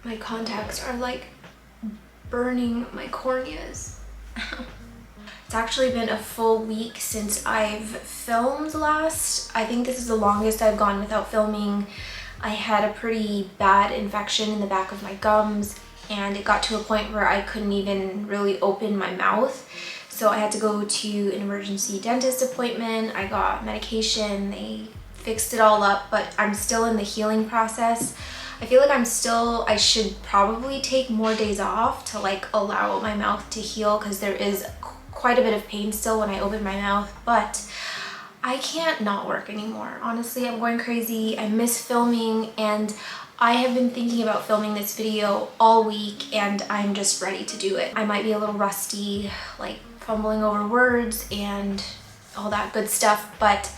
My contacts are like burning my corneas. It's actually been a full week since I've filmed last. I think this is the longest I've gone without filming. I had a pretty bad infection in the back of my gums, and it got to a point where I couldn't even really open my mouth. So I had to go to an emergency dentist appointment. I got medication, they fixed it all up, but I'm still in the healing process. I feel like I should probably take more days off to like allow my mouth to heal, because there is quite a bit of pain still when I open my mouth, but I can't not work anymore. Honestly, I'm going crazy. I miss filming, and I have been thinking about filming this video all week, and I'm just ready to do it. I might be a little rusty, like fumbling over words and all that good stuff, but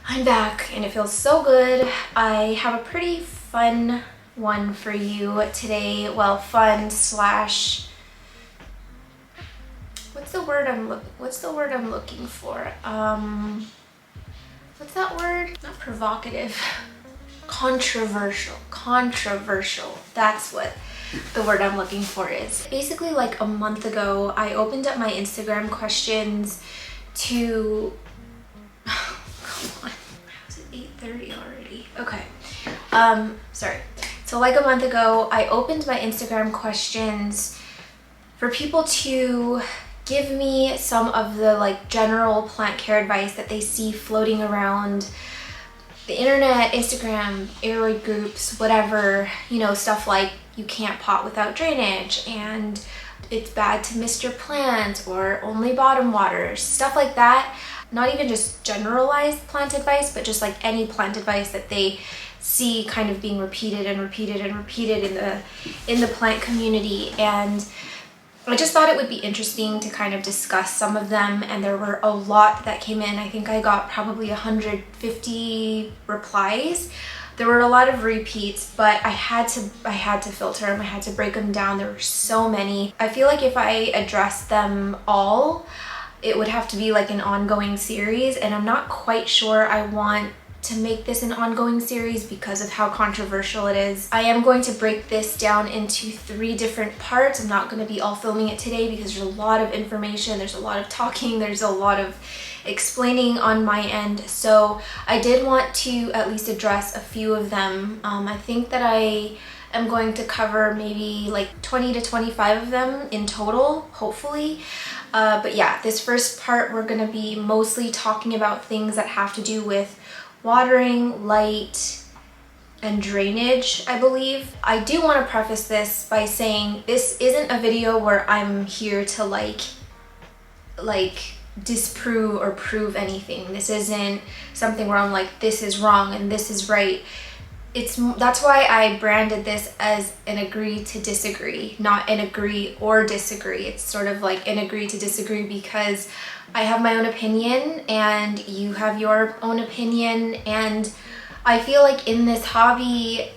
I'm back and it feels so good. I have a pretty fun one for you today. Well, fun slash, what's the word I'm looking for? What's that word? Not provocative. Controversial. That's what the word I'm looking for is. Basically, like a month ago, I opened up my Instagram questions to, oh, come on, how's it 8:30 already? Okay, sorry. So like a month ago, I opened my Instagram questions for people to give me some of the like general plant care advice that they see floating around the internet, Instagram, aeroid groups, whatever, you know, stuff like you can't pot without drainage, and it's bad to mist your plants, or only bottom water, stuff like that. Not even just generalized plant advice, but just like any plant advice that they see kind of being repeated and repeated and repeated in the plant community. And I just thought it would be interesting to kind of discuss some of them, and there were a lot that came in. I think I got probably 150 replies. There were a lot of repeats, but I had to filter them. I had to break them down. There were so many. I feel like if I addressed them all, it would have to be like an ongoing series, and I'm not quite sure I want to make this an ongoing series because of how controversial it is. I am going to break this down into 3 different parts. I'm not going to be all filming it today because there's a lot of information, there's a lot of talking, there's a lot of explaining on my end. So I did want to at least address a few of them. I think that I am going to cover maybe like 20 to 25 of them in total, hopefully. But yeah, this first part we're going to be mostly talking about things that have to do with watering, light, and drainage, I believe. I do want to preface this by saying this isn't a video where I'm here to like disprove or prove anything. This isn't something where I'm like, this is wrong and this is right. That's why I branded this as an agree to disagree, not an agree or disagree. It's sort of like an agree to disagree because I have my own opinion and you have your own opinion, and I feel like in this hobby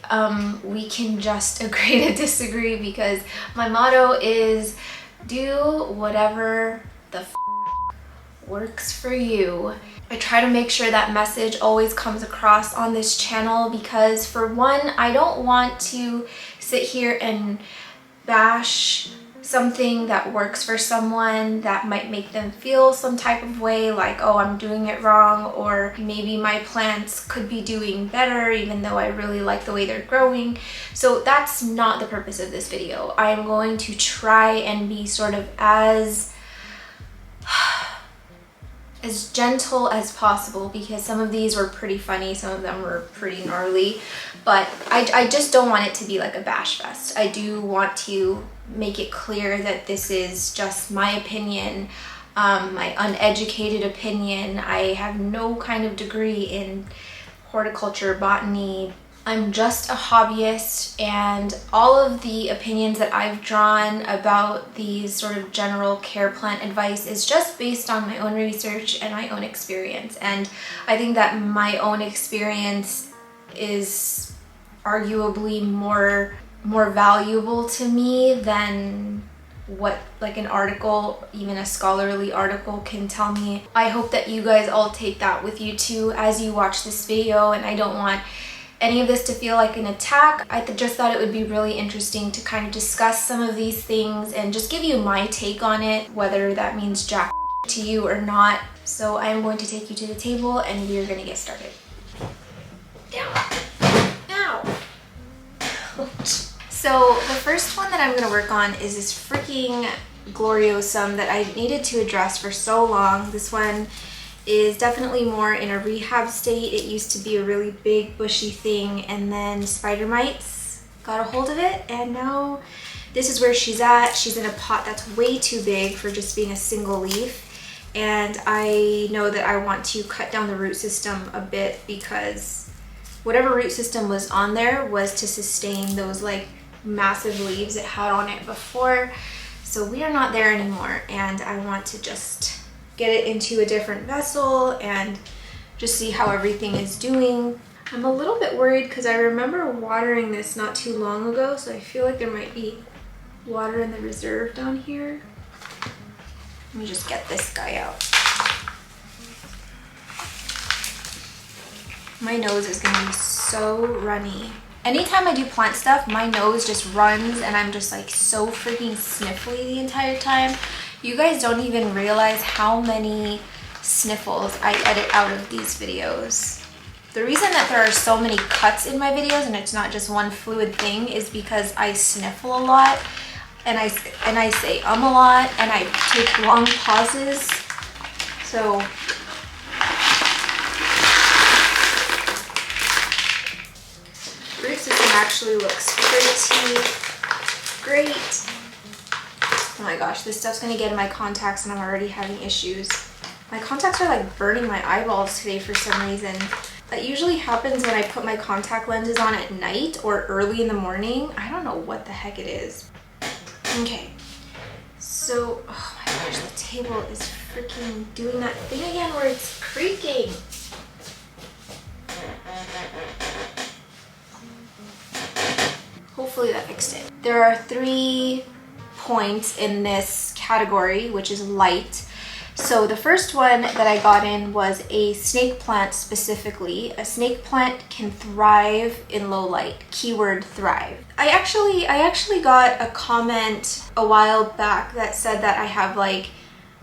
we can just agree to disagree, because my motto is do whatever the works for you. I try to make sure that message always comes across on this channel because, for one, I don't want to sit here and bash something that works for someone that might make them feel some type of way, like, oh, I'm doing it wrong, or maybe my plants could be doing better even though I really like the way they're growing. So that's not the purpose of this video. I am going to try and be sort of as gentle as possible, because some of these were pretty funny, some of them were pretty gnarly, but I just don't want it to be like a bash fest. I do want to make it clear that this is just my opinion, my uneducated opinion. I have no kind of degree in horticulture, botany. I'm just a hobbyist, and all of the opinions that I've drawn about these sort of general care plant advice is just based on my own research and my own experience. And I think that my own experience is arguably more valuable to me than what like an article, even a scholarly article, can tell me. I hope that you guys all take that with you too as you watch this video, and I don't want any of this to feel like an attack. I just thought it would be really interesting to kind of discuss some of these things and just give you my take on it, whether that means jack to you or not. So I'm going to take you to the table and we're gonna get started. Ow. So the first one that I'm gonna work on is this freaking Gloriosum that I needed to address for so long. This one is definitely more in a rehab state. It used to be a really big bushy thing, and then spider mites got a hold of it, and now this is where she's at. She's in a pot that's way too big for just being a single leaf, and I know that I want to cut down the root system a bit because whatever root system was on there was to sustain those like massive leaves it had on it before. So we are not there anymore, and I want to just get it into a different vessel and just see how everything is doing. I'm a little bit worried because I remember watering this not too long ago, so I feel like there might be water in the reserve down here. Let me just get this guy out. My nose is gonna be so runny. Anytime I do plant stuff, my nose just runs and I'm just like so freaking sniffly the entire time. You guys don't even realize how many sniffles I edit out of these videos. The reason that there are so many cuts in my videos and it's not just one fluid thing is because I sniffle a lot and I say a lot and I take long pauses. So root system actually looks pretty great. Oh my gosh, this stuff's gonna get in my contacts and I'm already having issues. My contacts are like burning my eyeballs today for some reason. That usually happens when I put my contact lenses on at night or early in the morning. I don't know what the heck it is. Okay, so, oh my gosh, the table is freaking doing that thing again where it's creaking. Hopefully that fixed it. There are 3 points in this category, which is light. So the first one that I got in was a snake plant specifically. A snake plant can thrive in low light. Keyword thrive. I actually got a comment a while back that said that I have like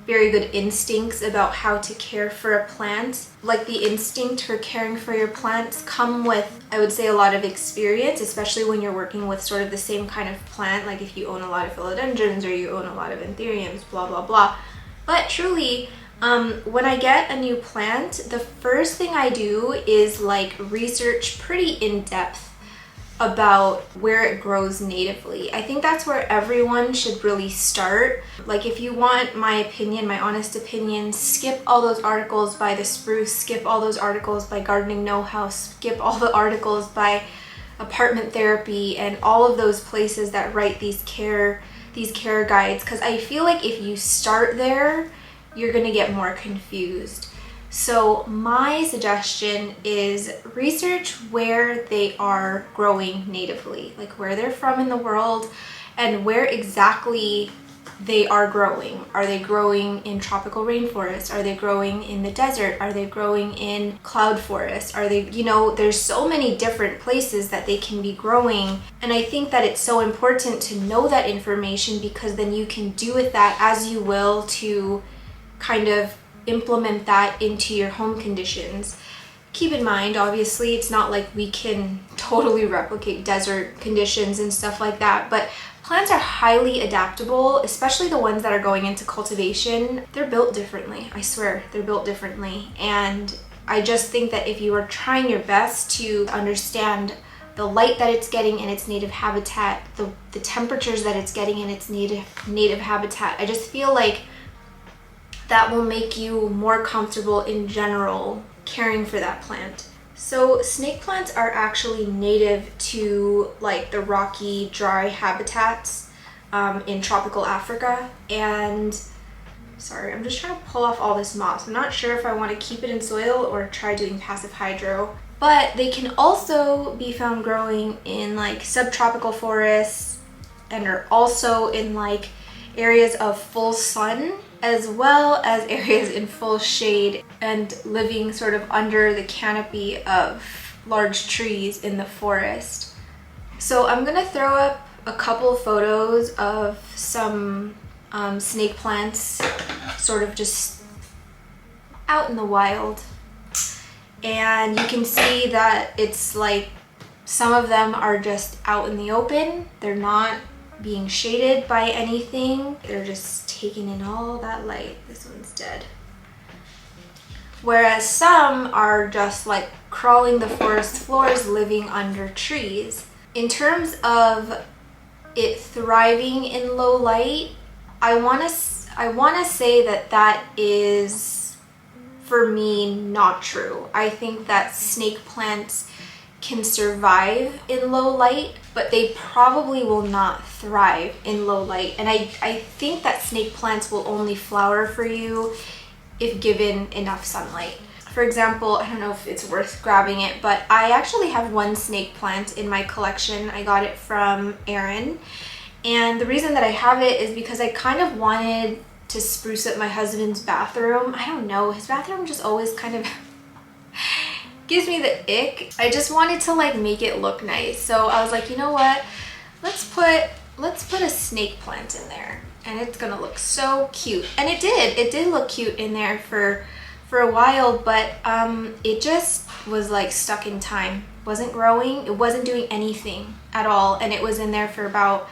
very good instincts about how to care for a plant. Like the instinct for caring for your plants come with, I would say, a lot of experience, especially when you're working with sort of the same kind of plant, like if you own a lot of philodendrons or you own a lot of anthuriums, blah, blah, blah. But truly, when I get a new plant, the first thing I do is like research pretty in depth about where it grows natively. I think that's where everyone should really start. Like if you want my opinion, my honest opinion, skip all those articles by The Spruce, skip all those articles by Gardening Know-How, skip all the articles by Apartment Therapy and all of those places that write these care guides, because I feel like if you start there, you're gonna get more confused. So my suggestion is research where they are growing natively, like where they're from in the world and where exactly they are growing. Are they growing in tropical rainforests? Are they growing in the desert? Are they growing in cloud forests? Are they, you know, there's so many different places that they can be growing. And I think that it's so important to know that information because then you can do with that as you will to kind of implement that into your home conditions. Keep in mind, obviously, it's not like we can totally replicate desert conditions and stuff like that, but plants are highly adaptable, especially the ones that are going into cultivation. They're built differently. I swear, they're built differently. And I just think that if you are trying your best to understand the light that it's getting in its native habitat, the temperatures that it's getting in its native habitat, I just feel like that will make you more comfortable in general caring for that plant. So snake plants are actually native to like the rocky, dry habitats in tropical Africa. And sorry, I'm just trying to pull off all this moss. I'm not sure if I want to keep it in soil or try doing passive hydro. But they can also be found growing in like subtropical forests and are also in like areas of full sun, as well as areas in full shade and living sort of under the canopy of large trees in the forest. So I'm gonna throw up a couple photos of some snake plants sort of just out in the wild. And you can see that it's like some of them are just out in the open. They're not being shaded by anything. They're just taking in all that light. This one's dead. Whereas some are just like crawling the forest floors, living under trees. In terms of it thriving in low light, I want to say that that is, for me, not true. I think that snake plants can survive in low light, but they probably will not thrive in low light. And I think that snake plants will only flower for you if given enough sunlight. For example, I don't know if it's worth grabbing it, but I actually have one snake plant in my collection. I got it from Erin. And the reason that I have it is because I kind of wanted to spruce up my husband's bathroom. I don't know, his bathroom just always kind of gives me the ick. I just wanted to like make it look nice. So I was like, you know what? Let's put a snake plant in there and it's gonna look so cute. And it did look cute in there for a while, but it just was like stuck in time. Wasn't growing, it wasn't doing anything at all. And it was in there for about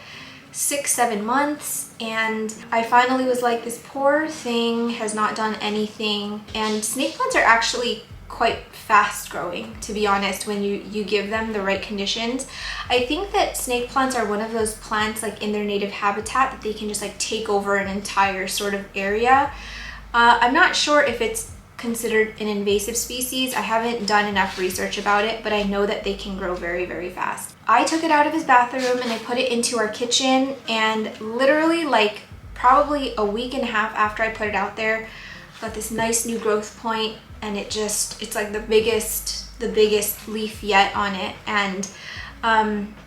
6-7 months, and I finally was like, this poor thing has not done anything. And snake plants are actually quite fast growing, to be honest, when you give them the right conditions. I think that snake plants are one of those plants, like in their native habitat, that they can just like take over an entire sort of area. I'm not sure if it's considered an invasive species. I haven't done enough research about it, but I know that they can grow very, very fast. I took it out of his bathroom and I put it into our kitchen, and literally like probably a week and a half after I put it out there, got this nice new growth point, and it's like the biggest leaf yet on it. And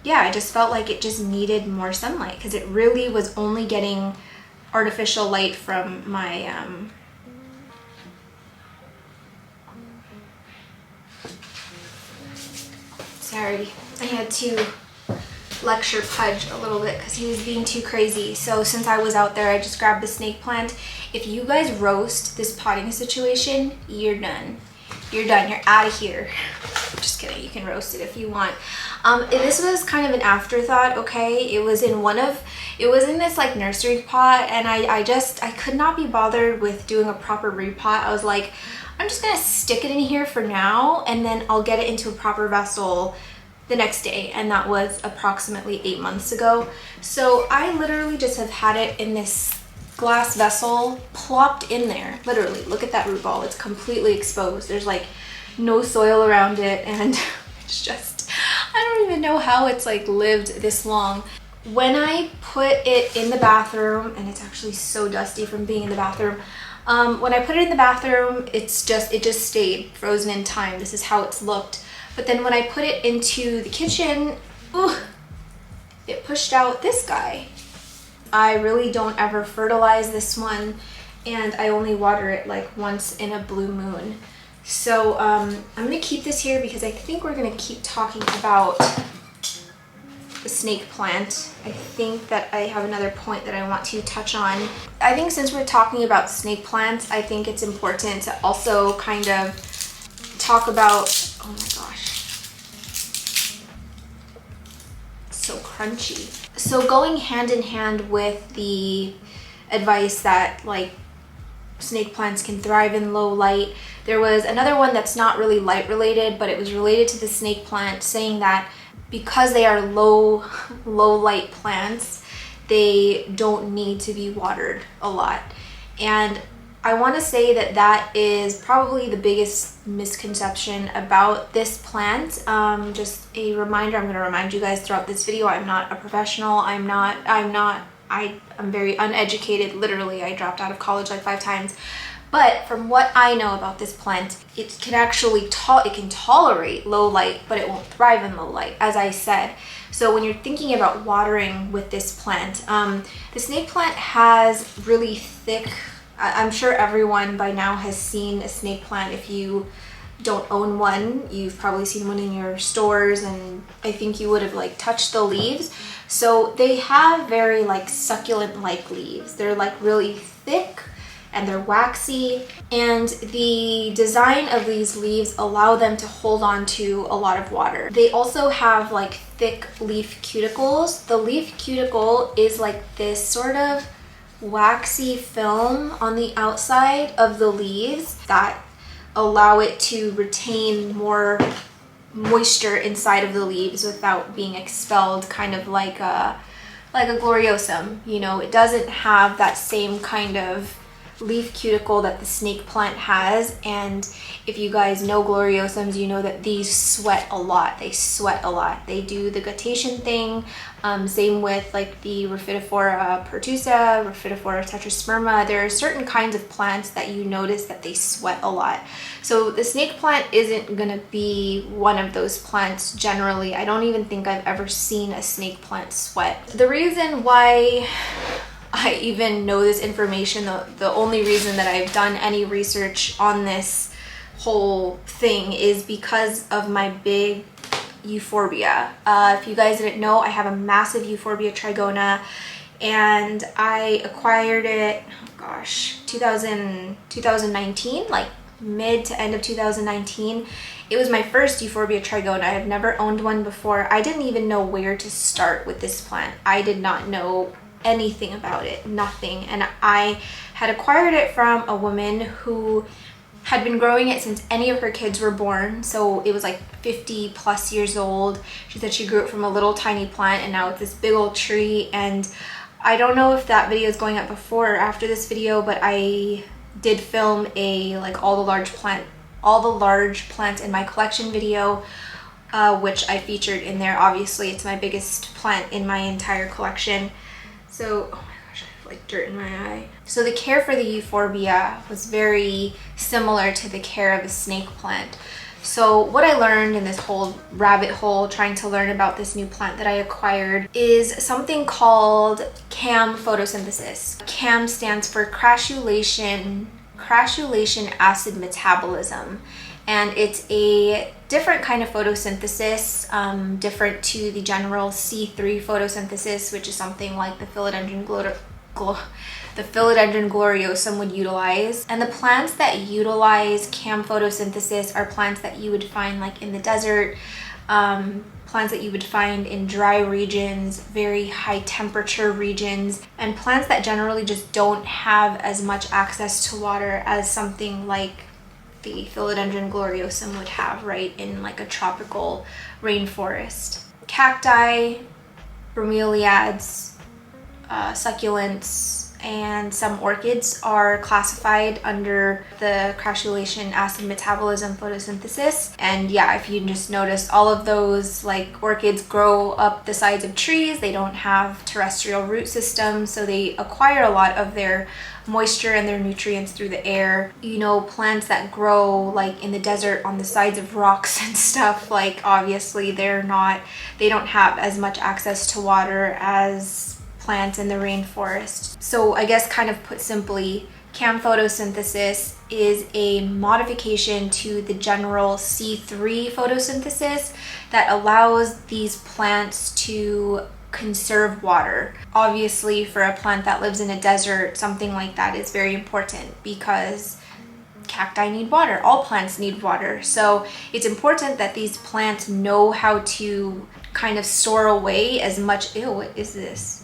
yeah, I just felt like it just needed more sunlight because it really was only getting artificial light from my sorry, I had to lecture Pudge a little bit because he was being too crazy. So since I was out there, I just grabbed the snake plant. If you guys roast this potting situation, you're done. You're done. You're out of here. Just kidding. You can roast it if you want. This was kind of an afterthought, okay? It was in this like nursery pot, and I could not be bothered with doing a proper repot. I was like, I'm just gonna stick it in here for now, and then I'll get it into a proper vessel the next day. And that was approximately 8 months ago. So I literally just have had it in this glass vessel plopped in there. Literally, look at that root ball. It's completely exposed. There's like no soil around it, and it's just, I don't even know how it's like lived this long. When I put it in the bathroom, and it's actually so dusty from being in the bathroom, when I put it in the bathroom, it just stayed frozen in time. This is how it's looked. But then when I put it into the kitchen, ooh, it pushed out this guy. I really don't ever fertilize this one, and I only water it like once in a blue moon. So I'm gonna keep this here because I think we're gonna keep talking about the snake plant. I think that I have another point that I want to touch on. I think since we're talking about snake plants, I think it's important to also kind of talk about, oh my gosh, it's so crunchy. So going hand in hand with the advice that like snake plants can thrive in low light, there was another one that's not really light related, but it was related to the snake plant, saying that because they are low light plants, they don't need to be watered a lot. And I want to say that that is probably the biggest misconception about this plant. Just a reminder, I'm going to remind you guys throughout this video, I'm not a professional. I'm very uneducated. Literally, I dropped out of college like 5 times. But from what I know about this plant, it can actually tolerate low light, but it won't thrive in low light, as I said. So when you're thinking about watering with this plant, the snake plant has really thick, I'm sure everyone by now has seen a snake plant if you don't own one, you've probably seen one in your stores, and I think you would have like touched the leaves. So they have very like succulent like leaves. They're like really thick and they're waxy, and the design of these leaves allow them to hold on to a lot of water. They also have like thick leaf cuticles. The leaf cuticle is like this sort of waxy film on the outside of the leaves that allow it to retain more moisture inside of the leaves without being expelled, kind of like a gloriosum. You know, it doesn't have that same kind of leaf cuticle that the snake plant has. And if you guys know gloriosums, you know that these sweat a lot. They sweat a lot. They do the guttation thing. Same with like the Rhaphidophora pertusa, Rhaphidophora tetrasperma. There are certain kinds of plants that you notice that they sweat a lot. So the snake plant isn't gonna be one of those plants generally. I don't even think I've ever seen a snake plant sweat. The reason why I even know this information, the only reason that I've done any research on this whole thing is because of my big Euphorbia. If you guys didn't know, I have a massive Euphorbia trigona, and I acquired it, oh gosh, 2019, like mid to end of 2019. It was my first Euphorbia trigona. I have never owned one before. I didn't even know where to start with this plant. I did not know anything about it, nothing. And I had acquired it from a woman who had been growing it since any of her kids were born. So it was like 50 plus years old. She said she grew it from a little tiny plant and now it's this big old tree. And I don't know if that video is going up before or after this video, but I did film a like all the large plants in my collection video, which I featured in there. Obviously it's my biggest plant in my entire collection. So, oh my gosh, I have like dirt in my eye. So the care for the Euphorbia was very similar to the care of a snake plant. So what I learned in this whole rabbit hole trying to learn about this new plant that I acquired is something called CAM photosynthesis. CAM stands for crassulation acid metabolism. And it's a different kind of photosynthesis, different to the general C3 photosynthesis, which is something like the Philodendron Gloriosum would utilize. And the plants that utilize CAM photosynthesis are plants that you would find like in the desert, plants that you would find in dry regions, very high temperature regions, and plants that generally just don't have as much access to water as something like the Philodendron Gloriosum would have, right, in like a tropical rainforest. Cacti, bromeliads, succulents, and some orchids are classified under the crassulation acid metabolism photosynthesis. And yeah, if you just notice, all of those, like orchids grow up the sides of trees. They don't have terrestrial root systems, so they acquire a lot of their moisture and their nutrients through the air. You know, plants that grow like in the desert on the sides of rocks and stuff, like obviously they don't have as much access to water as plants in the rainforest. So I guess kind of put simply, CAM photosynthesis is a modification to the general C3 photosynthesis that allows these plants to conserve water. Obviously, for a plant that lives in a desert, something like that is very important because cacti need water. All plants need water. So it's important that these plants know how to kind of store away as much, ew, what is this?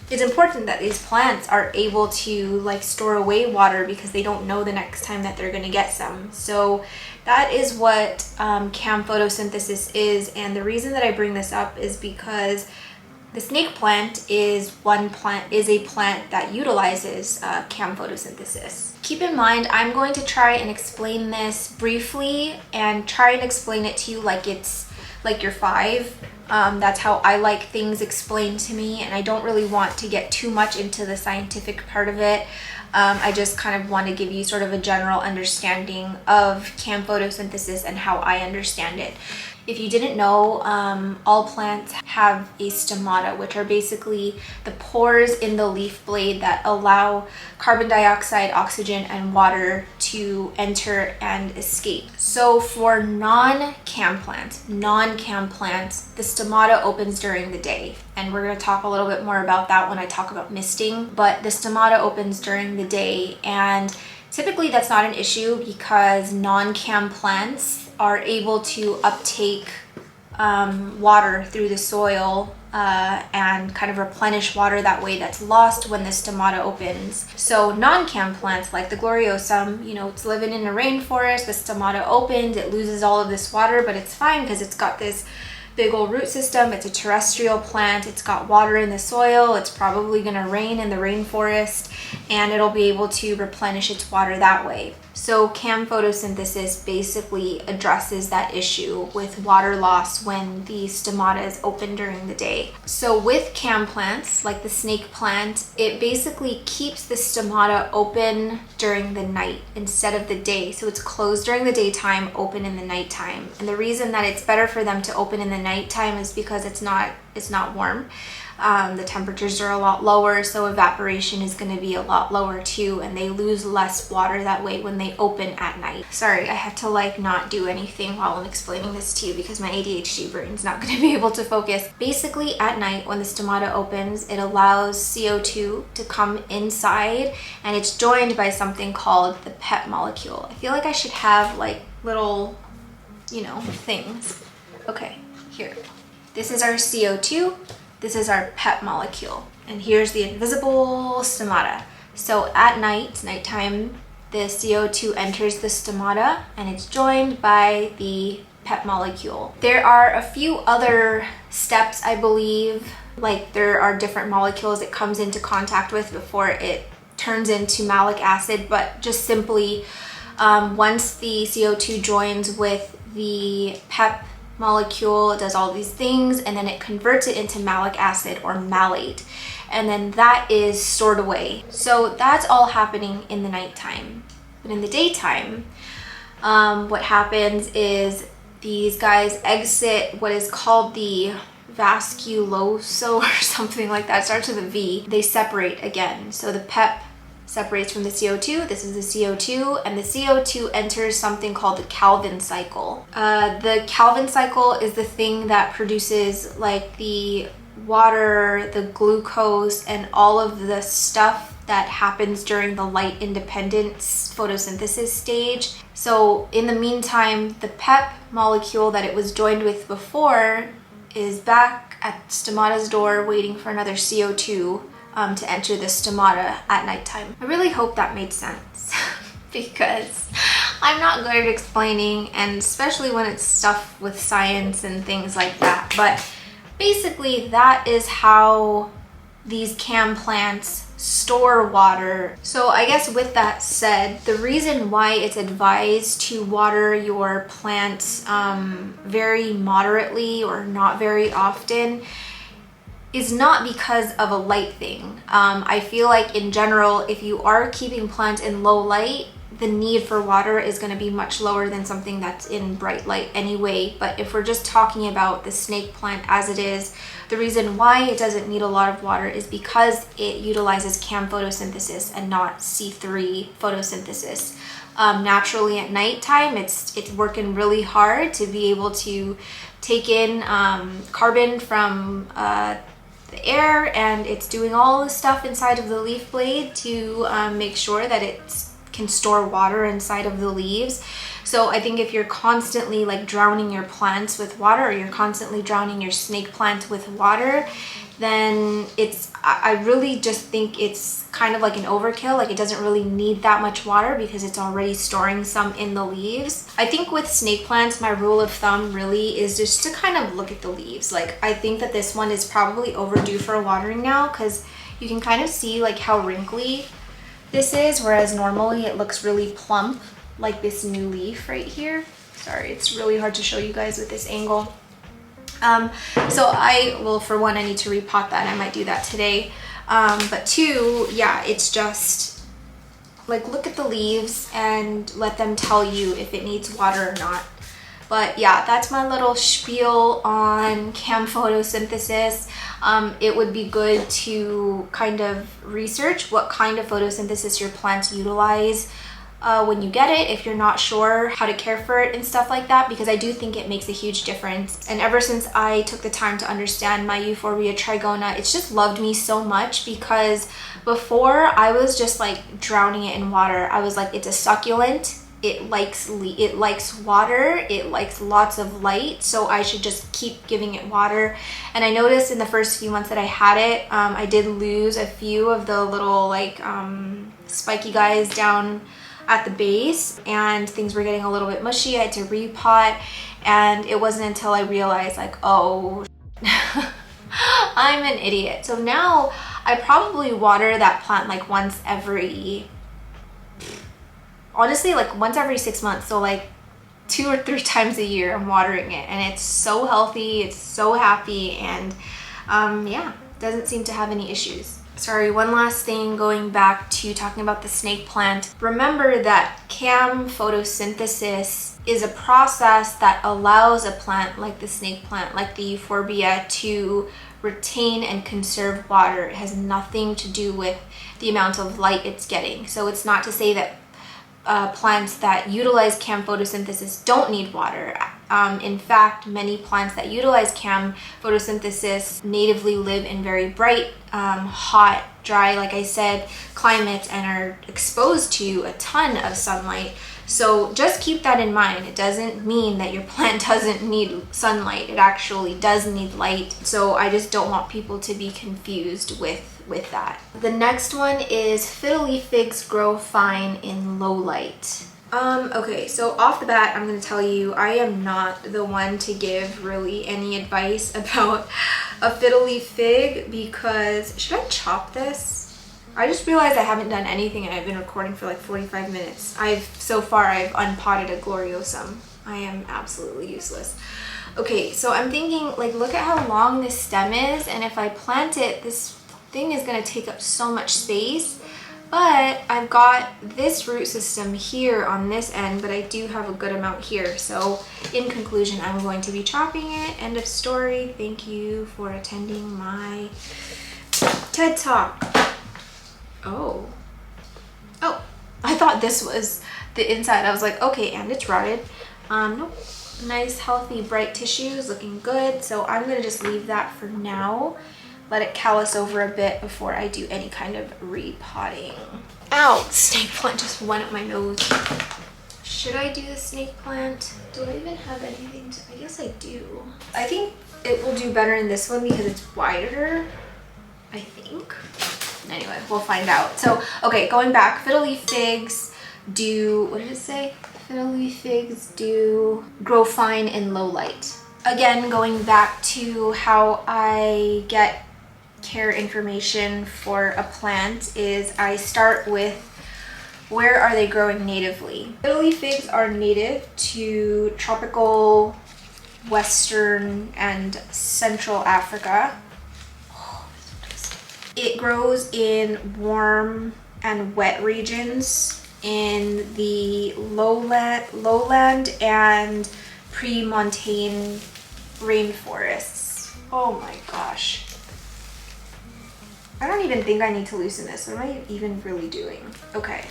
It's important that these plants are able to like store away water because they don't know the next time that they're going to get some. So that is what CAM photosynthesis is, and the reason that I bring this up is because the snake plant is a plant that utilizes CAM photosynthesis. Keep in mind, I'm going to try and explain this briefly and try and explain it to you like it's like you're 5. That's how I like things explained to me, and I don't really want to get too much into the scientific part of it. I just kind of want to give you sort of a general understanding of CAM photosynthesis and how I understand it. If you didn't know, all plants have a stomata, which are basically the pores in the leaf blade that allow carbon dioxide, oxygen, and water to enter and escape. So for non-cam plants, the stomata opens during the day. And we're going to talk a little bit more about that when I talk about misting. But the stomata opens during the day, and typically that's not an issue because non-cam plants are able to uptake water through the soil and kind of replenish water that way that's lost when the stomata opens. So non-cam plants like the Gloriosum, you know, it's living in a rainforest, the stomata opens, it loses all of this water, but it's fine because it's got this big old root system. It's a terrestrial plant. It's got water in the soil. It's probably going to rain in the rainforest, and it'll be able to replenish its water that way. So cam photosynthesis basically addresses that issue with water loss when the stomata is open during the day. So with cam plants, like the snake plant, it basically keeps the stomata open during the night instead of the day. So it's closed during the daytime, open in the nighttime. And the reason that it's better for them to open in the nighttime is because it's not warm. The temperatures are a lot lower, so evaporation is going to be a lot lower too, and they lose less water that way when they open at night. Sorry, I have to like not do anything while I'm explaining this to you because my ADHD brain's not going to be able to focus. Basically at night when the stomata opens, it allows CO2 to come inside, and it's joined by something called the PEP molecule. I feel like I should have like little, you know, things. Okay, here. This is our CO2. This is our PEP molecule, and here's the invisible stomata. So at nighttime, the CO2 enters the stomata and it's joined by the PEP molecule. There are a few other steps, I believe, like there are different molecules it comes into contact with before it turns into malic acid, but just simply once the CO2 joins with the PEP molecule, it does all these things, and then it converts it into malic acid or malate, and then that is stored away. So that's all happening in the nighttime. But in the daytime, what happens is these guys exit what is called the vasculoso or something like that. It starts with a V. They separate again. So the PEP separates from the CO2. This is the CO2, and the CO2 enters something called the Calvin cycle. The Calvin cycle is the thing that produces like the water, the glucose, and all of the stuff that happens during the light independence photosynthesis stage. So in the meantime, the PEP molecule that it was joined with before is back at stomata's door waiting for another CO2 to enter the stomata at nighttime. I really hope that made sense because I'm not good at explaining, and especially when it's stuff with science and things like that. But basically that is how these cam plants store water. So I guess with that said, the reason why it's advised to water your plants very moderately or not very often is not because of a light thing. I feel like in general, if you are keeping plants in low light, the need for water is going to be much lower than something that's in bright light anyway. But if we're just talking about the snake plant as it is, the reason why it doesn't need a lot of water is because it utilizes cam photosynthesis and not C3 photosynthesis. Naturally at nighttime, it's working really hard to be able to take in carbon from the air, and it's doing all the stuff inside of the leaf blade to make sure that it can store water inside of the leaves. So I think if you're constantly like drowning your plants with water, or you're constantly drowning your snake plant with water, then I really just think it's kind of like an overkill. Like it doesn't really need that much water because it's already storing some in the leaves. I think with snake plants, my rule of thumb really is just to kind of look at the leaves. Like I think that this one is probably overdue for watering now because you can kind of see like how wrinkly this is, whereas normally it looks really plump like this new leaf right here. Sorry, it's really hard to show you guys with this angle. So for one, I need to repot that. I might do that today. But two, yeah, it's just like look at the leaves and let them tell you if it needs water or not. But yeah, that's my little spiel on cam photosynthesis. It would be good to kind of research what kind of photosynthesis your plants utilize when you get it, if you're not sure how to care for it and stuff like that, because I do think it makes a huge difference. And ever since I took the time to understand my Euphorbia trigona, it's just loved me so much, because before I was just like drowning it in water. I was like, it's a succulent. It likes water, it likes lots of light, so I should just keep giving it water. And I noticed in the first few months that I had it, I did lose a few of the little like spiky guys down at the base, and things were getting a little bit mushy. I had to repot, and it wasn't until I realized like, oh, I'm an idiot. So now I probably water that plant like once every, honestly, like once every 6 months. So like 2 or 3 times a year I'm watering it, and it's so healthy, it's so happy, and yeah, doesn't seem to have any issues. Sorry, one last thing, going back to talking about the snake plant. Remember that CAM photosynthesis is a process that allows a plant like the snake plant, like the Euphorbia, to retain and conserve water. It has nothing to do with the amount of light it's getting. So it's not to say that plants that utilize CAM photosynthesis don't need water. In fact, many plants that utilize CAM photosynthesis natively live in very bright, hot, dry, like I said, climates, and are exposed to a ton of sunlight. So just keep that in mind. It doesn't mean that your plant doesn't need sunlight. It actually does need light. So I just don't want people to be confused with that. The next one is Fiddly Figs grow fine in low light. Okay, so off the bat, I'm going to tell you, I am not the one to give really any advice about a Fiddly Fig, because, should I chop this? I just realized I haven't done anything and I've been recording for like 45 minutes. So far I've unpotted a Gloriosum. I am absolutely useless. Okay, so I'm thinking, like, look at how long this stem is, and if I plant it, this thing is going to take up so much space. But I've got this root system here on this end, but I do have a good amount here. So in conclusion, I'm going to be chopping it. End of story. Thank you for attending my TED Talk. Oh, I thought this was the inside. I was like, okay, and it's rotted. Nope. Nice, healthy, bright tissues, looking good. So I'm gonna just leave that for now. Let it callus over a bit before I do any kind of repotting. Ow, snake plant just went up my nose. Should I do the snake plant? Do I even have anything to, I guess I do. I think it will do better in this one because it's wider, I think. Anyway, we'll find out. So, okay, going back, Fiddly Figs do, what did it say? Fiddly Figs do grow fine in low light. Again, going back to how I get care information for a plant is I start with where are they growing natively. Fiddly Figs are native to tropical Western and Central Africa. It grows in warm and wet regions in the lowland and pre-montane rainforests. Oh my gosh. I don't even think I need to loosen this. What am I even really doing? Okay.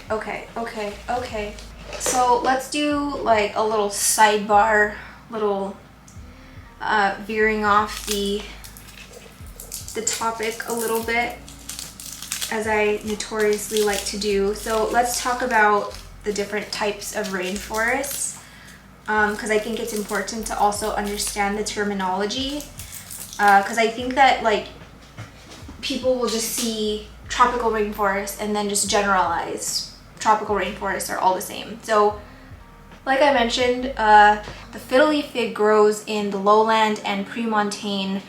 So let's do like a little sidebar, little veering off the topic a little bit, as I notoriously like to do. So let's talk about the different types of rainforests, because I think it's important to also understand the terminology, because I think that like people will just see tropical rainforest and then just generalize tropical rainforests are all the same. So like I mentioned, the Fiddly Fig grows in the lowland and pre-montane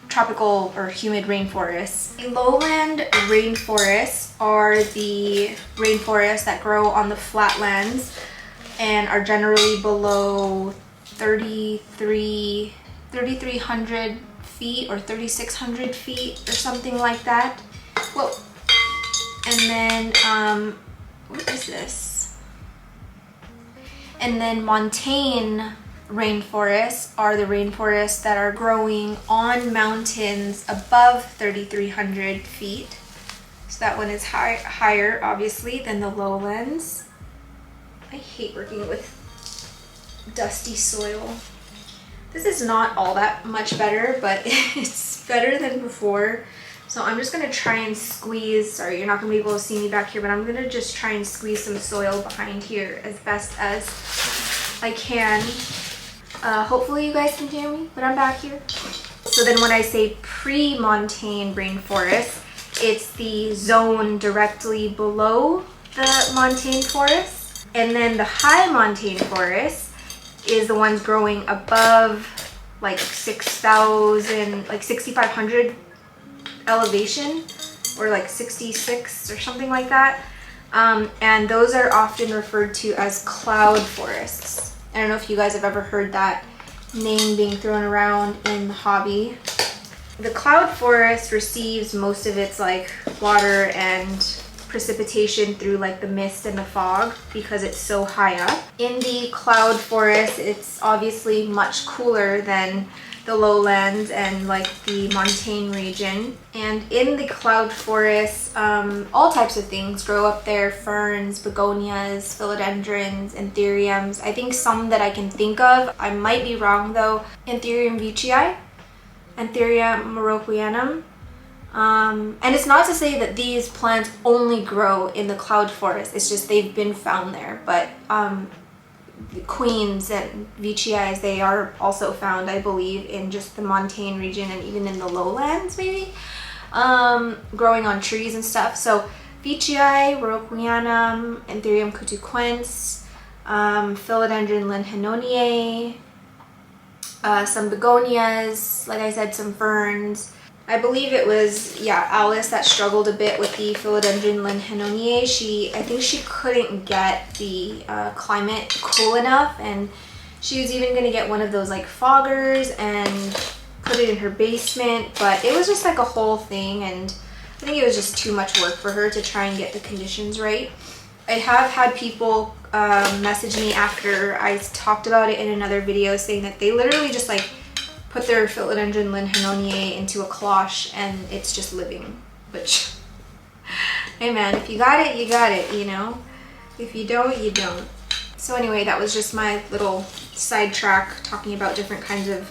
tropical or humid rainforests. The lowland rainforests are the rainforests that grow on the flatlands and are generally below 3,300 feet or 3,600 feet or something like that. Whoa. And then, what is this? And then montane rainforests are the rainforests that are growing on mountains above 3,300 feet. So that one is higher, obviously, than the lowlands. I hate working with dusty soil. This is not all that much better, but it's better than before. So I'm just gonna try and squeeze, sorry, you're not gonna be able to see me back here, but I'm gonna just try and squeeze some soil behind here as best as I can. Hopefully you guys can hear me, but I'm back here. So then when I say pre-montane rainforest, it's the zone directly below the montane forest. And then the high montane forest is the ones growing above like 6,000, like 6,500 elevation, or like 66 or something like that. And those are often referred to as cloud forests. I don't know if you guys have ever heard that name being thrown around in the hobby. The cloud forest receives most of its like water and precipitation through like the mist and the fog because it's so high up. In the cloud forest, it's obviously much cooler than the lowlands and like the montane region. And in the cloud forest, all types of things grow up there: ferns, begonias, philodendrons, anthuriums. I think some that I can think of, I might be wrong though, Anthurium veitchii, Anthurium moroccianum. And it's not to say that these plants only grow in the cloud forest, it's just they've been found there. But queens and veitchii, they are also found, I believe, in just the montane region and even in the lowlands maybe, growing on trees and stuff. So veitchii, moroccianum, Anthurium cutuquense, Philodendron linhenoniae, some begonias, like I said, some ferns. I believe it was, yeah, Alice that struggled a bit with the Philodendron linhenoniae. I think she couldn't get the climate cool enough, and she was even going to get one of those like foggers and put it in her basement, but it was just like a whole thing, and I think it was just too much work for her to try and get the conditions right. I have had people message me after I talked about it in another video saying that they literally just like put their Philodendron linhenoniae into a cloche and it's just living, which, hey man, if you got it, you got it, you know? If you don't, you don't. So anyway, that was just my little sidetrack talking about different kinds of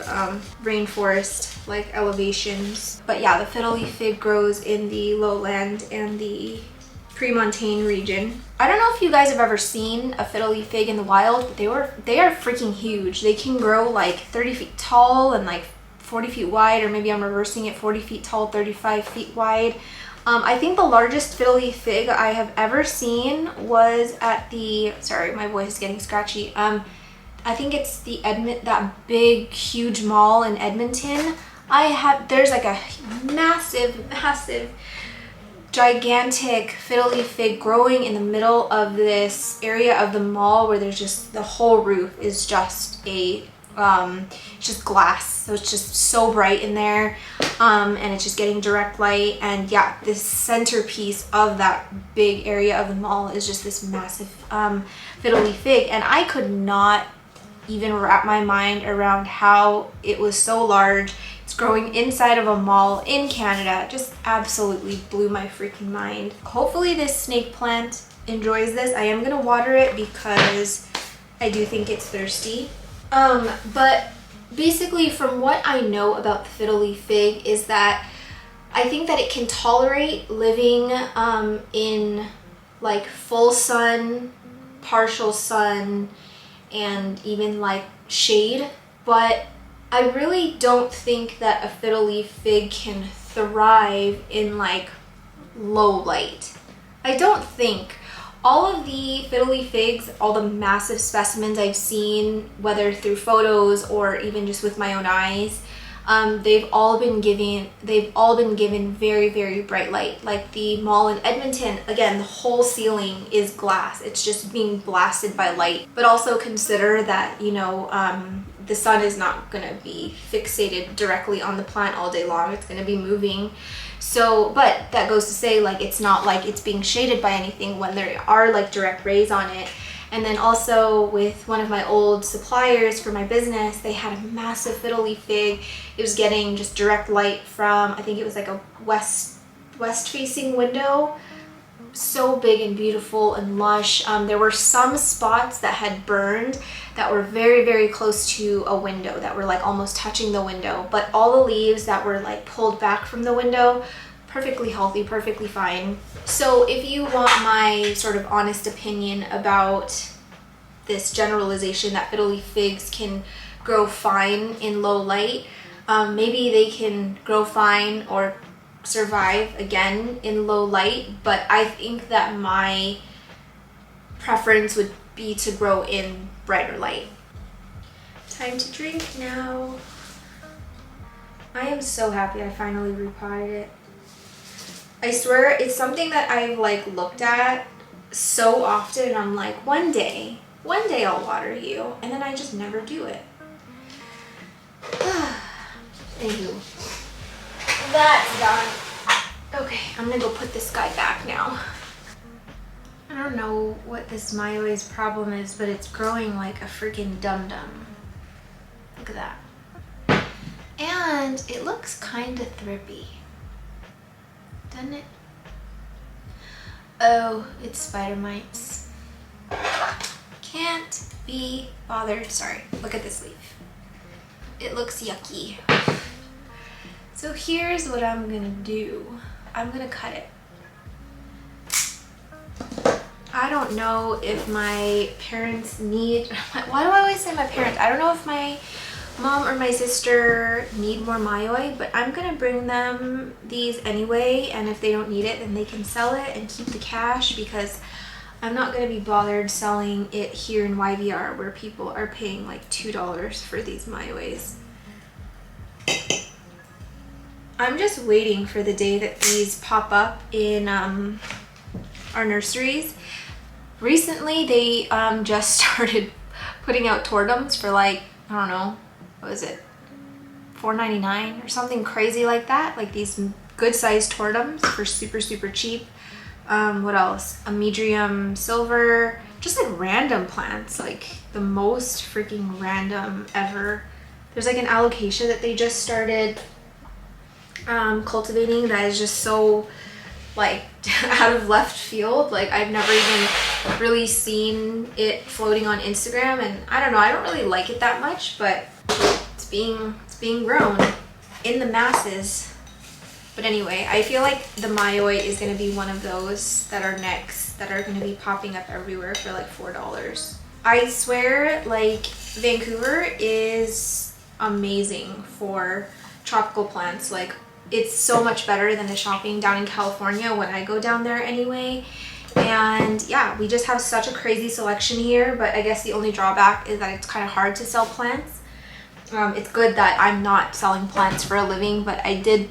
rainforest like elevations. But yeah, the Fiddly Fig grows in the lowland and the pre-montane region. I don't know if you guys have ever seen a Fiddly Fig in the wild, but they are freaking huge. They can grow like 30 feet tall and like 40 feet wide, or maybe I'm reversing it, 40 feet tall, 35 feet wide. I think the largest Fiddly Fig I have ever seen was at the, sorry, my voice is getting scratchy. I think it's the that big, huge mall in Edmonton. There's like a massive, gigantic Fiddly Fig growing in the middle of this area of the mall where there's just, the whole roof is just a just glass, so it's just so bright in there, and it's just getting direct light. And yeah, this centerpiece of that big area of the mall is just this massive Fiddly Fig, and I could not even wrap my mind around how it was so large. It's growing inside of a mall in Canada. It just absolutely blew my freaking mind. Hopefully this snake plant enjoys this. I am gonna water it because I do think it's thirsty. But basically from what I know about the Fiddly Fig is that I think that it can tolerate living in like full sun, partial sun, and even like shade, but I really don't think that a Fiddly Fig can thrive in like low light. I don't think. All of the Fiddly Figs, all the massive specimens I've seen, whether through photos or even just with my own eyes, they've all been given very, very bright light. Like the mall in Edmonton, again, the whole ceiling is glass. It's just being blasted by light. But also consider that, you know, the sun is not gonna be fixated directly on the plant all day long. It's gonna be moving. So, but that goes to say, like, it's not like it's being shaded by anything when there are like direct rays on it. And then also with one of my old suppliers for my business, they had a massive Fiddly Fig. It was getting just direct light from, I think it was like a west facing window. so big and beautiful and lush. There were some spots that had burned that were very, very close to a window, that were like almost touching the window, but all the leaves that were like pulled back from the window, perfectly healthy, perfectly fine. So if you want my sort of honest opinion about this generalization that fiddly figs can grow fine in low light, maybe they can grow fine or survive again in low light, but I think that my preference would be to grow in brighter light. Time to drink now. I am so happy I finally repotted it. I swear it's something that I've like looked at so often and I'm like, one day I'll water you, and then I just never do it. Anywho, that's done. Okay, I'm gonna go put this guy back now. I don't know what this Mayoi's problem is, but it's growing like a freaking dum-dum. Look at that. And it looks kind of thrippy, doesn't it? Oh, it's spider mites. Can't be bothered. Sorry, look at this leaf. It looks yucky. So here's what I'm gonna do. I'm gonna cut it. I don't know if my parents need, why do I always say my parents? I don't know if my mom or my sister need more Mayoi, but I'm gonna bring them these anyway, and if they don't need it, then they can sell it and keep the cash, because I'm not gonna be bothered selling it here in YVR where people are paying like $2 for these Mayois. I'm just waiting for the day that these pop up in our nurseries. Recently, they just started putting out tortums for like, I don't know, what was it, $4.99 or something crazy like that. Like these good sized tortums for super, super cheap. What else? A Medrium silver, just like random plants, like the most freaking random ever. There's like an Alocasia that they just started cultivating that is just so like out of left field. Like I've never even really seen it floating on Instagram, and I don't know, I don't really like it that much, but it's being grown in the masses. But anyway, I feel like the Mayoi is going to be one of those that are next, that are going to be popping up everywhere for like $4. I swear, like, Vancouver is amazing for tropical plants. Like, it's so much better than the shopping down in California when I go down there anyway. And yeah, we just have such a crazy selection here, but I guess the only drawback is that it's kind of hard to sell plants. It's good that I'm not selling plants for a living, but I did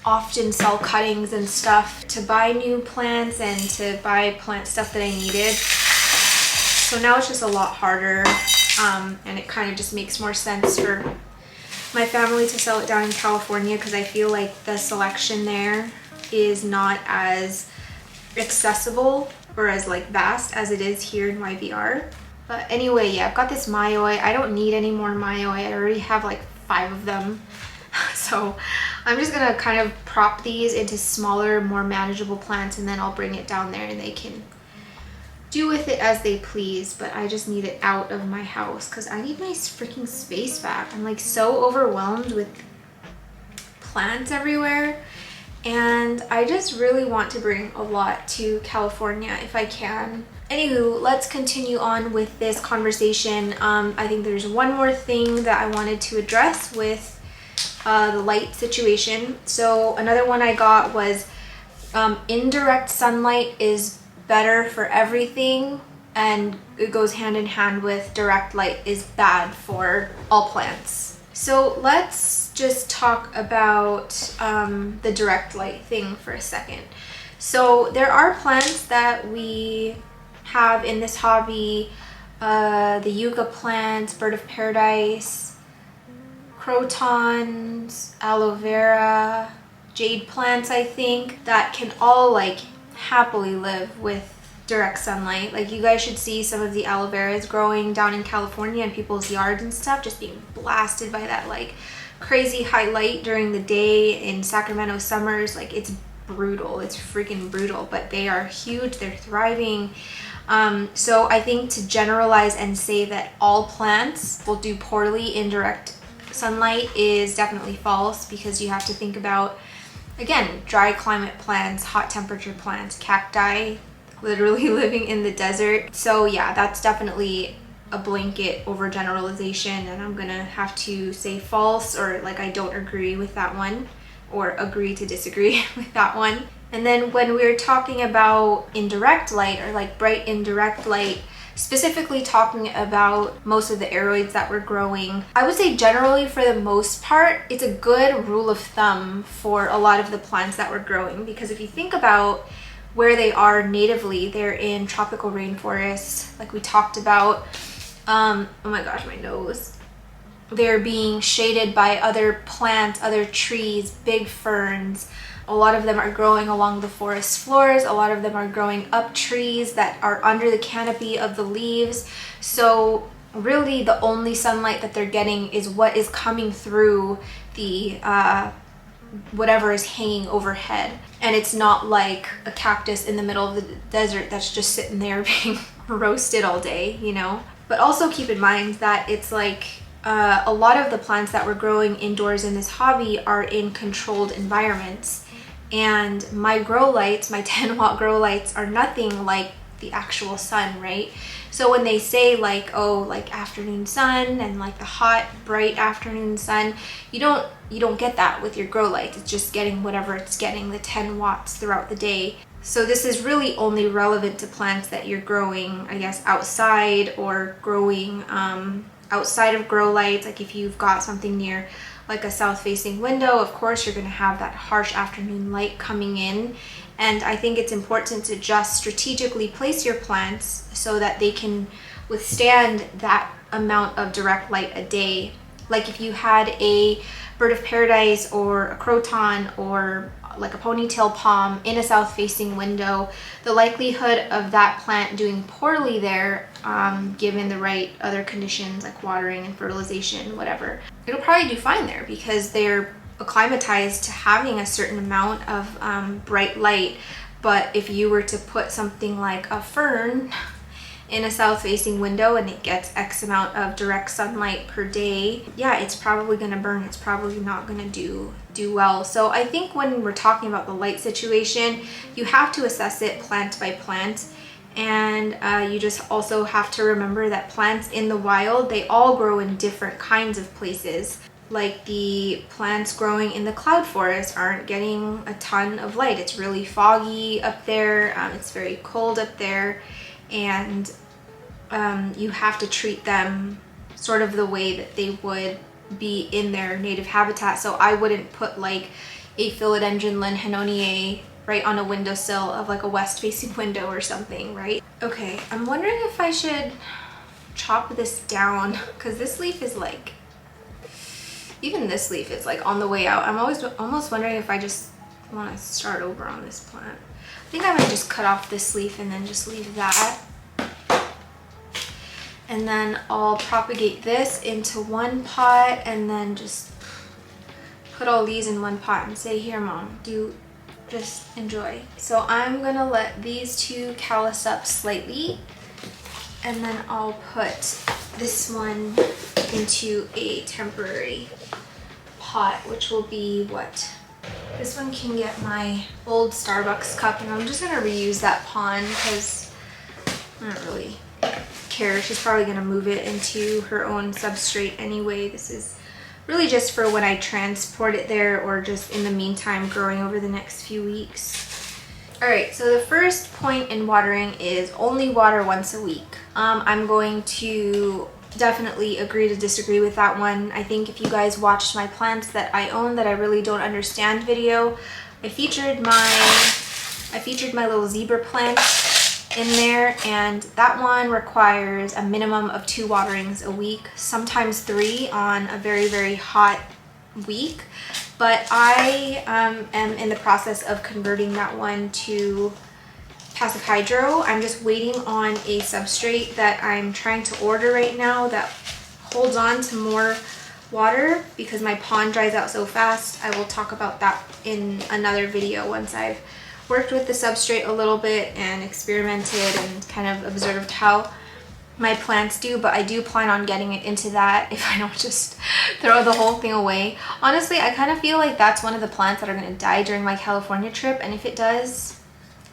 often sell cuttings and stuff to buy new plants and to buy plant stuff that I needed. So now it's just a lot harder, and it kind of just makes more sense for my family to sell it down in California, because I feel like the selection there is not as accessible or as like vast as it is here in YVR. But anyway, yeah, I've got this Mayoi. I don't need any more Mayoi. I already have like 5 of them. So I'm just gonna kind of prop these into smaller, more manageable plants, and then I'll bring it down there and they can do with it as they please. But I just need it out of my house because I need my freaking space back. I'm like so overwhelmed with plants everywhere, and I just really want to bring a lot to California if I can. Anywho, let's continue on with this conversation. I think there's one more thing that I wanted to address with the light situation. So another one I got was indirect sunlight is better for everything, and it goes hand in hand with direct light is bad for all plants. So let's just talk about the direct light thing for a second. So there are plants that we have in this hobby, the yucca plants, bird of paradise, crotons, aloe vera, jade plants, I think, that can all like happily live with direct sunlight. Like you guys should see some of the aloe veras growing down in California in people's yards and stuff, just being blasted by that like crazy high light during the day in Sacramento summers. Like it's brutal. It's freaking brutal, but they are huge. They're thriving. So I think to generalize and say that all plants will do poorly in direct sunlight is definitely false, because you have to think about, again, dry climate plants, hot temperature plants, cacti, literally living in the desert. So yeah, that's definitely a blanket overgeneralization, and I'm gonna have to say false, or like I don't agree with that one, or agree to disagree with that one. And then when we're talking about indirect light, or like bright indirect light, specifically talking about most of the aroids that we're growing, I would say generally for the most part, it's a good rule of thumb for a lot of the plants that we're growing, because if you think about where they are natively, they're in tropical rainforests, like we talked about. Oh my gosh, my nose. They're being shaded by other plants, other trees, big ferns. A lot of them are growing along the forest floors. A lot of them are growing up trees that are under the canopy of the leaves. So really the only sunlight that they're getting is what is coming through the whatever is hanging overhead. And it's not like a cactus in the middle of the desert that's just sitting there being roasted all day, you know? But also keep in mind that it's like a lot of the plants that we're growing indoors in this hobby are in controlled environments. And my grow lights, my 10-watt grow lights, are nothing like the actual sun, right? So when they say like, oh, like afternoon sun and like the hot, bright afternoon sun, you don't get that with your grow lights. It's just getting whatever it's getting, the 10 watts throughout the day. So this is really only relevant to plants that you're growing, I guess, outside, or growing outside of grow lights. Like if you've got something near like a south-facing window, of course you're going to have that harsh afternoon light coming in. And I think it's important to just strategically place your plants so that they can withstand that amount of direct light a day. Like if you had a bird of paradise or a croton or like a ponytail palm in a south-facing window, the likelihood of that plant doing poorly there, given the right other conditions like watering and fertilization, whatever, it'll probably do fine there because they're acclimatized to having a certain amount of bright light. But if you were to put something like a fern in a south-facing window and it gets X amount of direct sunlight per day, yeah, it's probably gonna burn. It's probably not gonna do well. So I think when we're talking about the light situation, you have to assess it plant by plant. And you just also have to remember that plants in the wild, they all grow in different kinds of places. Like the plants growing in the cloud forest aren't getting a ton of light. It's really foggy up there. It's very cold up there. And you have to treat them sort of the way that they would be in their native habitat. So I wouldn't put like a Philodendron Linhenoniae right on a windowsill of like a west-facing window or something, right? Okay, I'm wondering if I should chop this down, because this leaf is like, even this leaf is like on the way out. I'm almost wondering if I just want to start over on this plant. I think I might just cut off this leaf and then just leave that. And then I'll propagate this into one pot and then just put all these in one pot and say, here, Mom, just enjoy. So I'm gonna let these two callus up slightly, and then I'll put this one into a temporary pot, which will be what? This one can get my old Starbucks cup, and I'm just gonna reuse that pond because I don't really care. She's probably gonna move it into her own substrate anyway. This is really just for when I transport it there, or just in the meantime growing over the next few weeks. All right, so the first point in watering is only water once a week. I'm going to definitely agree to disagree with that one. I think if you guys watched my plants that I own that I really don't understand video, I featured my little zebra plant in there, and that one requires a minimum of 2 waterings a week, sometimes 3 on a very, very hot week. But I am in the process of converting that one to passive hydro. I'm just waiting on a substrate that I'm trying to order right now that holds on to more water because my pond dries out so fast. I will talk about that in another video once I've worked with the substrate a little bit and experimented and kind of observed how my plants do, but I do plan on getting it into that if I don't just throw the whole thing away. Honestly, I kind of feel like that's one of the plants that are going to die during my California trip, and if it does,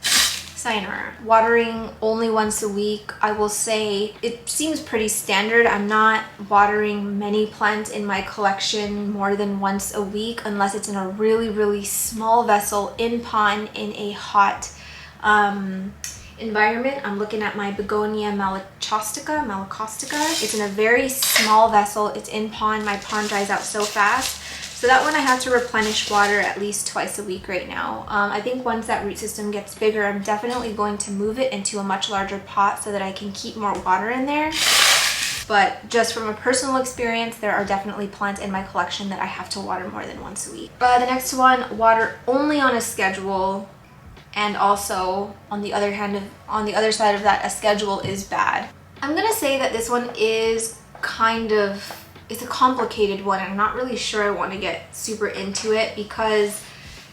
sayonara. Watering only once a week, I will say it seems pretty standard. I'm not watering many plants in my collection more than once a week unless it's in a really, really small vessel in pond in a hot environment. I'm looking at my Begonia malacostica. It's in a very small vessel. It's in pond. My pond dries out so fast. So that one I have to replenish water at least twice a week right now. I think once that root system gets bigger, I'm definitely going to move it into a much larger pot so that I can keep more water in there. But just from a personal experience, there are definitely plants in my collection that I have to water more than once a week. The next one, water only on a schedule. And also, on the other hand, on the other side of that, a schedule is bad. I'm gonna say that this one is it's a complicated one. I'm not really sure I want to get super into it because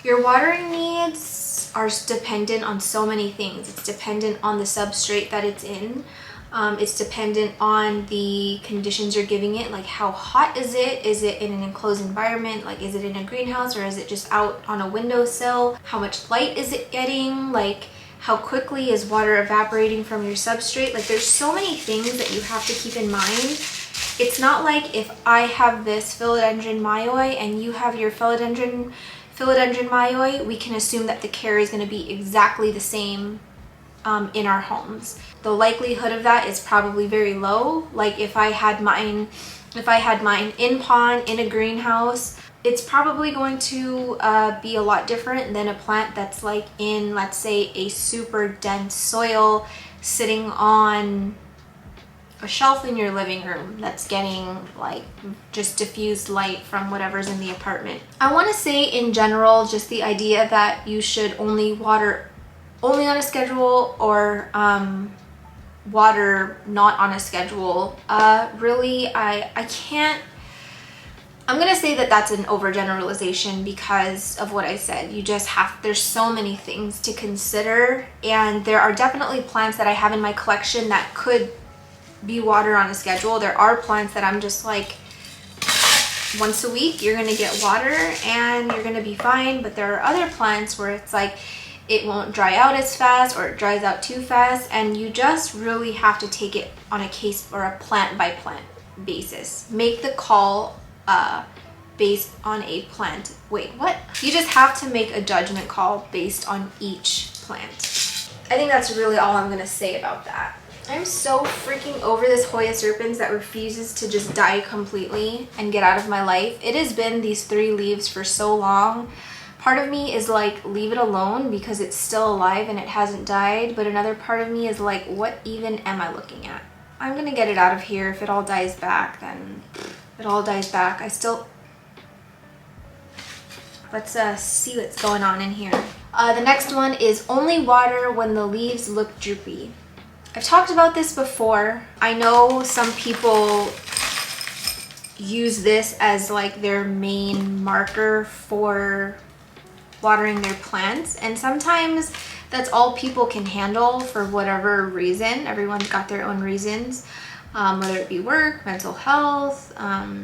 your watering needs are dependent on so many things. It's dependent on the substrate that it's in. It's dependent on the conditions you're giving it, like how hot is it? Is it in an enclosed environment? Like, is it in a greenhouse or is it just out on a windowsill? How much light is it getting? Like, how quickly is water evaporating from your substrate? Like, there's so many things that you have to keep in mind. It's not like if I have this Philodendron myoi and you have your Philodendron myoi, we can assume that the care is going to be exactly the same in our homes. The likelihood of that is probably very low. Like if I had mine in pond in a greenhouse, it's probably going to be a lot different than a plant that's like in, let's say, a super dense soil sitting on a shelf in your living room that's getting like just diffused light from whatever's in the apartment. I want to say in general, just the idea that you should only water only on a schedule or water not on a schedule. Really, I'm gonna say that that's an overgeneralization because of what I said. There's so many things to consider, and there are definitely plants that I have in my collection that could be water on a schedule. There are plants that I'm just like, once a week you're gonna get water and you're gonna be fine, but there are other plants where it's like it won't dry out as fast or it dries out too fast, and you just really have to take it on a case or a plant by plant basis. Make the call based on a plant. Wait, what? You just have to make a judgment call based on each plant. I think that's really all I'm gonna say about that. I'm so freaking over this Hoya serpens that refuses to just die completely and get out of my life. It has been these 3 leaves for so long. Part of me is like, leave it alone because it's still alive and it hasn't died. But another part of me is like, what even am I looking at? I'm gonna get it out of here. If it all dies back, then it all dies back. Let's see what's going on in here. The next one is only water when the leaves look droopy. I've talked about this before. I know some people use this as like their main marker for watering their plants, and sometimes that's all people can handle for whatever reason. Everyone's got their own reasons, whether it be work, mental health,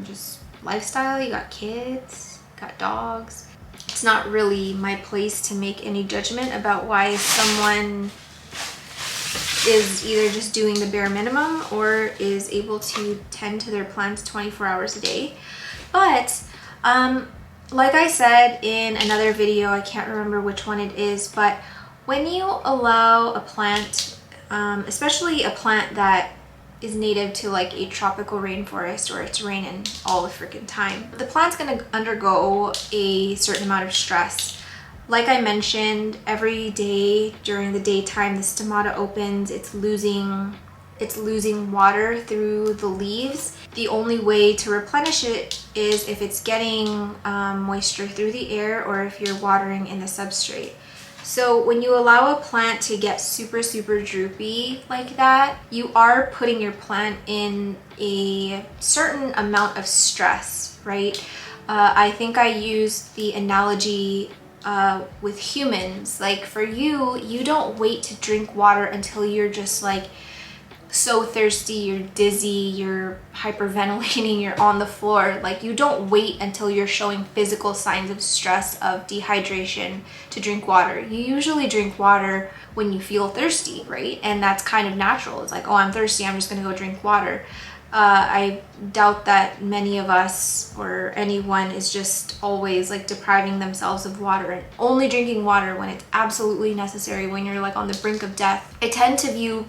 just lifestyle. You got kids, got dogs. It's not really my place to make any judgment about why someone is either just doing the bare minimum or is able to tend to their plants 24 hours a day. But like I said in another video, I can't remember which one it is, but when you allow a plant, especially a plant that is native to like a tropical rainforest where it's raining all the freaking time, the plant's gonna undergo a certain amount of stress. Like I mentioned, every day during the daytime, the stomata opens, it's losing water through the leaves. The only way to replenish it is if it's getting moisture through the air or if you're watering in the substrate. So when you allow a plant to get super droopy like that, you are putting your plant in a certain amount of stress, right? I think I used the analogy with humans. Like for you, you don't wait to drink water until you're just like so thirsty, you're dizzy, you're hyperventilating, you're on the floor. Like you don't wait until you're showing physical signs of stress, of dehydration to drink water. You usually drink water when you feel thirsty, right? And that's kind of natural. It's like, oh, I'm thirsty, I'm just gonna go drink water. I doubt that many of us or anyone is just always like depriving themselves of water and only drinking water when it's absolutely necessary, when you're like on the brink of death. I tend to view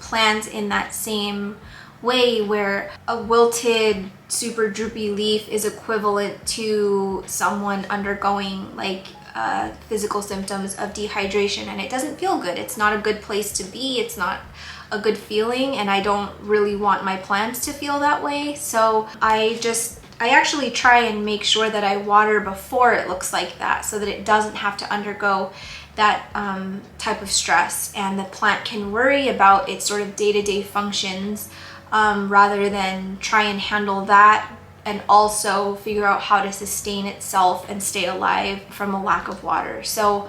plants in that same way, where a wilted, super droopy leaf is equivalent to someone undergoing like physical symptoms of dehydration, and it doesn't feel good. It's not a good place to be. It's not a good feeling, and I don't really want my plants to feel that way. So I actually try and make sure that I water before it looks like that, so that it doesn't have to undergo that type of stress, and the plant can worry about its sort of day-to-day functions rather than try and handle that and also figure out how to sustain itself and stay alive from a lack of water. So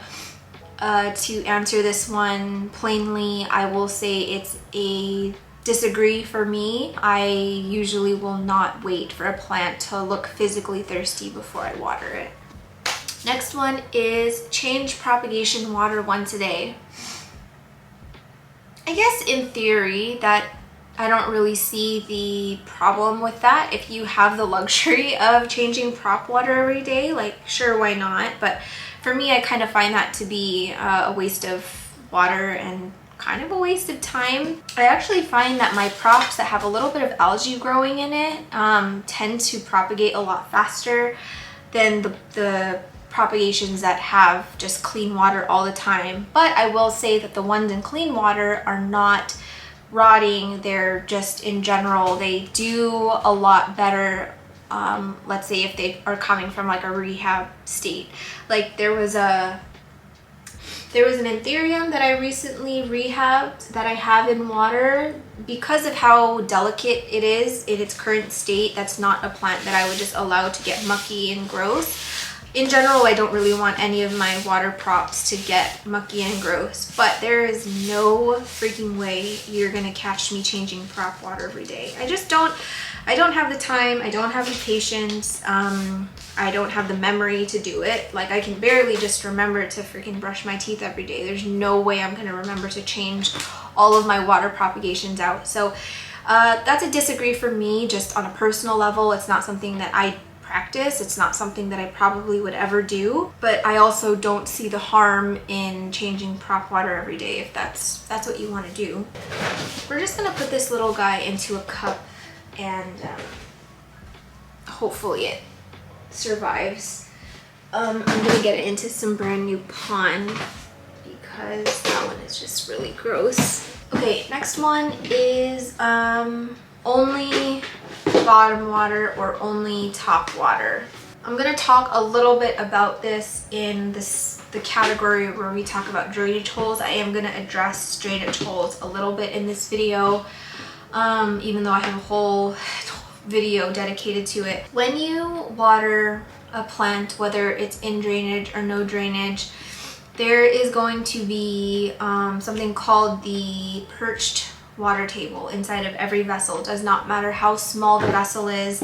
to answer this one plainly, I will say it's a disagree for me. I usually will not wait for a plant to look physically thirsty before I water it. Next one is change propagation water once a day. I guess in theory that I don't really see the problem with that. If you have the luxury of changing prop water every day, like sure, why not? But for me, I kind of find that to be a waste of water and kind of a waste of time. I actually find that my props that have a little bit of algae growing in it tend to propagate a lot faster than the propagations that have just clean water all the time. But I will say that the ones in clean water are not rotting. They're just, in general, they do a lot better. Let's say if they are coming from like a rehab state. Like there was an anthurium that I recently rehabbed that I have in water. Because of how delicate it is in its current state, that's not a plant that I would just allow to get mucky and gross. In general, I don't really want any of my water props to get mucky and gross, but there is no freaking way you're gonna catch me changing prop water every day. I don't have the time, I don't have the patience, I don't have the memory to do it. Like I can barely just remember to freaking brush my teeth every day. There's no way I'm gonna remember to change all of my water propagations out. So that's a disagree for me, just on a personal level. It's not something that I practice. It's not something that I probably would ever do, but I also don't see the harm in changing prop water every day if that's what you want to do. We're just gonna put this little guy into a cup and hopefully it survives. I'm gonna get it into some brand new pond because that one is just really gross. Okay, next one is only bottom water or only top water. I'm going to talk a little bit about this in the category where we talk about drainage holes. I am going to address drainage holes a little bit in this video, even though I have a whole video dedicated to it. When you water a plant, whether it's in drainage or no drainage, there is going to be something called the perched water table inside of every vessel. It does not matter how small the vessel is,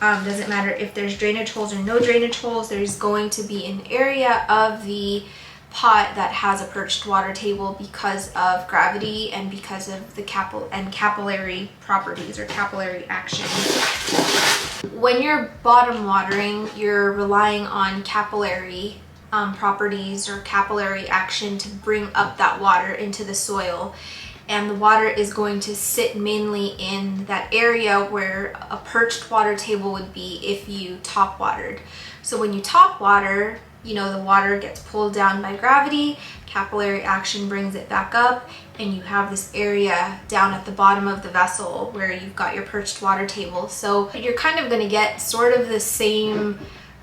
doesn't matter if there's drainage holes or no drainage holes, there's going to be an area of the pot that has a perched water table because of gravity and because of the capillary properties or capillary action. When you're bottom watering, you're relying on capillary properties or capillary action to bring up that water into the soil. And the water is going to sit mainly in that area where a perched water table would be if you top watered. So when you top water, you know, the water gets pulled down by gravity, capillary action brings it back up, and you have this area down at the bottom of the vessel where you've got your perched water table. So you're kind of going to get sort of the same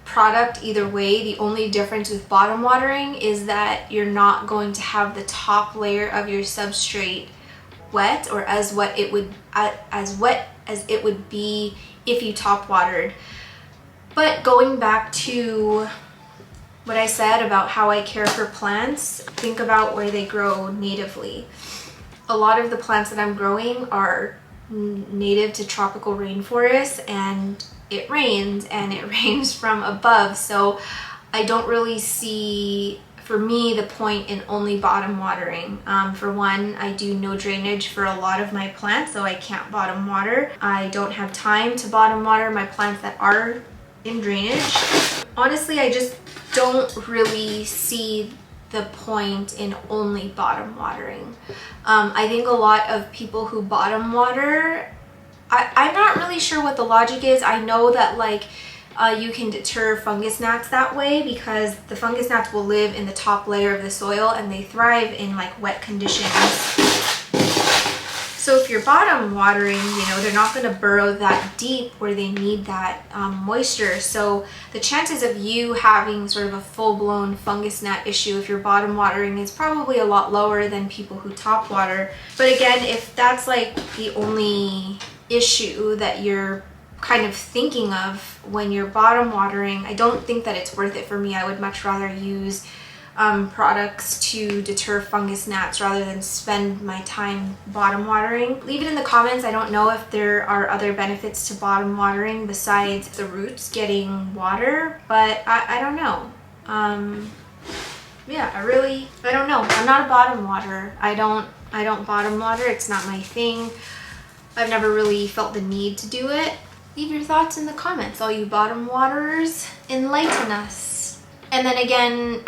product either way. The only difference with bottom watering is that you're not going to have the top layer of your substrate wet, or as wet as it would be if you top watered. But going back to what I said about how I care for plants, think about where they grow natively. A lot of the plants that I'm growing are native to tropical rainforests, and it rains from above, so I don't really see, for me, the point in only bottom watering. For one, I do no drainage for a lot of my plants, so I can't bottom water. I don't have time to bottom water my plants that are in drainage. Honestly, I just don't really see the point in only bottom watering. I think a lot of people who bottom water, I'm not really sure what the logic is. I know that like you can deter fungus gnats that way, because the fungus gnats will live in the top layer of the soil and they thrive in like wet conditions. So if you're bottom watering, you know, they're not going to burrow that deep where they need that moisture. So the chances of you having sort of a full-blown fungus gnat issue if you're bottom watering is probably a lot lower than people who top water. But again, if that's like the only issue that you're kind of thinking of when you're bottom watering, I don't think that it's worth it for me. I would much rather use products to deter fungus gnats rather than spend my time bottom watering. Leave it in the comments. I don't know if there are other benefits to bottom watering besides the roots getting water, but I don't know. Yeah, I don't know. I'm not a bottom waterer. I don't bottom water. It's not my thing. I've never really felt the need to do it. Leave your thoughts in the comments, all you bottom waterers. Enlighten us. And then again,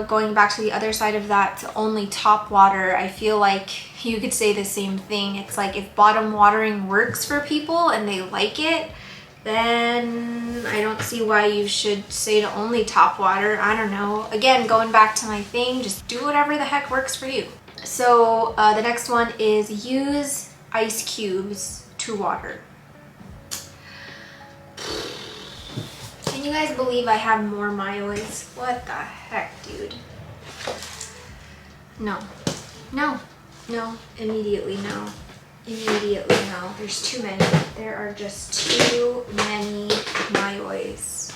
going back to the other side of that, to only top water, I feel like you could say the same thing. It's like if bottom watering works for people and they like it, then I don't see why you should say to only top water. I don't know. Again, going back to my thing, just do whatever the heck works for you. So the next one is use ice cubes to water. Can you guys believe I have more myoids? What the heck, dude? No. No. No. Immediately no. Immediately no. There's too many. There are just too many myoids.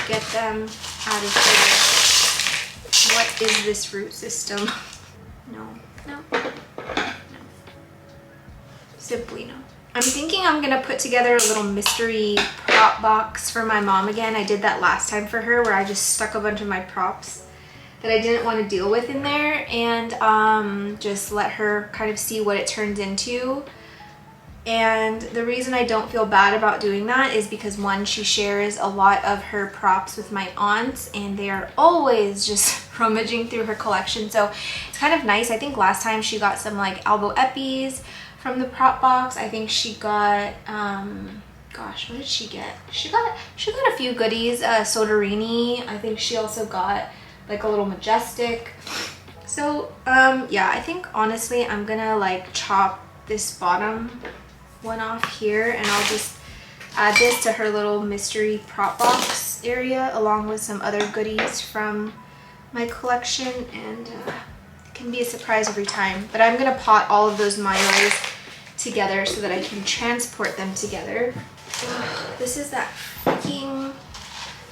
Get them out of here. What is this root system? No. No. No. Simply no. I'm thinking I'm gonna put together a little mystery prop box for my mom again. I did that last time for her, where I just stuck a bunch of my props that I didn't want to deal with in there, and just let her kind of see what it turns into. And the reason I don't feel bad about doing that is because, one, she shares a lot of her props with my aunts, and they are always just rummaging through her collection, so it's kind of nice. I think last time she got some like elbow epis from the prop box. I think she got gosh, what did she get? She got a few goodies. Soderini. I think she also got like a little majestic. So yeah, I think honestly I'm gonna like chop this bottom one off here, and I'll just add this to her little mystery prop box area along with some other goodies from my collection, and it can be a surprise every time. But I'm gonna pot all of those myoids together so that I can transport them together. Ugh, this is that freaking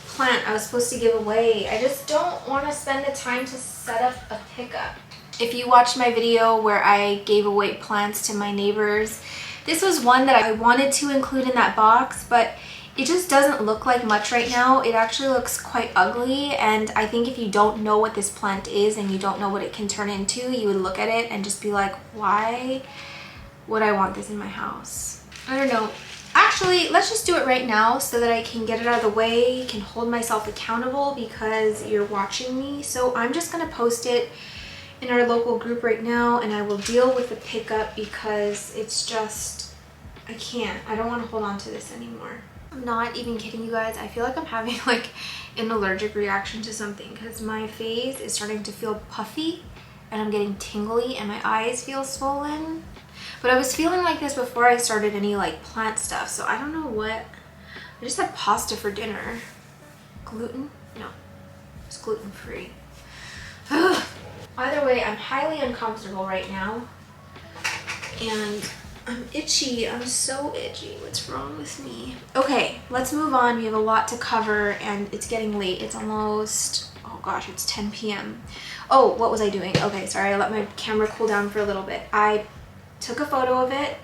plant I was supposed to give away. I just don't want to spend the time to set up a pickup. If you watched my video where I gave away plants to my neighbors, this was one that I wanted to include in that box, but it just doesn't look like much right now. It actually looks quite ugly, and I think if you don't know what this plant is and you don't know what it can turn into, you would look at it and just be like, why would I want this in my house? I don't know. Actually, let's just do it right now so that I can get it out of the way, can hold myself accountable because you're watching me. So I'm just gonna post it in our local group right now, and I will deal with the pickup because it's just, I can't. I don't want to hold on to this anymore. I'm not even kidding you guys. I feel like I'm having like an allergic reaction to something because my face is starting to feel puffy and I'm getting tingly and my eyes feel swollen. But I was feeling like this before I started any like plant stuff, so I don't know what. I just had pasta for dinner. gluten? No, it's gluten-free. Either way, I'm highly uncomfortable right now. And I'm itchy. I'm so itchy. What's wrong with me? Okay, let's move on. We have a lot to cover and it's getting late. It's almost, oh gosh, it's 10 p.m. Oh, what was I doing? Okay, sorry, I let my camera cool down for a little bit. I took a photo of it.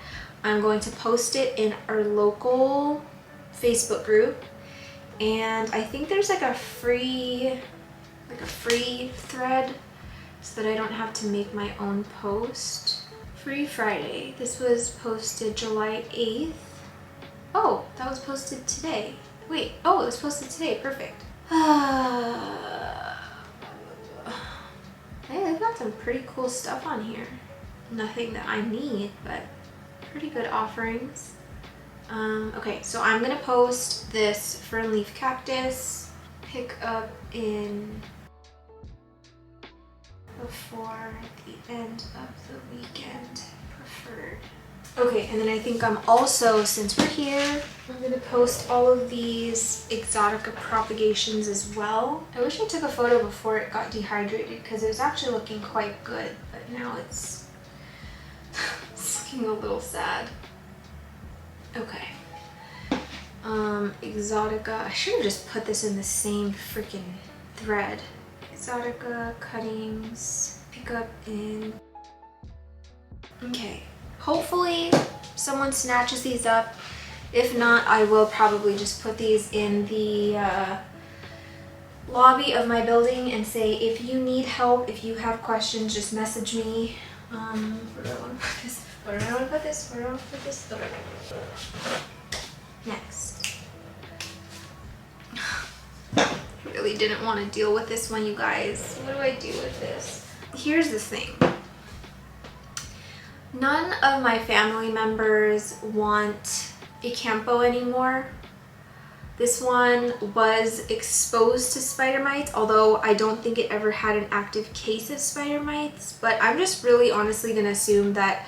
I'm going to post it in our local Facebook group. And I think there's like a free thread so that I don't have to make my own post. Free Friday. This was posted July 8th. Oh, that was posted today. Wait, oh, it was posted today. Perfect. Hey, they've got some pretty cool stuff on here. Nothing that I need, but pretty good offerings. Okay, so I'm gonna post this fern leaf cactus pick up in before the end of the weekend, preferred. Okay, and then I think I'm also, since we're here, I'm gonna post all of these exotica propagations as well. I wish I took a photo before it got dehydrated because it was actually looking quite good, but now it's looking a little sad. Okay. Exotica, I should have just put this in the same freaking thread. Exotica cuttings, pick up in. Okay, hopefully someone snatches these up. If not, I will probably just put these in the lobby of my building and say, if you need help, if you have questions, just message me. Where do I want to put this? Where do I want to put this? Where do I want to put this? Okay. Next. Really didn't want to deal with this one, you guys. What do I do with this? Here's the thing. None of my family members want a Campo anymore. This one was exposed to spider mites, although I don't think it ever had an active case of spider mites. But I'm just really honestly going to assume that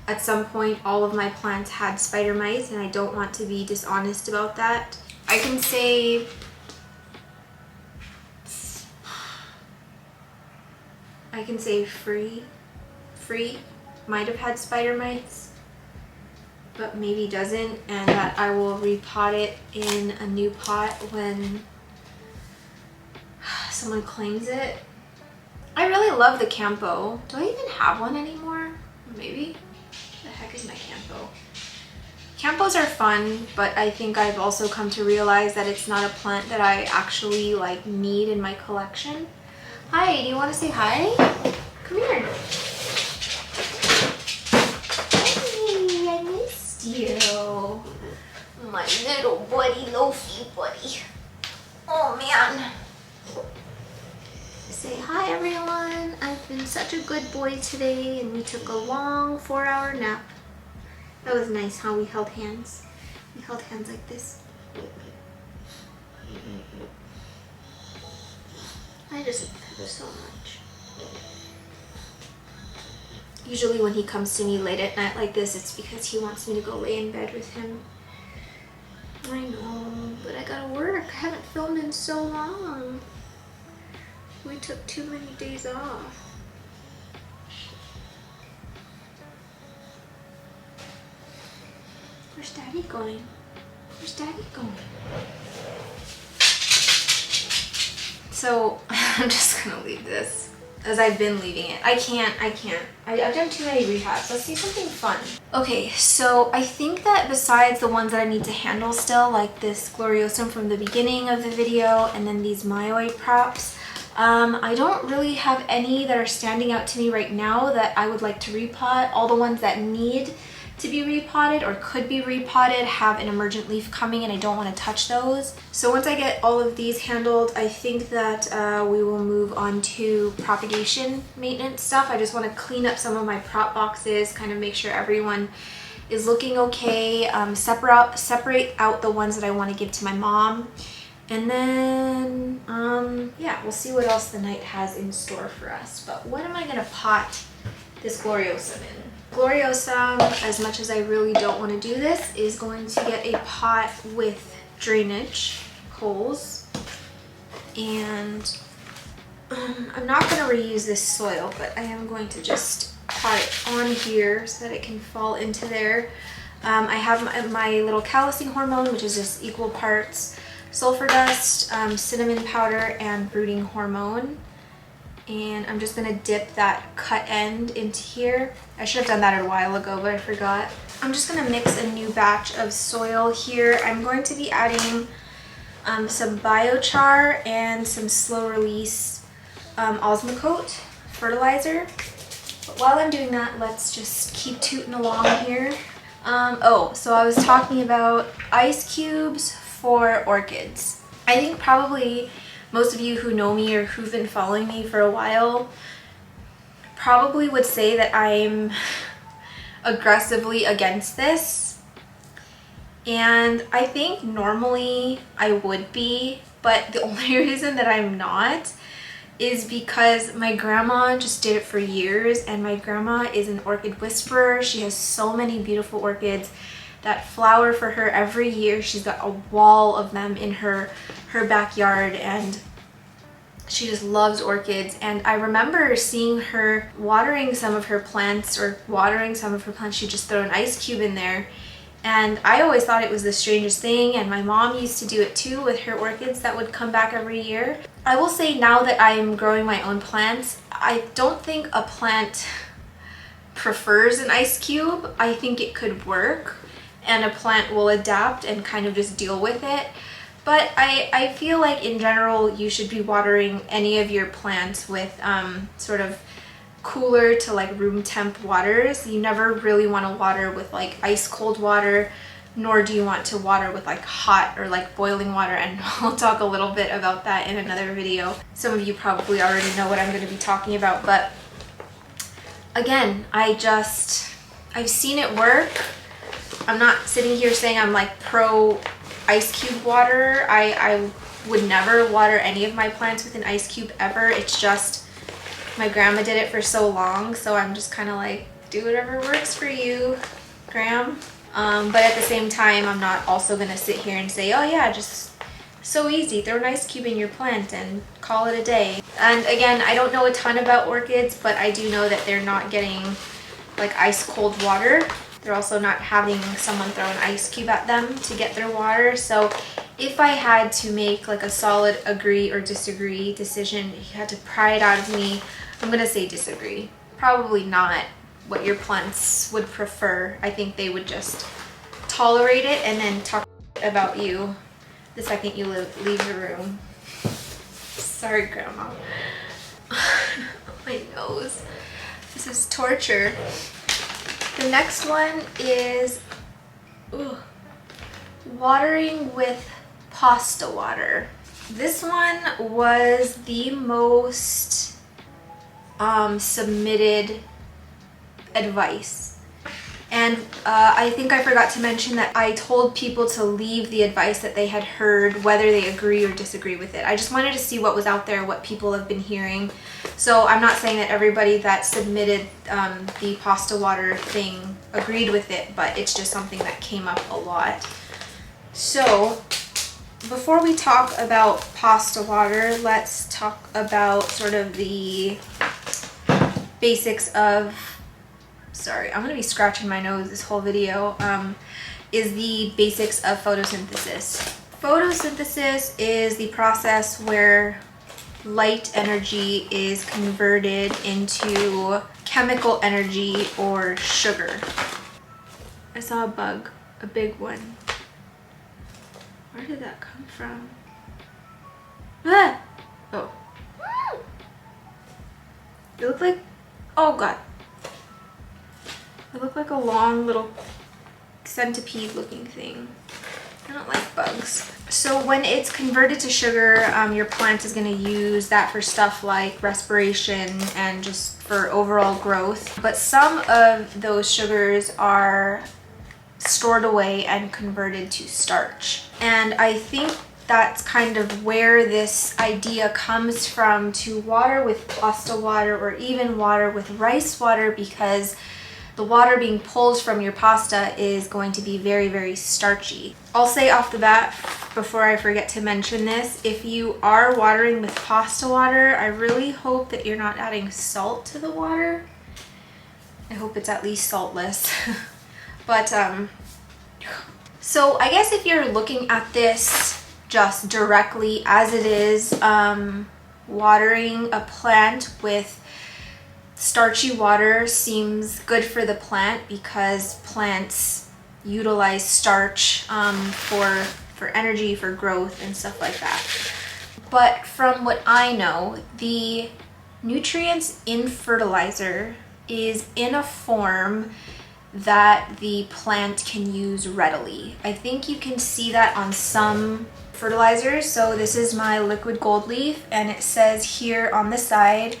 at some point all of my plants had spider mites, and I don't want to be dishonest about that. I can say free might have had spider mites, but maybe doesn't, and that I will repot it in a new pot when someone claims it. I really love the Campo. Do I even have one anymore? Maybe. The heck is my Campo? Campos are fun, but I think I've also come to realize that it's not a plant that I actually like need in my collection. Hi, do you want to say hi? Come here. Hey, I missed you. My little buddy, Lofi buddy. Oh man. Say hi everyone. I've been such a good boy today and we took a long 4-hour nap. That was nice, huh? We held hands. We held hands like this. I just love him so much. Usually when he comes to me late at night like this, it's because he wants me to go lay in bed with him. I know, but I gotta work. I haven't filmed in so long. We took too many days off. Where's Daddy going? Where's Daddy going? So I'm just gonna leave this as I've been leaving it. I can't. I've done too many rehabs. Let's do something fun. Okay, so I think that besides the ones that I need to handle still, like this Gloriosum from the beginning of the video and then these myoid props, I don't really have any that are standing out to me right now that I would like to repot. All the ones that need to be repotted or could be repotted have an emergent leaf coming and I don't want to touch those. So once I get all of these handled, I think that we will move on to propagation maintenance stuff. I just want to clean up some of my prop boxes, kind of make sure everyone is looking okay, separate out the ones that I want to give to my mom. And then, yeah, we'll see what else the night has in store for us. But what am I going to pot this Gloriosum in? Gloriosum, as much as I really don't want to do this, is going to get a pot with drainage holes. And I'm not going to reuse this soil, but I am going to just pot it on here so that it can fall into there. I have my little callusing hormone, which is just equal parts sulfur dust, cinnamon powder, and brooding hormone. And I'm just going to dip that cut end into here. I should have done that a while ago, but I forgot. I'm just going to mix a new batch of soil here. I'm going to be adding some biochar and some slow release Osmocote fertilizer. But while I'm doing that, let's just keep tooting along here. So I was talking about ice cubes for orchids. I think probably most of you who know me or who've been following me for a while probably would say that I'm aggressively against this. And I think normally I would be, but the only reason that I'm not is because my grandma just did it for years, and my grandma is an orchid whisperer. She has so many beautiful orchids that flower for her every year. She's got a wall of them in her backyard, and she just loves orchids. And I remember seeing her watering some of her plants, she'd just throw an ice cube in there. And I always thought it was the strangest thing, and my mom used to do it too with her orchids that would come back every year. I will say, now that I'm growing my own plants, I don't think a plant prefers an ice cube. I think it could work, and a plant will adapt and kind of just deal with it. But I feel like in general you should be watering any of your plants with sort of cooler to like room temp waters. You never really want to water with like ice cold water, nor do you want to water with like hot or like boiling water, and I'll talk a little bit about that in another video. Some of you probably already know what I'm going to be talking about, but again, I've seen it work. I'm not sitting here saying I'm like pro ice cube water. I would never water any of my plants with an ice cube ever. It's just my grandma did it for so long, so I'm just kind of like, do whatever works for you, Gram. But at the same time, I'm not also gonna sit here and say, oh yeah, just so easy, throw an ice cube in your plant and call it a day. And again, I don't know a ton about orchids, but I do know that they're not getting like ice cold water. They're also not having someone throw an ice cube at them to get their water. So if I had to make like a solid agree or disagree decision, you had to pry it out of me, I'm gonna say disagree. Probably not what your plants would prefer. I think they would just tolerate it and then talk about you the second you leave the room. Sorry, Grandma. My nose. This is torture. The next one is watering with pasta water. This one was the most submitted advice, and I think I forgot to mention that I told people to leave the advice that they had heard, whether they agree or disagree with it. I just wanted to see what was out there, what people have been hearing. So I'm not saying that everybody that submitted the pasta water thing agreed with it, but it's just something that came up a lot. So before we talk about pasta water, let's talk about sort of the basics of, sorry, I'm going to be scratching my nose this whole video, is the basics of photosynthesis. Photosynthesis is the process where light energy is converted into chemical energy or sugar. I saw a bug, a big one. Where did that come from? Ah! Oh. It looked like, oh god. It looked like a long little centipede looking thing. I don't like bugs. So when it's converted to sugar, your plant is going to use that for stuff like respiration and just for overall growth. But some of those sugars are stored away and converted to starch. And I think that's kind of where this idea comes from, to water with pasta water or even water with rice water, because the water being pulled from your pasta is going to be very, very starchy. I'll say off the bat, before I forget to mention this, if you are watering with pasta water, I really hope that you're not adding salt to the water. I hope it's at least saltless. But so I guess if you're looking at this just directly as it is, watering a plant with starchy water seems good for the plant because plants utilize starch for energy, for growth and stuff like that. But from what I know, the nutrients in fertilizer is in a form that the plant can use readily. I think you can see that on some fertilizers. So this is my liquid gold leaf, and it says here on the side,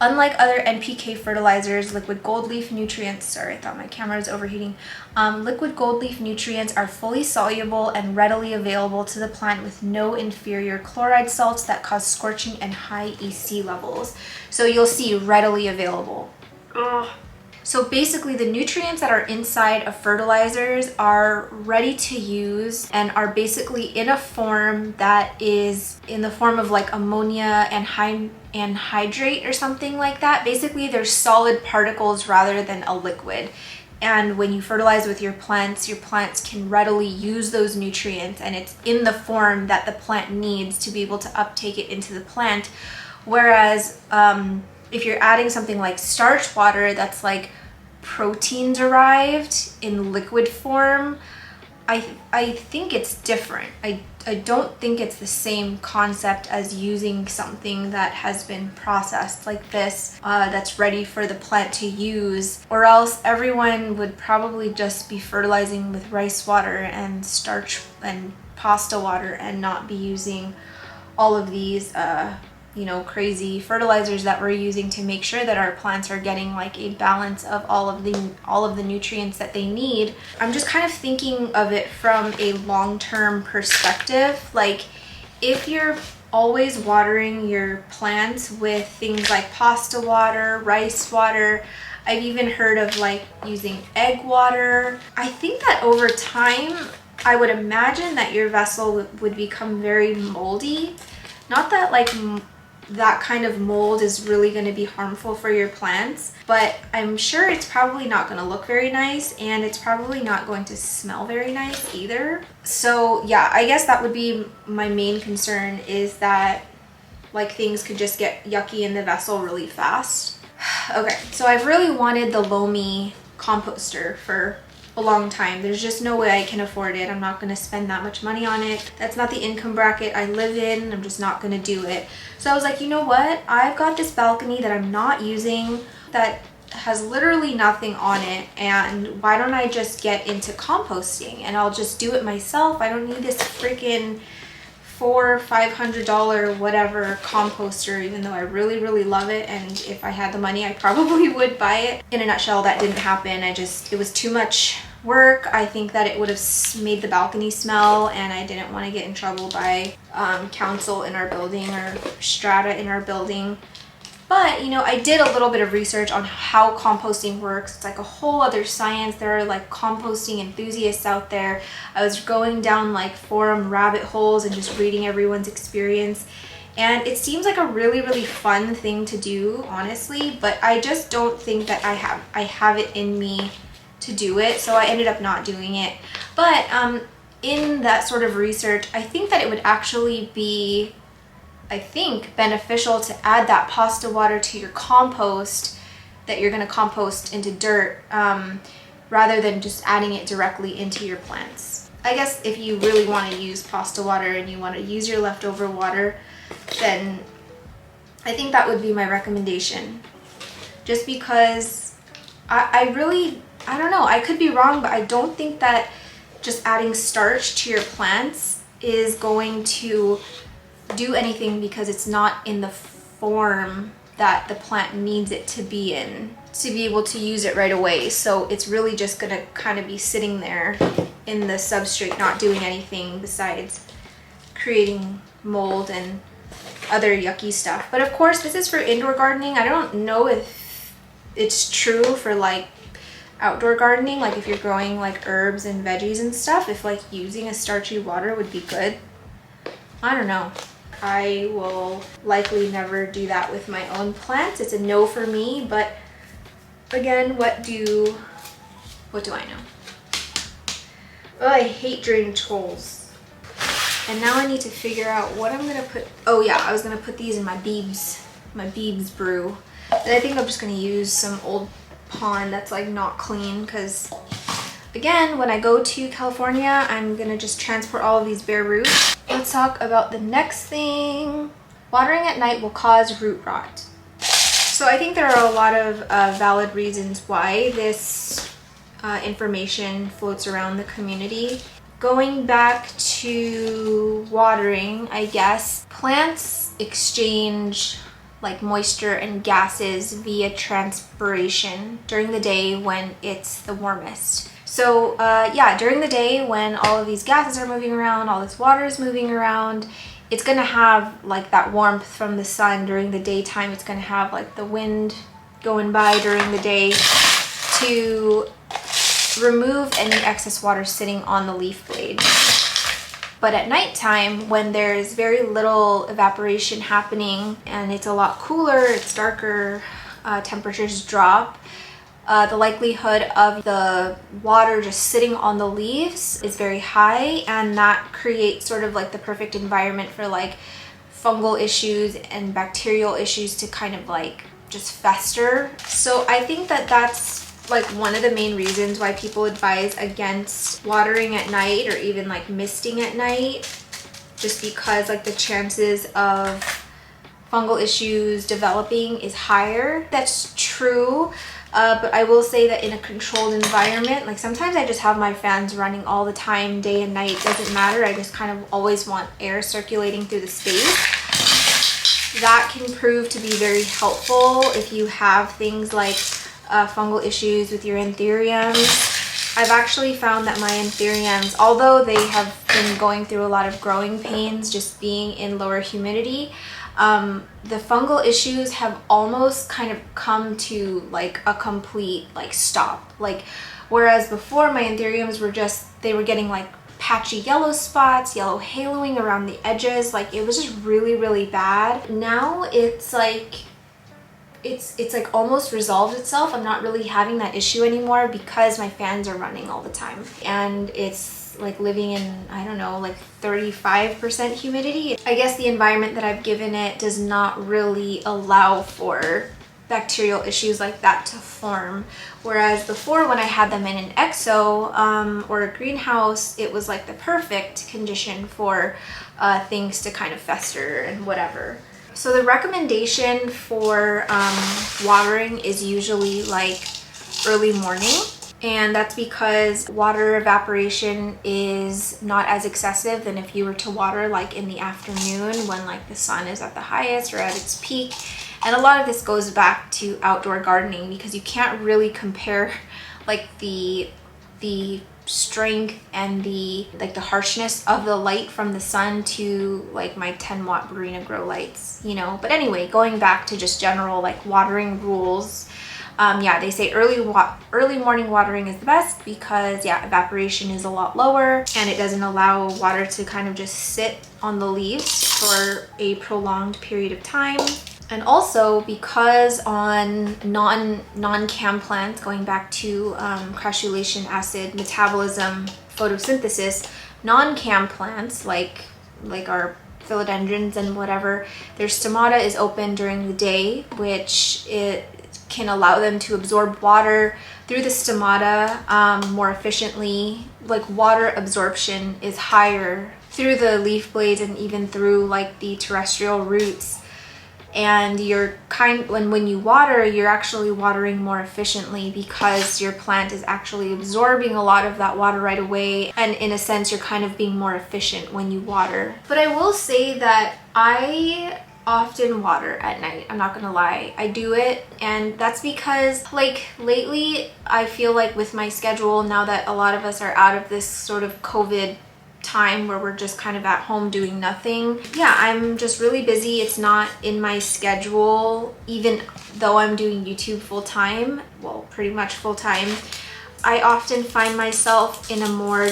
unlike other NPK fertilizers, liquid gold leaf nutrients, sorry, I thought my camera was overheating. Liquid gold leaf nutrients are fully soluble and readily available to the plant with no inferior chloride salts that cause scorching and high EC levels. So you'll see readily available. Ugh. So basically the nutrients that are inside of fertilizers are ready to use and are basically in a form that is in the form of like ammonia and anhydride or something like that. Basically they're solid particles rather than a liquid. And when you fertilize with your plants can readily use those nutrients, and it's in the form that the plant needs to be able to uptake it into the plant. Whereas if you're adding something like starch water that's like protein derived in liquid form, I think it's different. I don't think it's the same concept as using something that has been processed like this, that's ready for the plant to use, or else everyone would probably just be fertilizing with rice water and starch and pasta water and not be using all of these you know, crazy fertilizers that we're using to make sure that our plants are getting like a balance of all of the nutrients that they need. I'm just kind of thinking of it from a long-term perspective. Like if you're always watering your plants with things like pasta water, rice water, I've even heard of like using egg water. I think that over time, I would imagine that your vessel would become very moldy. Not that like that kind of mold is really going to be harmful for your plants, but I'm sure it's probably not going to look very nice, and it's probably not going to smell very nice either. So yeah, I guess that would be my main concern, is that like things could just get yucky in the vessel really fast. Okay, so I've really wanted the Lomi composter for a long time. There's just no way I can afford it. I'm not going to spend that much money on it. That's not the income bracket I live in. I'm just not going to do it. So I was like, you know what? I've got this balcony that I'm not using that has literally nothing on it, and why don't I just get into composting and I'll just do it myself. I don't need this freaking $400-500 whatever composter, even though I really, really love it, and if I had the money I probably would buy it. In a nutshell, that didn't happen. It was too much work. I think that it would have made the balcony smell, and I didn't want to get in trouble by council in our building or strata in our building. But, you know, I did a little bit of research on how composting works. It's like a whole other science. There are like composting enthusiasts out there. I was going down like forum rabbit holes and just reading everyone's experience. And it seems like a really, really fun thing to do, honestly, but I just don't think that I have it in me to do it. So I ended up not doing it. But in that sort of research, I think that it would actually be, beneficial to add that pasta water to your compost that you're going to compost into dirt, rather than just adding it directly into your plants. I guess if you really want to use pasta water and you want to use your leftover water, then I think that would be my recommendation. Just because I don't know, I could be wrong, but I don't think that just adding starch to your plants is going to do anything, because it's not in the form that the plant needs it to be in to be able to use it right away. So it's really just going to kind of be sitting there in the substrate, not doing anything besides creating mold and other yucky stuff. But of course, this is for indoor gardening. I don't know if it's true for like outdoor gardening, like if you're growing like herbs and veggies and stuff, if like using a starchy water would be good. I don't know. I will likely never do that with my own plants. It's a no for me, but again, what do I know? Oh, I hate drainage holes. And now I need to figure out what I'm gonna put. Oh yeah, I was gonna put these in my Beebs brew. And I think I'm just gonna use some old pond that's like not clean, because again, when I go to California, I'm gonna just transport all of these bare roots. Let's talk about the next thing. Watering at night will cause root rot. So I think there are a lot of valid reasons why this information floats around the community. Going back to watering, I guess, plants exchange like moisture and gases via transpiration during the day when it's the warmest. So yeah, during the day when all of these gases are moving around, all this water is moving around, it's gonna have like that warmth from the sun during the daytime. It's gonna have like the wind going by during the day to remove any excess water sitting on the leaf blade. But at nighttime, when there's very little evaporation happening and it's a lot cooler, it's darker, temperatures drop, the likelihood of the water just sitting on the leaves is very high, and that creates sort of like the perfect environment for like fungal issues and bacterial issues to kind of like just fester. So I think that that's like one of the main reasons why people advise against watering at night or even like misting at night, just because like the chances of fungal issues developing is higher. That's true. But I will say that in a controlled environment, like sometimes I just have my fans running all the time, day and night, doesn't matter. I just kind of always want air circulating through the space. That can prove to be very helpful if you have things like fungal issues with your anthuriums. I've actually found that my anthuriums, although they have been going through a lot of growing pains just being in lower humidity, the fungal issues have almost kind of come to like a complete like stop. Like whereas before my anthuriums were just, they were getting like patchy yellow spots, yellow haloing around the edges, like it was just really, really bad. Now it's like it's like almost resolved itself. I'm not really having that issue anymore because my fans are running all the time, and it's like living in, I don't know, like 35% humidity. I guess the environment that I've given it does not really allow for bacterial issues like that to form. Whereas before, when I had them in an exo or a greenhouse, it was like the perfect condition for things to kind of fester and whatever. So the recommendation for watering is usually like early morning, and that's because water evaporation is not as excessive than if you were to water like in the afternoon when like the sun is at the highest or at its peak. And a lot of this goes back to outdoor gardening because you can't really compare like the strength and the harshness of the light from the sun to like my 10-watt Barina grow lights, you know. But anyway, going back to just general like watering rules, yeah, they say early morning watering is the best because yeah, evaporation is a lot lower and it doesn't allow water to kind of just sit on the leaves for a prolonged period of time. And also because on non-cam plants, going back to crassulation acid metabolism, photosynthesis, non-cam plants like our philodendrons and whatever, their stomata is open during the day, which it can allow them to absorb water through the stomata more efficiently. Like water absorption is higher through the leaf blades and even through like the terrestrial roots. And when you water, you're actually watering more efficiently because your plant is actually absorbing a lot of that water right away. And in a sense, you're kind of being more efficient when you water. But I will say that I often water at night. I'm not gonna lie, I do it. And that's because like lately, I feel like with my schedule, now that a lot of us are out of this sort of COVID time where we're just kind of at home doing nothing. Yeah, I'm just really busy. It's not in my schedule, even though I'm doing YouTube full time, well, pretty much full time. I often find myself in a more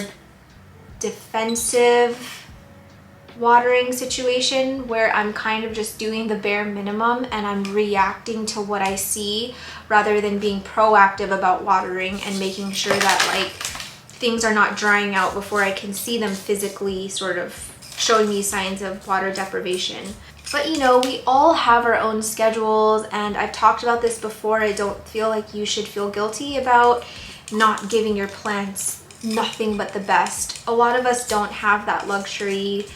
defensive watering situation where I'm kind of just doing the bare minimum and I'm reacting to what I see rather than being proactive about watering and making sure that like things are not drying out before I can see them physically sort of showing me signs of water deprivation. But you know, we all have our own schedules, and I've talked about this before. I don't feel like you should feel guilty about not giving your plants nothing but the best. A lot of us don't have that luxury.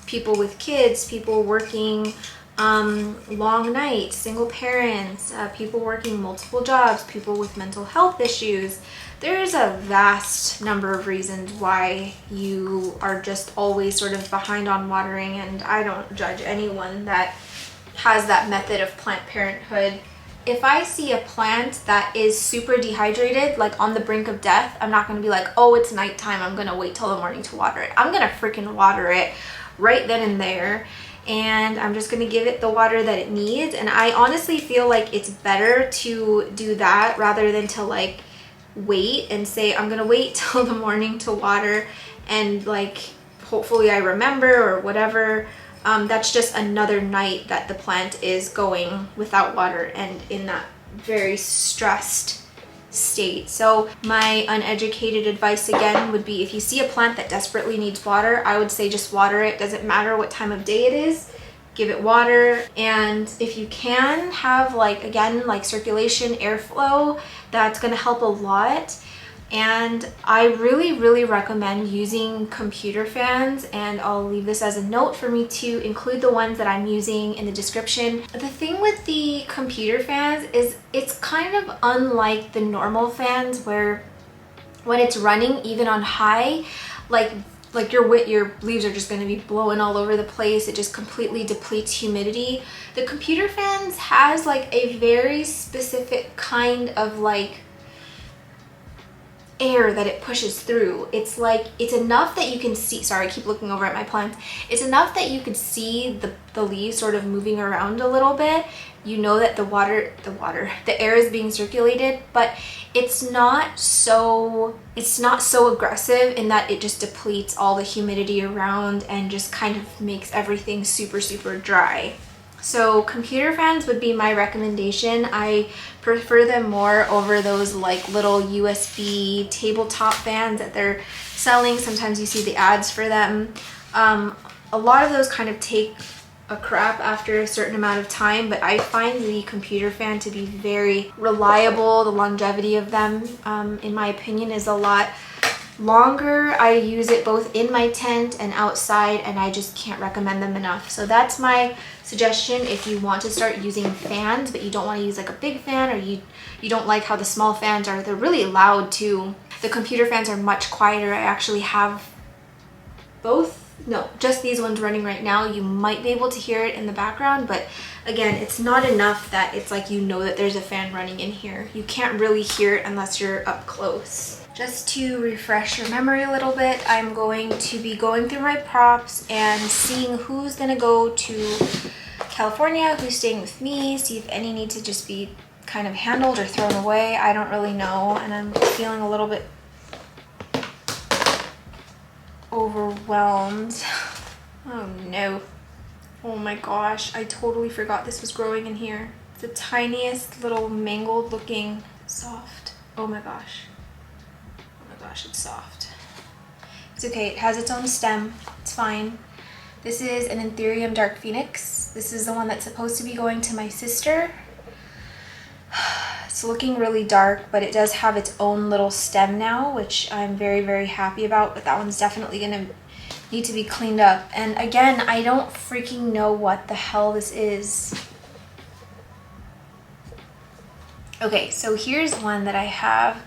People with kids, people working long nights, single parents, people working multiple jobs, people with mental health issues. There's a vast number of reasons why you are just always sort of behind on watering, and I don't judge anyone that has that method of plant parenthood. If I see a plant that is super dehydrated, like on the brink of death, I'm not gonna be like, oh, it's nighttime, I'm gonna wait till the morning to water it. I'm gonna freaking water it right then and there, and I'm just gonna give it the water that it needs. And I honestly feel like it's better to do that rather than to like wait and say I'm gonna wait till the morning to water and like hopefully I remember or whatever. That's just another night that the plant is going without water and in that very stressed state. So my uneducated advice again would be, if you see a plant that desperately needs water, I would say just water it. Doesn't matter what time of day it is, give it water. And if you can have like, again, like circulation, airflow, that's going to help a lot. And I really recommend using computer fans, and I'll leave this as a note for me to include the ones that I'm using in the description. The thing with the computer fans is it's kind of unlike the normal fans, where when it's running even on high, like your leaves are just going to be blowing all over the place. It just completely depletes humidity. The computer fans has like a very specific kind of like air that it pushes through. It's like, it's enough that you can see, sorry, I keep looking over at my plants. It's enough that you could see the leaves sort of moving around a little bit. You know that the air is being circulated, but it's not so aggressive in that it just depletes all the humidity around and just kind of makes everything super dry. So computer fans would be my recommendation. I prefer them more over those like little USB tabletop fans that they're selling. Sometimes you see the ads for them. A lot of those kind of take a crap after a certain amount of time, but I find the computer fan to be very reliable. The longevity of them, in my opinion, is a lot longer. I use it both in my tent and outside, and I just can't recommend them enough. So that's my suggestion if you want to start using fans, but you don't want to use like a big fan, or you don't like how the small fans are. They're really loud too. The computer fans are much quieter. I actually have just these ones running right now. You might be able to hear it in the background, but again, it's not enough that it's like you know that there's a fan running in here. You can't really hear it unless you're up close. Just to refresh your memory a little bit, I'm going to be going through my props and seeing who's gonna go to California, who's staying with me, see if any need to just be kind of handled or thrown away. I don't really know, and I'm feeling a little bit overwhelmed. Oh no. Oh my gosh, I totally forgot this was growing in here. The tiniest little mangled looking soft. Oh my gosh. Oh my gosh, it's soft. It's okay, it has its own stem. It's fine. This is an Anthurium Dark Phoenix. This is the one that's supposed to be going to my sister. It's looking really dark, but it does have its own little stem now, which I'm very happy about, but that one's definitely gonna need to be cleaned up. And again, I don't freaking know what the hell this is. Okay, so here's one that I have.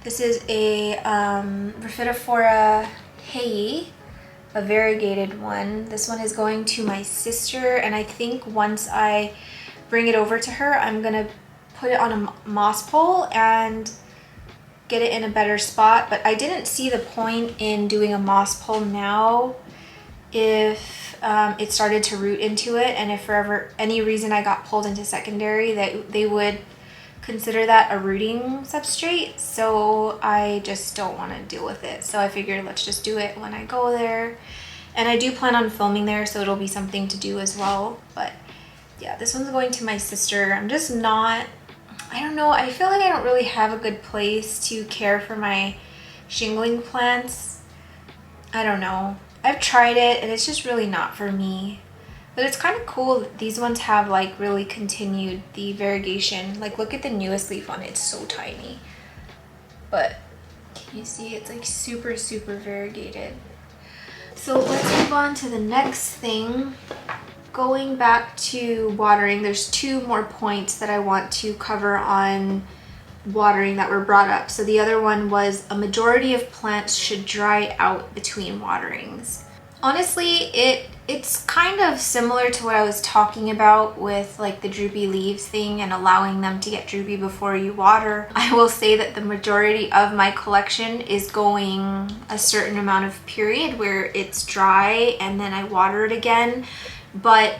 This is a Rhaphidophora Hei, a variegated one. This one is going to my sister, and I think once I bring it over to her, I'm gonna put it on a moss pole and get it in a better spot. But I didn't see the point in doing a moss pole now if it started to root into it, and if for any reason I got pulled into secondary, that they would consider that a rooting substrate, so I just don't want to deal with it. So I figured let's just do it when I go there. And I do plan on filming there, so it'll be something to do as well. But yeah, this one's going to my sister. I'm just not, I don't know, I feel like I don't really have a good place to care for my shingling plants. I don't know. I've tried it and it's just really not for me. But it's kind of cool that these ones have like really continued the variegation. Like look at the newest leaf on it, it's so tiny. But can you see it's like super, super variegated. So let's move on to the next thing. Going back to watering, there's two more points that I want to cover on watering that were brought up. So the other one was a majority of plants should dry out between waterings. Honestly, it's kind of similar to what I was talking about with like the droopy leaves thing and allowing them to get droopy before you water. I will say that the majority of my collection is going a certain amount of period where it's dry and then I water it again. But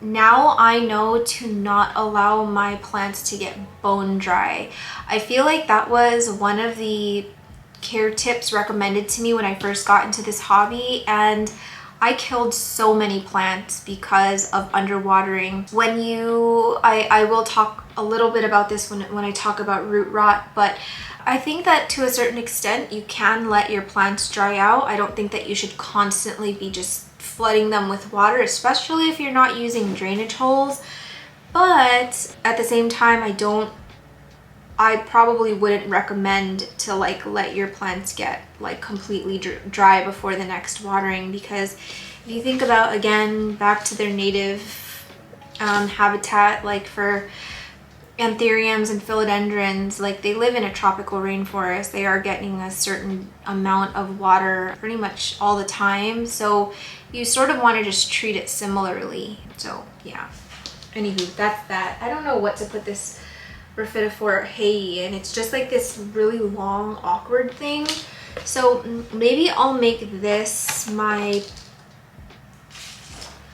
now I know to not allow my plants to get bone dry. I feel like that was one of the care tips recommended to me when I first got into this hobby, and I killed so many plants because of underwatering. I will talk a little bit about this when I talk about root rot, but I think that to a certain extent you can let your plants dry out. I don't think that you should constantly be just flooding them with water, especially if you're not using drainage holes. But at the same time, I probably wouldn't recommend to like let your plants get like completely dry before the next watering, because if you think about, again, back to their native habitat, like for anthuriums and philodendrons, like they live in a tropical rainforest. They are getting a certain amount of water pretty much all the time. So you sort of want to just treat it similarly. So yeah, anywho, that's that. I don't know what to put this Rhaphidophora Hay in. It's just like this really long, awkward thing. So maybe I'll make this my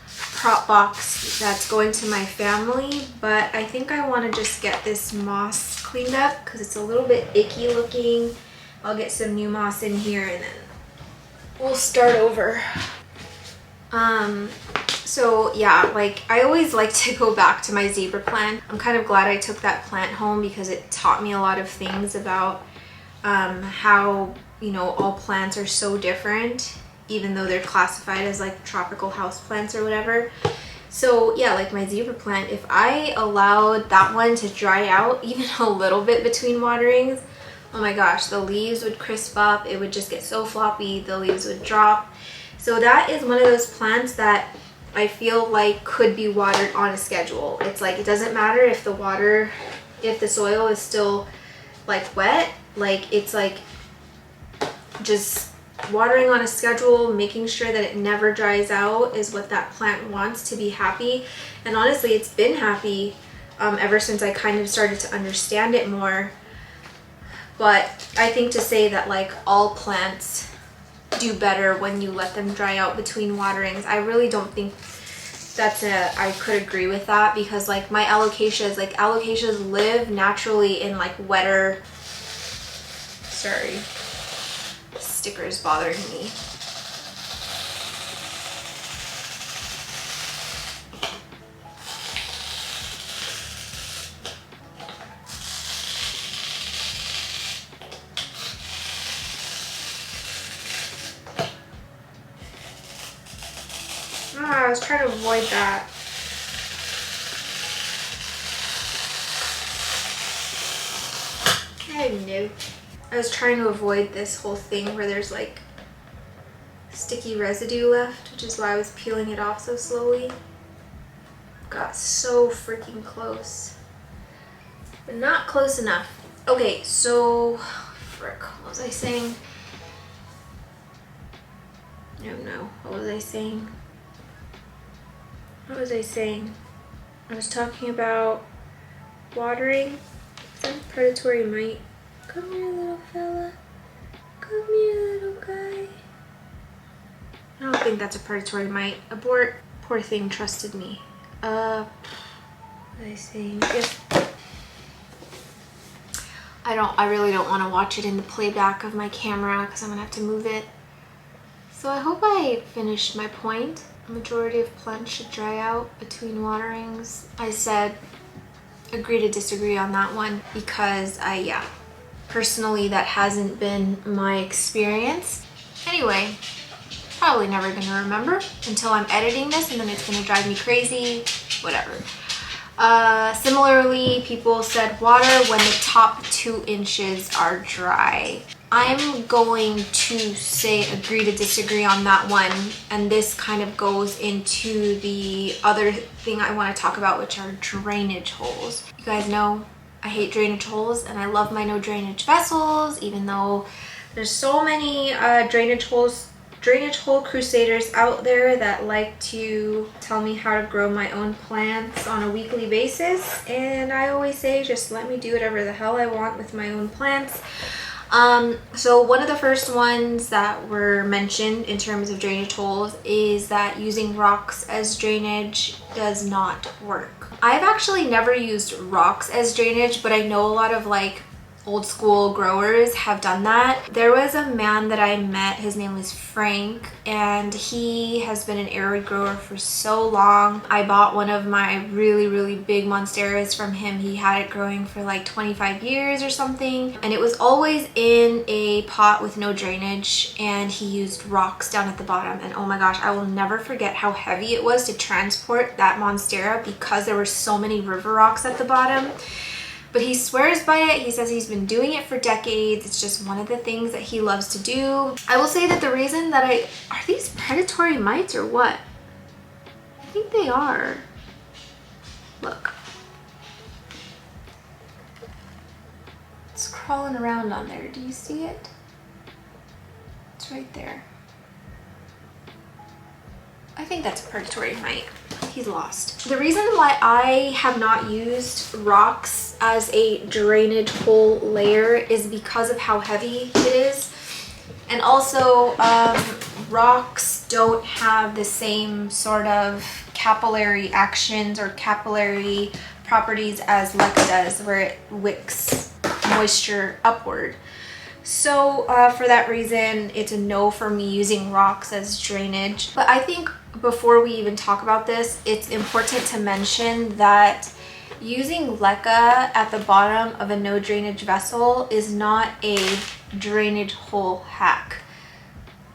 prop box that's going to my family, but I think I want to just get this moss cleaned up because it's a little bit icky looking. I'll get some new moss in here and then we'll start over. So yeah, like I always like to go back to my zebra plant. I'm kind of glad I took that plant home because it taught me a lot of things about how, you know, all plants are so different, even though they're classified as like tropical houseplants or whatever. So yeah, like my zebra plant, if I allowed that one to dry out even a little bit between waterings, oh my gosh, the leaves would crisp up, it would just get so floppy, the leaves would drop. So that is one of those plants that I feel like could be watered on a schedule. It's like, it doesn't matter if the soil is still like wet, like it's like just watering on a schedule, making sure that it never dries out is what that plant wants to be happy. And honestly, it's been happy ever since I kind of started to understand it more. But I think to say that like all plants do better when you let them dry out between waterings, I really don't think I could agree with that, because like my alocasias live naturally in like wetter, sorry, sticker's bothering me. I was trying to avoid that. I knew. I was trying to avoid this whole thing where there's like sticky residue left, which is why I was peeling it off so slowly. Got so freaking close, but not close enough. Okay, so frick, what was I saying? No, what was I saying? What was I saying? I was talking about watering. Is that a predatory mite? Come here, little fella. Come here, little guy. I don't think that's a predatory mite. Abort. Poor thing trusted me. What was I saying? Yes. I really don't want to watch it in the playback of my camera because I'm gonna have to move it. So I hope I finished my point. The majority of plants should dry out between waterings. I said agree to disagree on that one because yeah, personally that hasn't been my experience. Anyway, probably never gonna remember until I'm editing this, and then it's gonna drive me crazy, whatever. Similarly, people said water when the top 2 inches are dry. I'm going to say agree to disagree on that one, and this kind of goes into the other thing I want to talk about, which are drainage holes. You guys know I hate drainage holes, and I love my no drainage vessels, even though there's so many drainage hole crusaders out there that like to tell me how to grow my own plants on a weekly basis, and I always say just let me do whatever the hell I want with my own plants. So one of the first ones that were mentioned in terms of drainage holes is that using rocks as drainage does not work. I've actually never used rocks as drainage, but I know a lot of like old school growers have done that. There was a man that I met, his name was Frank, and he has been an arid grower for so long. I bought one of my really big monsteras from him. He had it growing for like 25 years or something, and it was always in a pot with no drainage, and he used rocks down at the bottom. And oh my gosh, I will never forget how heavy it was to transport that monstera because there were so many river rocks at the bottom. But he swears by it. He says he's been doing it for decades. It's just one of the things that he loves to do. I will say that the reason that are these predatory mites or what? I think they are. Look. It's crawling around on there. Do you see it? It's right there. I think that's a predatory mite. He's lost. The reason why I have not used rocks as a drainage hole layer is because of how heavy it is. And also, rocks don't have the same sort of capillary actions or capillary properties as leca does, where it wicks moisture upward. So for that reason, it's a no for me using rocks as drainage. But I think before we even talk about this, it's important to mention that using leca at the bottom of a no drainage vessel is not a drainage hole hack.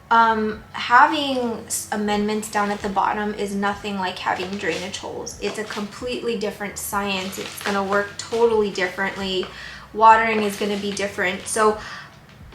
Having amendments down at the bottom is nothing like having drainage holes. It's a completely different science. It's going to work totally differently. Watering is going to be different. So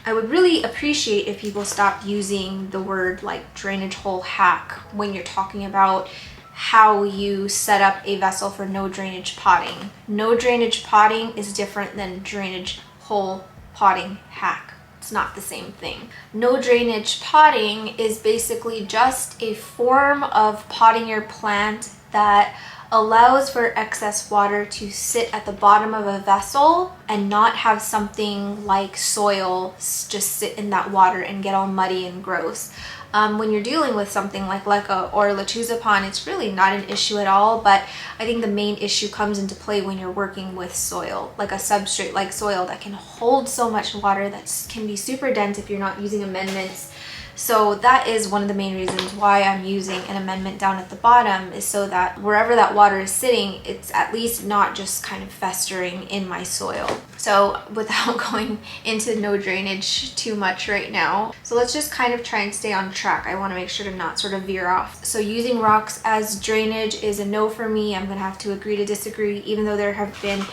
I would really appreciate if people stopped using the word like drainage hole hack when you're talking about how you set up a vessel for no drainage potting. No drainage potting is different than drainage hole potting hack. It's not the same thing. No drainage potting is basically just a form of potting your plant that allows for excess water to sit at the bottom of a vessel and not have something like soil just sit in that water and get all muddy and gross. When you're dealing with something like leca or lechuzapan, it's really not an issue at all, but I think the main issue comes into play when you're working with soil, like a substrate like soil that can hold so much water that can be super dense if you're not using amendments. So that is one of the main reasons why I'm using an amendment down at the bottom, is so that wherever that water is sitting, it's at least not just kind of festering in my soil. So without going into no drainage too much right now, so let's just kind of try and stay on track. I want to make sure to not sort of veer off. So using rocks as drainage is a no for me. I'm gonna have to agree to disagree, even though there have been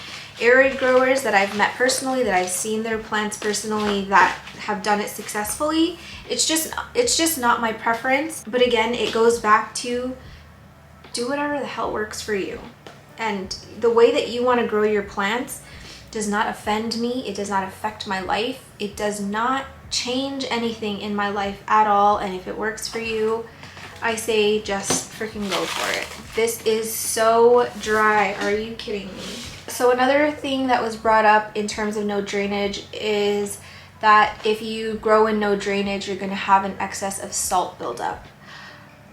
arid growers that I've met personally, that I've seen their plants personally that have done it successfully. It's just not my preference. But again, it goes back to do whatever the hell works for you. And the way that you want to grow your plants does not offend me. It does not affect my life. It does not change anything in my life at all. And if it works for you, I say just freaking go for it. This is so dry. Are you kidding me? So another thing that was brought up in terms of no drainage is that if you grow in no drainage, you're going to have an excess of salt buildup.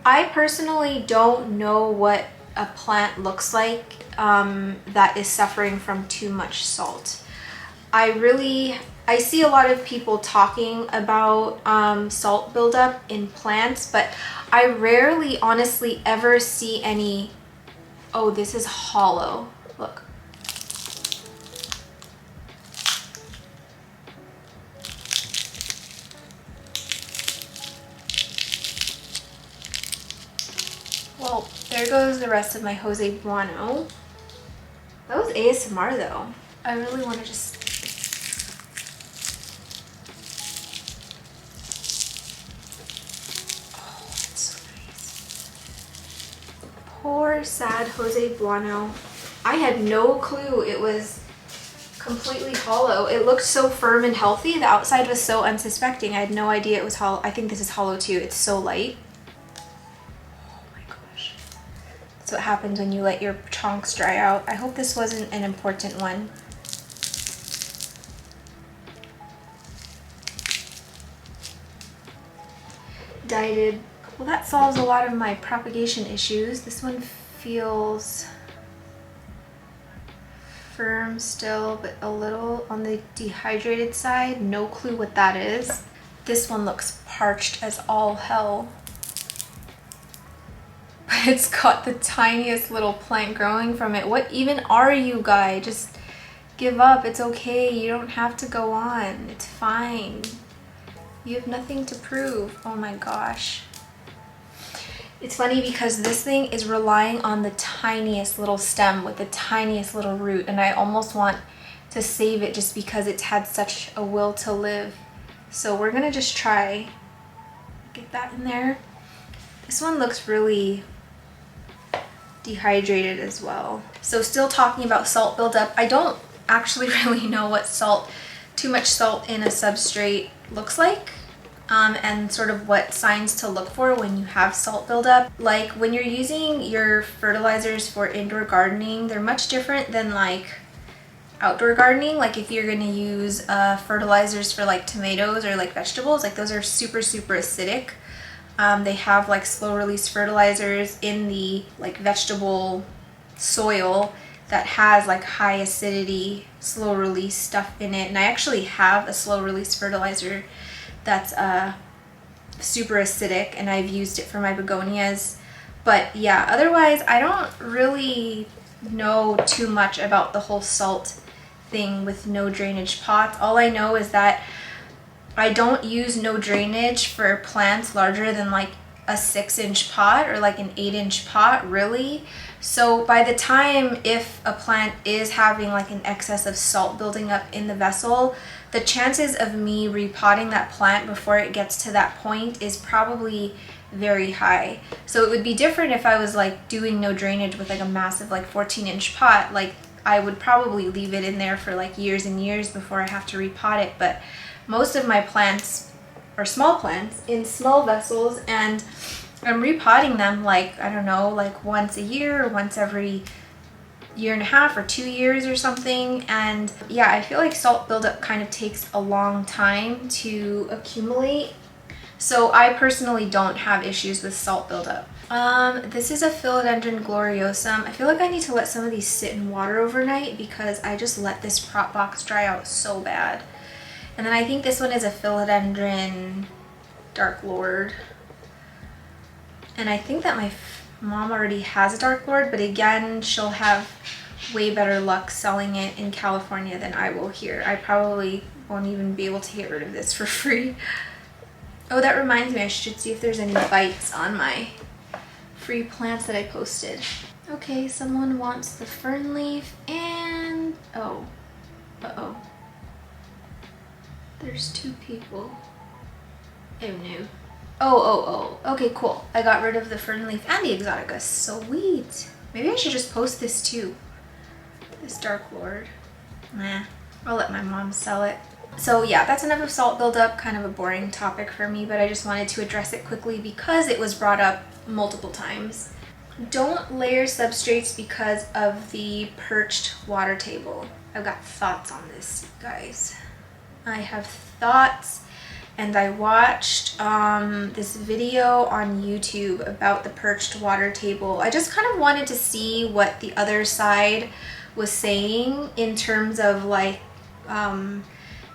I personally don't know what a plant looks like that is suffering from too much salt. I see a lot of people talking about salt buildup in plants, but I rarely honestly ever see any. Oh, this is hollow. Look. Well, there goes the rest of my Jose Bueno. That was ASMR though. I really want to just... Oh, that's so nice. Poor sad Jose Bueno. I had no clue it was completely hollow. It looked so firm and healthy. The outside was so unsuspecting. I had no idea it was hollow. I think this is hollow too. It's so light. That's what happens when you let your chunks dry out. I hope this wasn't an important one. Dyed. Well, that solves a lot of my propagation issues. This one feels firm still, but a little on the dehydrated side. No clue what that is. This one looks parched as all hell. But it's got the tiniest little plant growing from it. What even are you, guy? Just give up. It's okay. You don't have to go on. It's fine. You have nothing to prove. Oh my gosh. It's funny because this thing is relying on the tiniest little stem with the tiniest little root, and I almost want to save it just because it's had such a will to live. So we're gonna just try get that in there. This one looks really dehydrated as well. So still talking about salt buildup, I don't actually really know what too much salt in a substrate looks like, and sort of what signs to look for when you have salt buildup. Like when you're using your fertilizers for indoor gardening, they're much different than like outdoor gardening. Like if you're gonna use fertilizers for like tomatoes or like vegetables, like those are super acidic. They have like slow release fertilizers in the like vegetable soil that has like high acidity slow release stuff in it, and I actually have a slow release fertilizer that's super acidic, and I've used it for my begonias. But yeah, otherwise I don't really know too much about the whole salt thing with no drainage pots. All I know is that I don't use no drainage for plants larger than like a 6-inch pot or like an 8-inch pot, really. So by the time if a plant is having like an excess of salt building up in the vessel, the chances of me repotting that plant before it gets to that point is probably very high. So it would be different if I was like doing no drainage with like a massive like 14-inch pot. Like I would probably leave it in there for like years and years before I have to repot it. But most of my plants are small plants in small vessels, and I'm repotting them like, I don't know, like once a year or once every year and a half or 2 years or something. And yeah, I feel like salt buildup kind of takes a long time to accumulate. So I personally don't have issues with salt buildup. This is a Philodendron Gloriosum. I feel like I need to let some of these sit in water overnight because I just let this prop box dry out so bad. And then I think this one is a Philodendron Dark Lord. And I think that my mom already has a Dark Lord, but again, she'll have way better luck selling it in California than I will here. I probably won't even be able to get rid of this for free. Oh, that reminds me, I should see if there's any bites on my free plants that I posted. Okay, someone wants the fern leaf and... oh. Uh-oh. There's 2 people. Oh no. Oh. Okay, cool. I got rid of the fern leaf and the exoticus. Sweet. Maybe I should just post this too. This Dark Lord. Nah. I'll let my mom sell it. So yeah, that's enough of salt buildup. Kind of a boring topic for me, but I just wanted to address it quickly because it was brought up multiple times. Don't layer substrates because of the perched water table. I've got thoughts on this, guys. I have thoughts, and I watched this video on YouTube about the perched water table. I just kind of wanted to see what the other side was saying in terms of like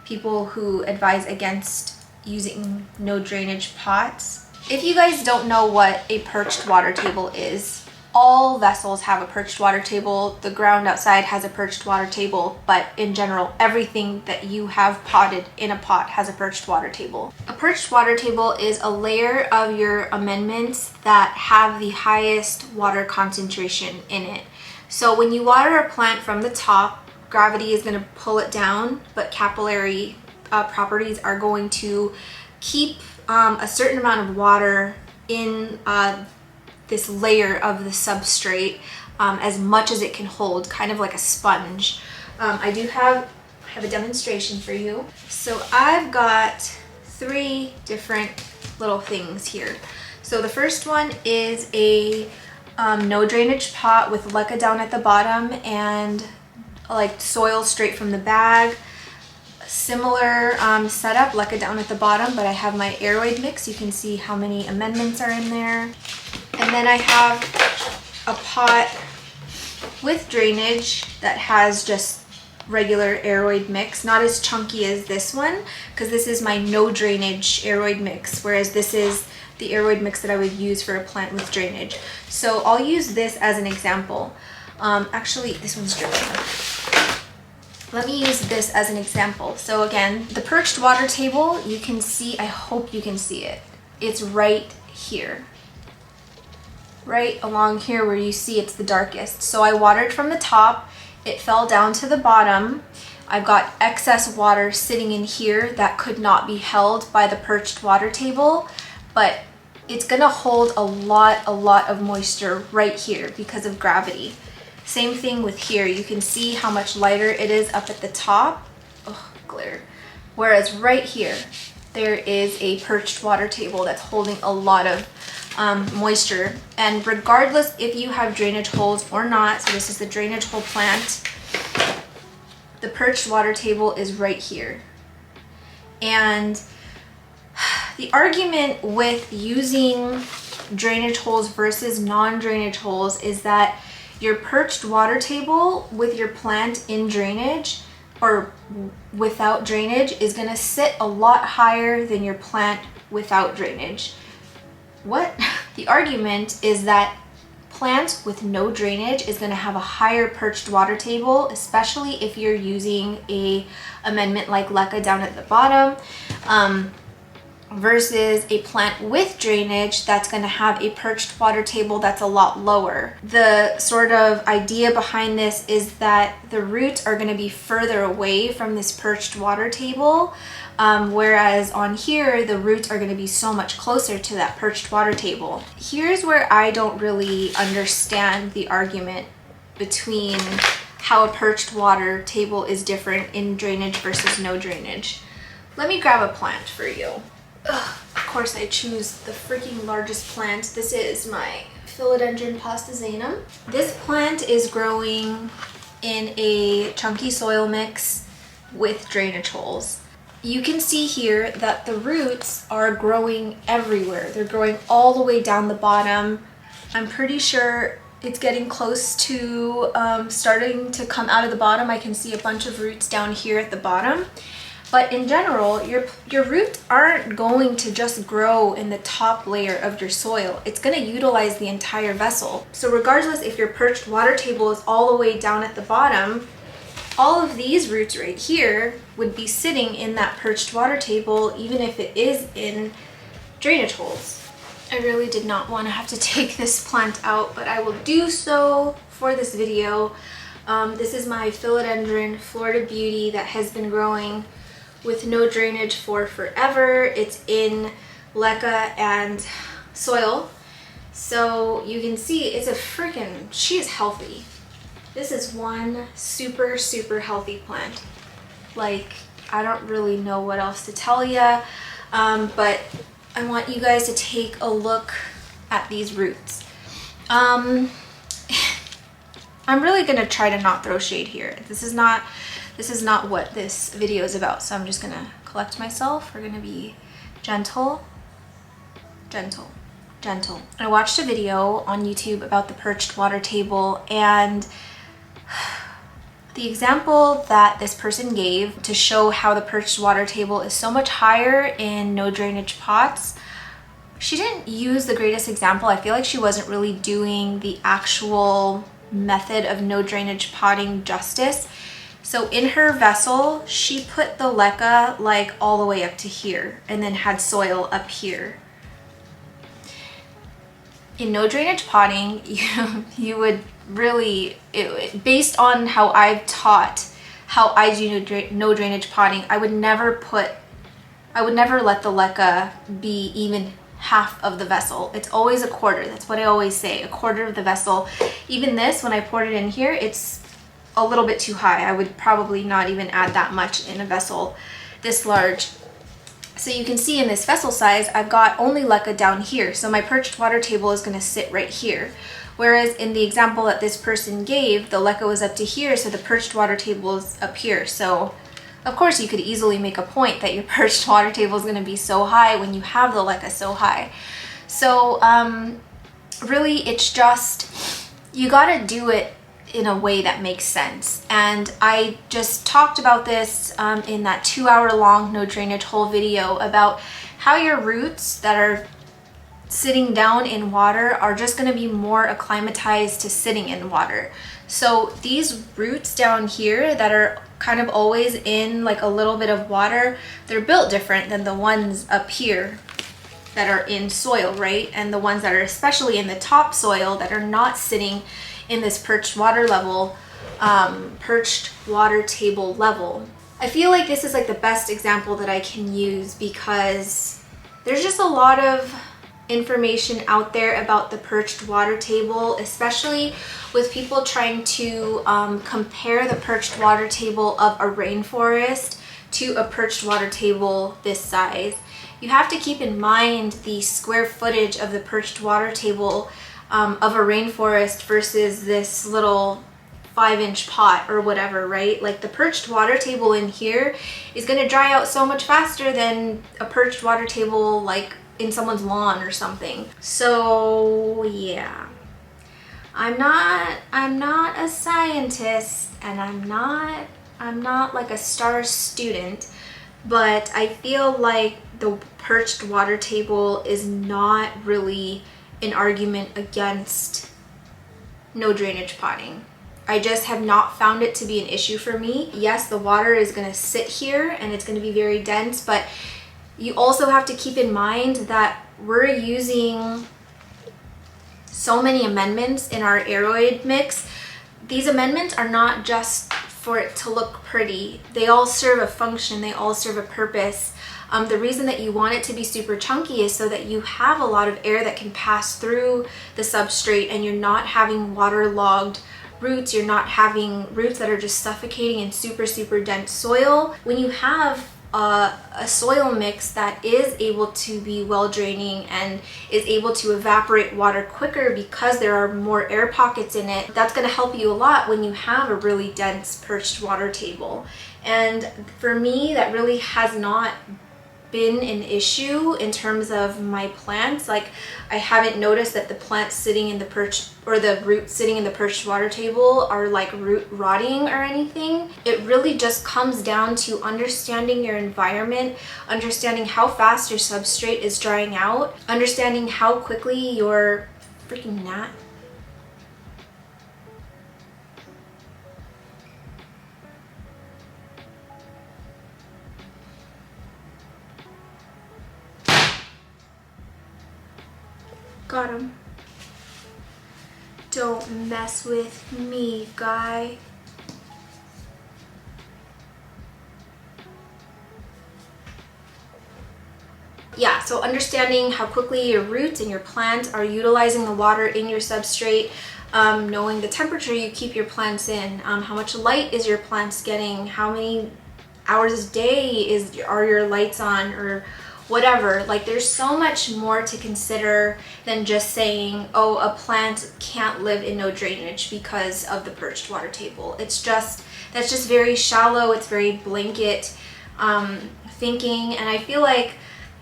people who advise against using no drainage pots. If you guys don't know what a perched water table is, all vessels have a perched water table. The ground outside has a perched water table, but in general, everything that you have potted in a pot has a perched water table. A perched water table is a layer of your amendments that have the highest water concentration in it. So when you water a plant from the top, gravity is going to pull it down, but capillary properties are going to keep a certain amount of water in this layer of the substrate as much as it can hold, kind of like a sponge. I have a demonstration for you. So I've got 3 different little things here. So the first one is a no drainage pot with leca down at the bottom and like soil straight from the bag. Similar setup, leca down at the bottom, but I have my aeroid mix. You can see how many amendments are in there. And then I have a pot with drainage that has just regular aeroid mix, not as chunky as this one, because this is my no drainage aeroid mix, whereas this is the aeroid mix that I would use for a plant with drainage. So I'll use this as an example. Actually, this one's dripping. Let me use this as an example. So again, the perched water table, you can see, I hope you can see it. It's right here. Right along here where you see it's the darkest. So I watered from the top, it fell down to the bottom. I've got excess water sitting in here that could not be held by the perched water table, but it's gonna hold a lot of moisture right here because of gravity. Same thing with here. You can see how much lighter it is up at the top. Oh, glare. Whereas right here, there is a perched water table that's holding a lot of moisture. And regardless if you have drainage holes or not, so this is the drainage hole plant, the perched water table is right here. And the argument with using drainage holes versus non-drainage holes is that your perched water table with your plant in drainage or without drainage is going to sit a lot higher than your plant without drainage. What? The argument is that plants with no drainage is going to have a higher perched water table, especially if you're using a amendment like leca down at the bottom, versus a plant with drainage that's going to have a perched water table that's a lot lower. The sort of idea behind this is that the roots are going to be further away from this perched water table, whereas on here the roots are going to be so much closer to that perched water table. Here's where I don't really understand the argument between how a perched water table is different in drainage versus no drainage. Let me grab a plant for you. Ugh, of course I choose the freaking largest plant. This is my Philodendron pastazanum. This plant is growing in a chunky soil mix with drainage holes. You can see here that the roots are growing everywhere. They're growing all the way down the bottom. I'm pretty sure it's getting close to starting to come out of the bottom. I can see a bunch of roots down here at the bottom. But in general, your roots aren't going to just grow in the top layer of your soil. It's going to utilize the entire vessel. So regardless if your perched water table is all the way down at the bottom, all of these roots right here would be sitting in that perched water table, even if it is in drainage holes. I really did not want to have to take this plant out, but I will do so for this video. This is my Philodendron Florida Beauty that has been growing with no drainage for forever. It's in leca and soil. So you can see it's a freaking, she is healthy. This is one super healthy plant. Like, I don't really know what else to tell you, but I want you guys to take a look at these roots. I'm really gonna try to not throw shade here. This is not what this video is about, so I'm just gonna collect myself. We're gonna be gentle. I watched a video on YouTube about the perched water table, and The example that this person gave to show how the perched water table is so much higher in no drainage pots, she didn't use the greatest example. I feel like she wasn't really doing the actual method of no drainage potting justice. So in her vessel, she put the leca like all the way up to here and then had soil up here. In no drainage potting, you would really, based on how I've taught how I do no drainage potting, I would never let the leca be even half of the vessel. It's always a quarter. That's what I always say, a quarter of the vessel. Even this, when I poured it in here, it's a little bit too high. I would probably not even add that much in a vessel this large. So you can see in this vessel size, I've got only leca down here. So my perched water table is going to sit right here. Whereas in the example that this person gave, the leca was up to here, so the perched water table is up here. So of course you could easily make a point that your perched water table is going to be so high when you have the leca so high. So really it's just, you got to do it in a way that makes sense. And I just talked about this in that 2-hour-long no drainage hole video about how your roots that are sitting down in water are just going to be more acclimatized to sitting in water. So these roots down here that are kind of always in like a little bit of water, they're built different than the ones up here that are in soil, right? And the ones that are especially in the top soil that are not sitting in this perched water table level. I feel like this is like the best example that I can use because there's just a lot of information out there about the perched water table, especially with people trying to compare the perched water table of a rainforest to a perched water table this size. You have to keep in mind the square footage of the perched water table of a rainforest versus this little 5-inch pot or whatever, right? Like the perched water table in here is going to dry out so much faster than a perched water table like in someone's lawn or something. So yeah, I'm not a scientist, and I'm not like a star student, but I feel like the perched water table is not really an argument against no drainage potting. I just have not found it to be an issue for me. Yes, the water is going to sit here and it's going to be very dense, but you also have to keep in mind that we're using so many amendments in our aeroid mix. These amendments are not just for it to look pretty. They all serve a function, they all serve a purpose. The reason that you want it to be super chunky is so that you have a lot of air that can pass through the substrate and you're not having waterlogged roots, you're not having roots that are just suffocating in super, super dense soil. When you have a soil mix that is able to be well draining and is able to evaporate water quicker because there are more air pockets in it, that's going to help you a lot when you have a really dense perched water table. And for me, that really has not been an issue in terms of my plants. Like, I haven't noticed that the plants sitting in the perched, or the roots sitting in the perched water table, are like root rotting or anything. It really just comes down to understanding your environment, understanding how fast your substrate is drying out, understanding how quickly your freaking gnat. Got him. Don't mess with me, guy. Yeah, so understanding how quickly your roots and your plants are utilizing the water in your substrate, knowing the temperature you keep your plants in, how much light is your plants getting, how many hours a day are your lights on, or whatever. Like, there's so much more to consider than just saying, oh, a plant can't live in no drainage because of the perched water table. That's just very shallow, it's very blanket thinking, and I feel like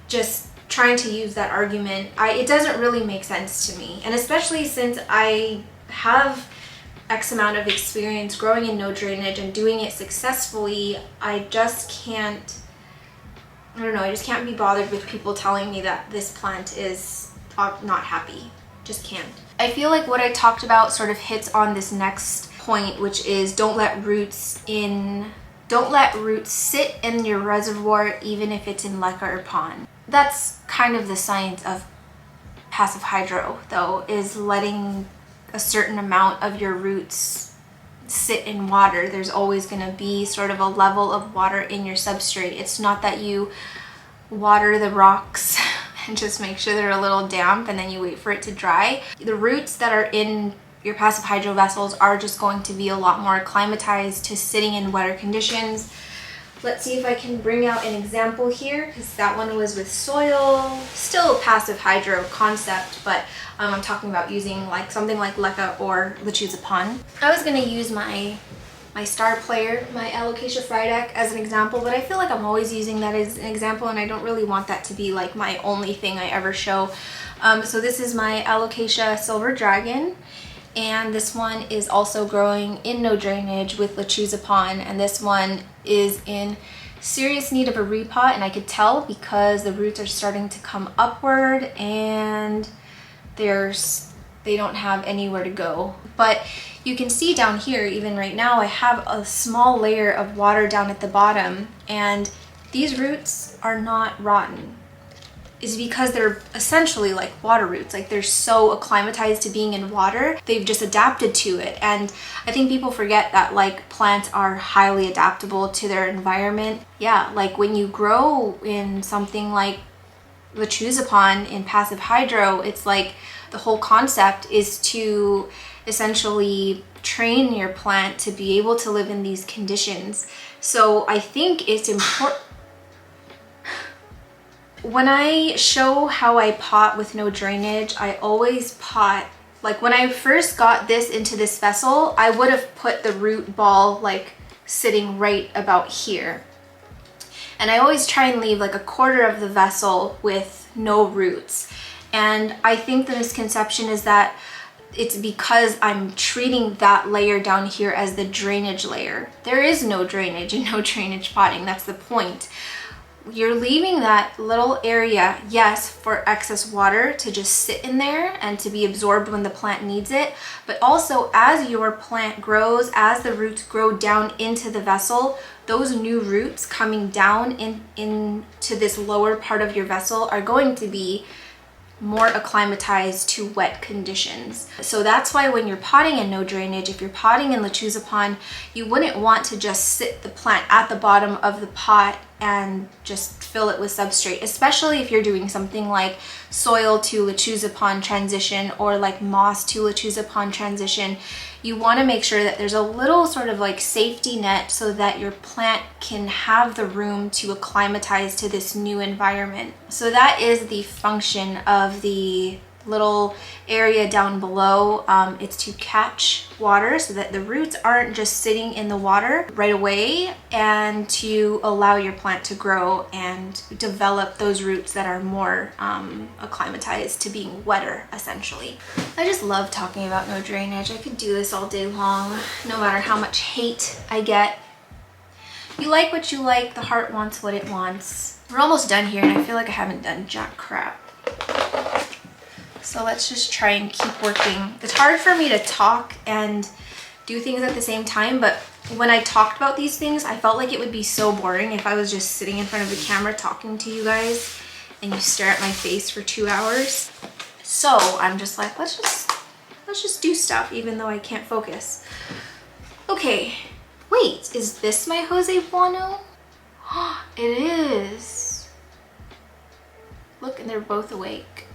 just trying to use that argument, it doesn't really make sense to me. And especially since I have X amount of experience growing in no drainage and doing it successfully, I just can't, I don't know, I just can't be bothered with people telling me that this plant is not happy. Just can't. I feel like what I talked about sort of hits on this next point, which is don't let roots sit in your reservoir even if it's in leka or pond. That's kind of the science of passive hydro though, is letting a certain amount of your roots sit in water. There's always going to be sort of a level of water in your substrate. It's not that you water the rocks and just make sure they're a little damp and then you wait for it to dry. The roots that are in your passive hydro vessels are just going to be a lot more acclimatized to sitting in wetter conditions. Let's see if I can bring out an example here, because that one was with soil, still a passive hydro concept, but I'm talking about using like something like leca or lechuza pond. I was going to use my star player, my Alocasia Frydek as an example, but I feel like I'm always using that as an example and I don't really want that to be like my only thing I ever show. So this is my Alocasia Silver Dragon, and this one is also growing in no drainage with lechuza pond, and this one is in serious need of a repot, and I could tell because the roots are starting to come upward and they don't have anywhere to go. But you can see down here, even right now, I have a small layer of water down at the bottom, and these roots are not rotten. Is because they're essentially like water roots. Like they're so acclimatized to being in water, they've just adapted to it. And I think people forget that like plants are highly adaptable to their environment. Yeah, like when you grow in something like lechuza pond in passive hydro, it's like the whole concept is to essentially train your plant to be able to live in these conditions. So I think it's important. When I show how I pot with no drainage, I always pot, like when I first got this into this vessel, I would have put the root ball like sitting right about here. And I always try and leave like a quarter of the vessel with no roots. And I think the misconception is that it's because I'm treating that layer down here as the drainage layer. There is no drainage and no drainage potting, that's the point. You're leaving that little area, yes, for excess water to just sit in there and to be absorbed when the plant needs it, but also as your plant grows, as the roots grow down into the vessel, those new roots coming down into this lower part of your vessel are going to be more acclimatized to wet conditions. So that's why when you're potting in no drainage, if you're potting in lechuza pond, you wouldn't want to just sit the plant at the bottom of the pot and just fill it with substrate, especially if you're doing something like soil to lechuza pond transition or like moss to lechuza pond transition. You want to make sure that there's a little sort of like safety net so that your plant can have the room to acclimatize to this new environment. So that is the function of the little area down below. It's to catch water so that the roots aren't just sitting in the water right away, and to allow your plant to grow and develop those roots that are more acclimatized to being wetter, essentially. I just love talking about no drainage. I could do this all day long, no matter how much hate I get. You like what you like, the heart wants what it wants. We're almost done here and I feel like I haven't done jack crap. So let's just try and keep working. It's hard for me to talk and do things at the same time, but when I talked about these things, I felt like it would be so boring if I was just sitting in front of the camera talking to you guys and you stare at my face for 2 hours. So I'm just like, let's just do stuff even though I can't focus. Okay, wait, is this my Jose Bueno? It is. Look, and they're both awake.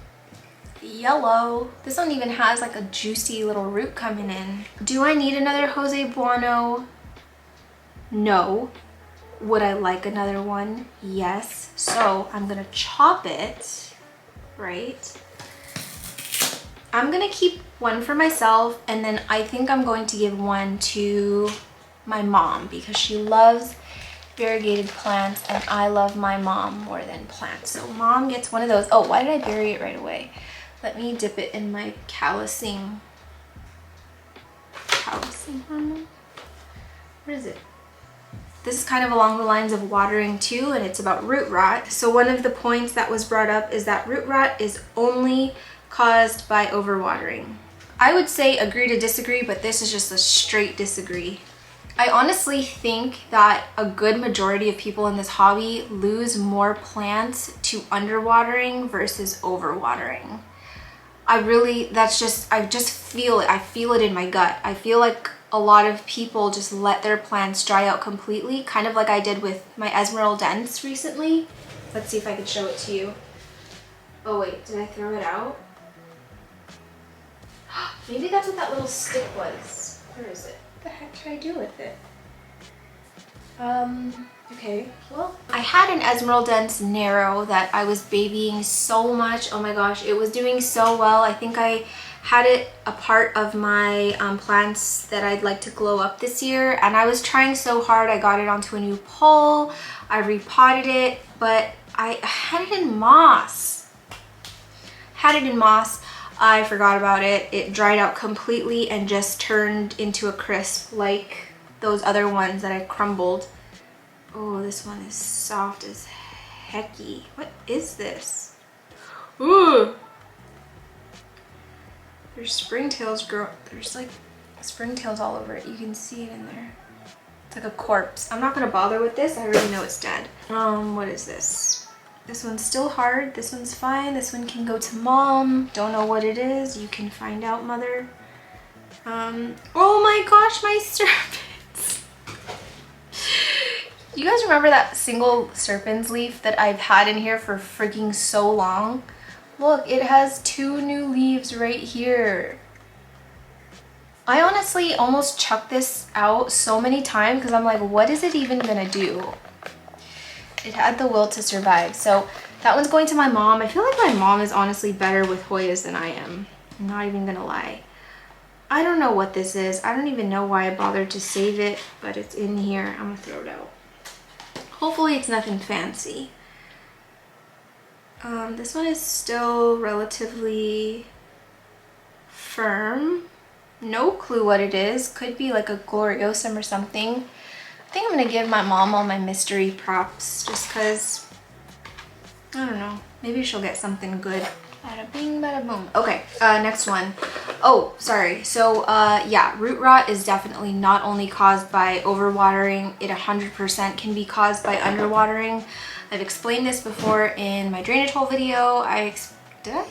Yellow. This one even has like a juicy little root coming in. Do I need another Jose Bueno? No. Would I like another one? Yes. So I'm gonna chop it, right? I'm gonna keep one for myself, and then I think I'm going to give one to my mom because she loves variegated plants and I love my mom more than plants. So mom gets one of those. Oh, why did I bury it right away? Let me dip it in my callousing. house. What is it? This is kind of along the lines of watering too, and it's about root rot. So one of the points that was brought up is that root rot is only caused by overwatering. I would say agree to disagree, but this is just a straight disagree. I honestly think that a good majority of people in this hobby lose more plants to underwatering versus overwatering. I just feel it. I feel it in my gut. I feel like a lot of people just let their plants dry out completely, kind of like I did with my Esmeraldens recently. Let's see if I can show it to you. Oh wait, did I throw it out? Maybe that's what that little stick was. Where is it? What the heck should I do with it? Okay, well, I had an Esmeraldens Narrow that I was babying so much. Oh my gosh, it was doing so well. I think I had it a part of my plants that I'd like to glow up this year, and I was trying so hard. I got it onto a new pole, I repotted it, but I had it in moss. I forgot about it. It dried out completely and just turned into a crisp like those other ones that I crumbled. Oh, this one is soft as hecky. What is this? Ooh! There's springtails there's like springtails all over it. You can see it in there. It's like a corpse. I'm not gonna bother with this. I already know it's dead. What is this? This one's still hard. This one's fine. This one can go to mom. Don't know what it is. You can find out, mother. Oh my gosh, my serpents. You guys remember that single serpent's leaf that I've had in here for freaking so long? Look, it has 2 new leaves right here. I honestly almost chucked this out so many times because I'm like, what is it even gonna do? It had the will to survive. So that one's going to my mom. I feel like my mom is honestly better with Hoyas than I am. I'm not even gonna lie. I don't know what this is. I don't even know why I bothered to save it, but it's in here. I'm gonna throw it out. Hopefully it's nothing fancy. This one is still relatively firm. No clue what it is. Could be like a Gloriosum or something. I think I'm gonna give my mom all my mystery props just because, I don't know, maybe she'll get something good. Bada bing, bada boom. Okay, next one. Oh, sorry. So, yeah, root rot is definitely not only caused by overwatering, it 100% can be caused by underwatering. I've explained this before in my drainage hole video. Did I?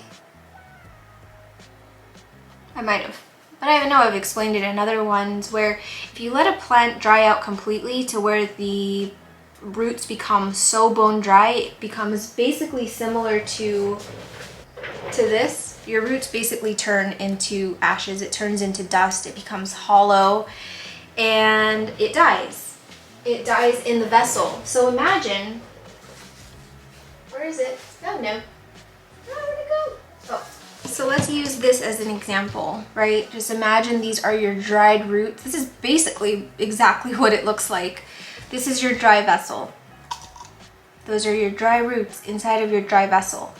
I might have. But I know I've explained it in other ones where if you let a plant dry out completely to where the roots become so bone dry, it becomes basically similar to this. Your roots basically turn into ashes. It turns into dust. It becomes hollow and it dies. It dies in the vessel. So imagine, where is it? Oh no. Oh, where'd it go? Oh. So let's use this as an example, right? Just imagine these are your dried roots. This is basically exactly what it looks like. This is your dry vessel. Those are your dry roots inside of your dry vessel.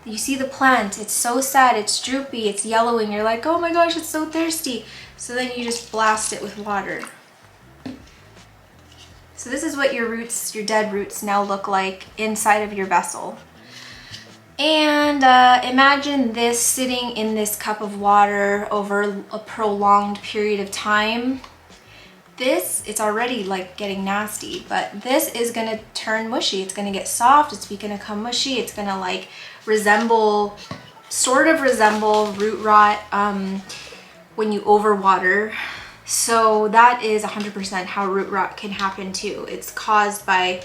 You see the plant, it's so sad, it's droopy, it's yellowing. You're like, oh my gosh, it's so thirsty. So then you just blast it with water. So this is what your roots, your dead roots now look like inside of your vessel. And imagine this sitting in this cup of water over a prolonged period of time. It's already like getting nasty, but this is gonna turn mushy. It's gonna get soft, it's gonna become mushy, it's gonna like sort of resemble root rot when you overwater. So that is 100% how root rot can happen too. It's caused by,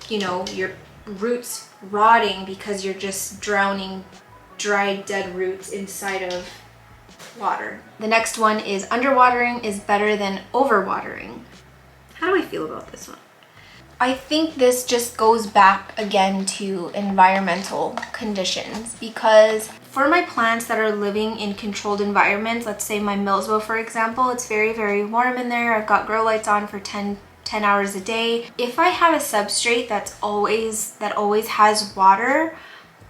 you know, your roots rotting because you're just drowning dried dead roots inside of water. The next one is underwatering is better than overwatering. How do I feel about this one? I think this just goes back again to environmental conditions, because for my plants that are living in controlled environments, let's say my Millsbow for example, it's very, very warm in there. I've got grow lights on for 10 hours a day. If I have a substrate that always has water,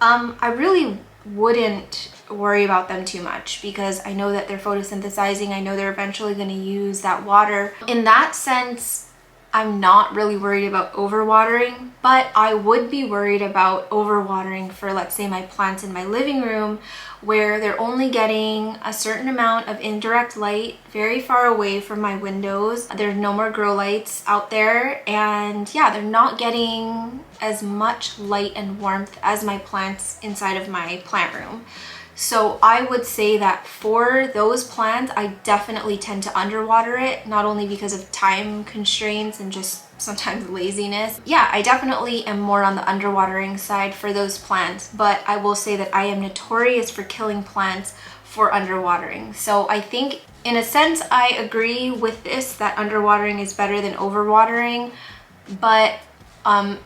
I really wouldn't worry about them too much because I know that they're photosynthesizing. I know they're eventually going to use that water. In that sense, I'm not really worried about overwatering, but I would be worried about overwatering for, let's say, my plants in my living room where they're only getting a certain amount of indirect light very far away from my windows. There's no more grow lights out there, and yeah, they're not getting as much light and warmth as my plants inside of my plant room. So I would say that for those plants, I definitely tend to underwater it, not only because of time constraints and just sometimes laziness. Yeah, I definitely am more on the underwatering side for those plants, but I will say that I am notorious for killing plants for underwatering. So I think in a sense, I agree with this, that underwatering is better than overwatering, but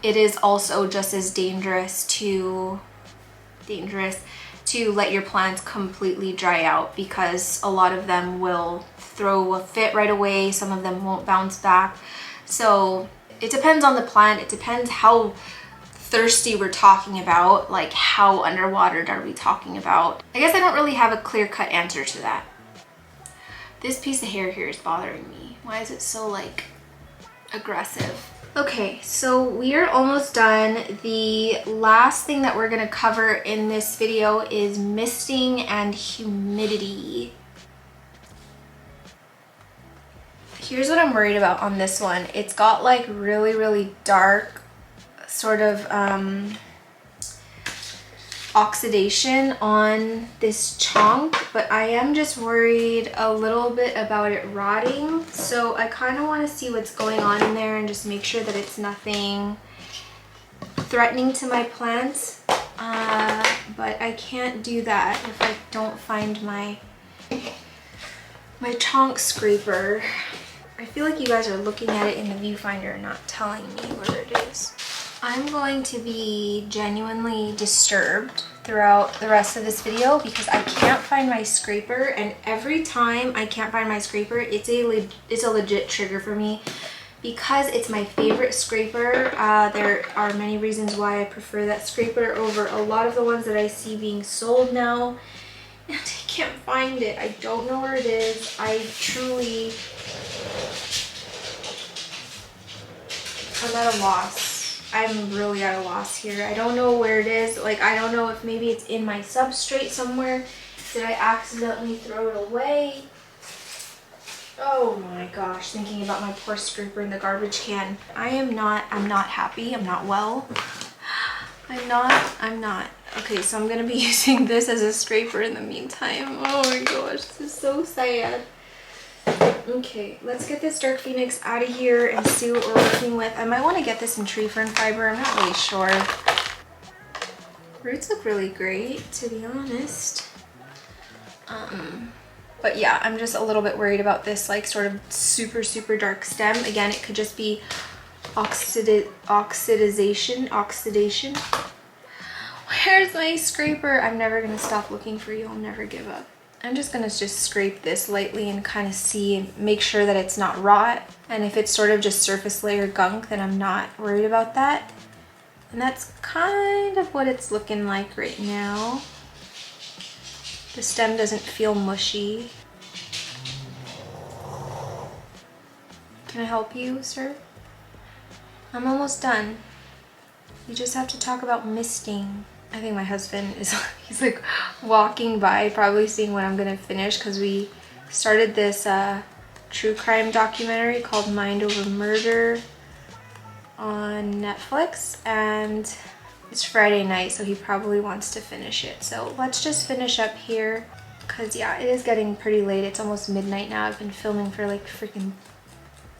it is also just as dangerous to let your plants completely dry out because a lot of them will throw a fit right away. Some of them won't bounce back. So it depends on the plant. It depends how thirsty we're talking about, like how underwatered are we talking about. I guess I don't really have a clear-cut answer to that. This piece of hair here is bothering me. Why is it so like aggressive? Okay, so we are almost done. The last thing that we're gonna cover in this video is misting and humidity. Here's what I'm worried about on this one. It's got like really, really dark sort of oxidation on this chunk, but I am just worried a little bit about it rotting. So I kind of want to see what's going on in there and just make sure that it's nothing threatening to my plants. But I can't do that if I don't find my chunk scraper. I feel like you guys are looking at it in the viewfinder and not telling me where it is. I'm going to be genuinely disturbed throughout the rest of this video because I can't find my scraper, and every time I can't find my scraper, it's a legit trigger for me because it's my favorite scraper. There are many reasons why I prefer that scraper over a lot of the ones that I see being sold now, and I can't find it. I don't know where it is. I'm at a loss. I'm really at a loss here. I don't know where it is. Like, I don't know if maybe it's in my substrate somewhere. Did I accidentally throw it away? Oh my gosh, thinking about my poor scraper in the garbage can. I'm not happy. I'm not well. I'm not. Okay, so I'm gonna be using this as a scraper in the meantime. Oh my gosh, this is so sad. Okay, let's get this dark phoenix out of here and see what we're working with. I might want to get this in tree fern fiber. I'm not really sure. Roots look really great, to be honest. But yeah, I'm just a little bit worried about this like sort of super, super dark stem. Again, it could just be oxidation. Where's my scraper? I'm never gonna stop looking for you. I'll never give up. I'm just gonna scrape this lightly and kind of see and make sure that it's not rot. And if it's sort of just surface layer gunk, then I'm not worried about that. And that's kind of what it's looking like right now. The stem doesn't feel mushy. Can I help you, sir? I'm almost done. You just have to talk about misting. I think my husband is, he's like walking by, probably seeing when I'm gonna finish, because we started this true crime documentary called Mind Over Murder on Netflix, and it's Friday night, so he probably wants to finish it. So let's just finish up here, because yeah, it is getting pretty late. It's almost midnight now. I've been filming for like freaking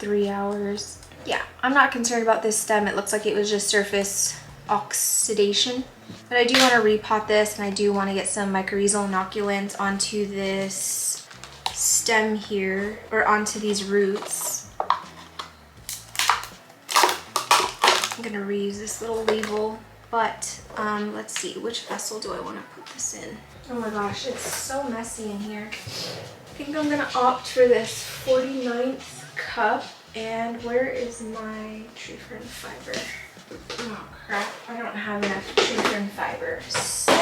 3 hours. Yeah, I'm not concerned about this stem. It looks like it was just surface oxidation. But I do want to repot this, and I do want to get some mycorrhizal inoculants onto this stem here, or onto these roots. I'm going to reuse this little label, but let's see, which vessel do I want to put this in? Oh my gosh, it's so messy in here. I think I'm going to opt for this 49th cup. And where is my tree fern fiber? Oh crap, I don't have enough tree fern fiber. So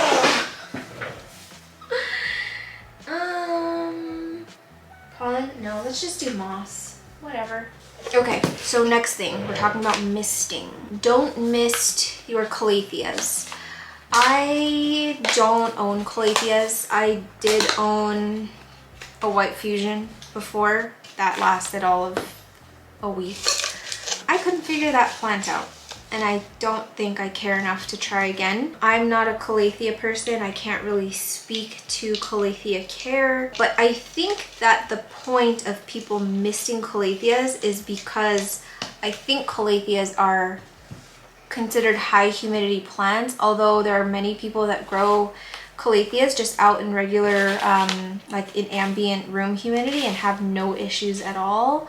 one? No, let's just do moss. Whatever. Okay, so next thing, we're talking about misting. Don't mist your calatheas. I don't own calatheas. I did own a white fusion before. That lasted all of a week. I couldn't figure that plant out, and I don't think I care enough to try again. I'm not a calathea person. I can't really speak to calathea care, but I think that the point of people misting calatheas is because I think calatheas are considered high humidity plants, although there are many people that grow calatheas just out in regular like in ambient room humidity and have no issues at all.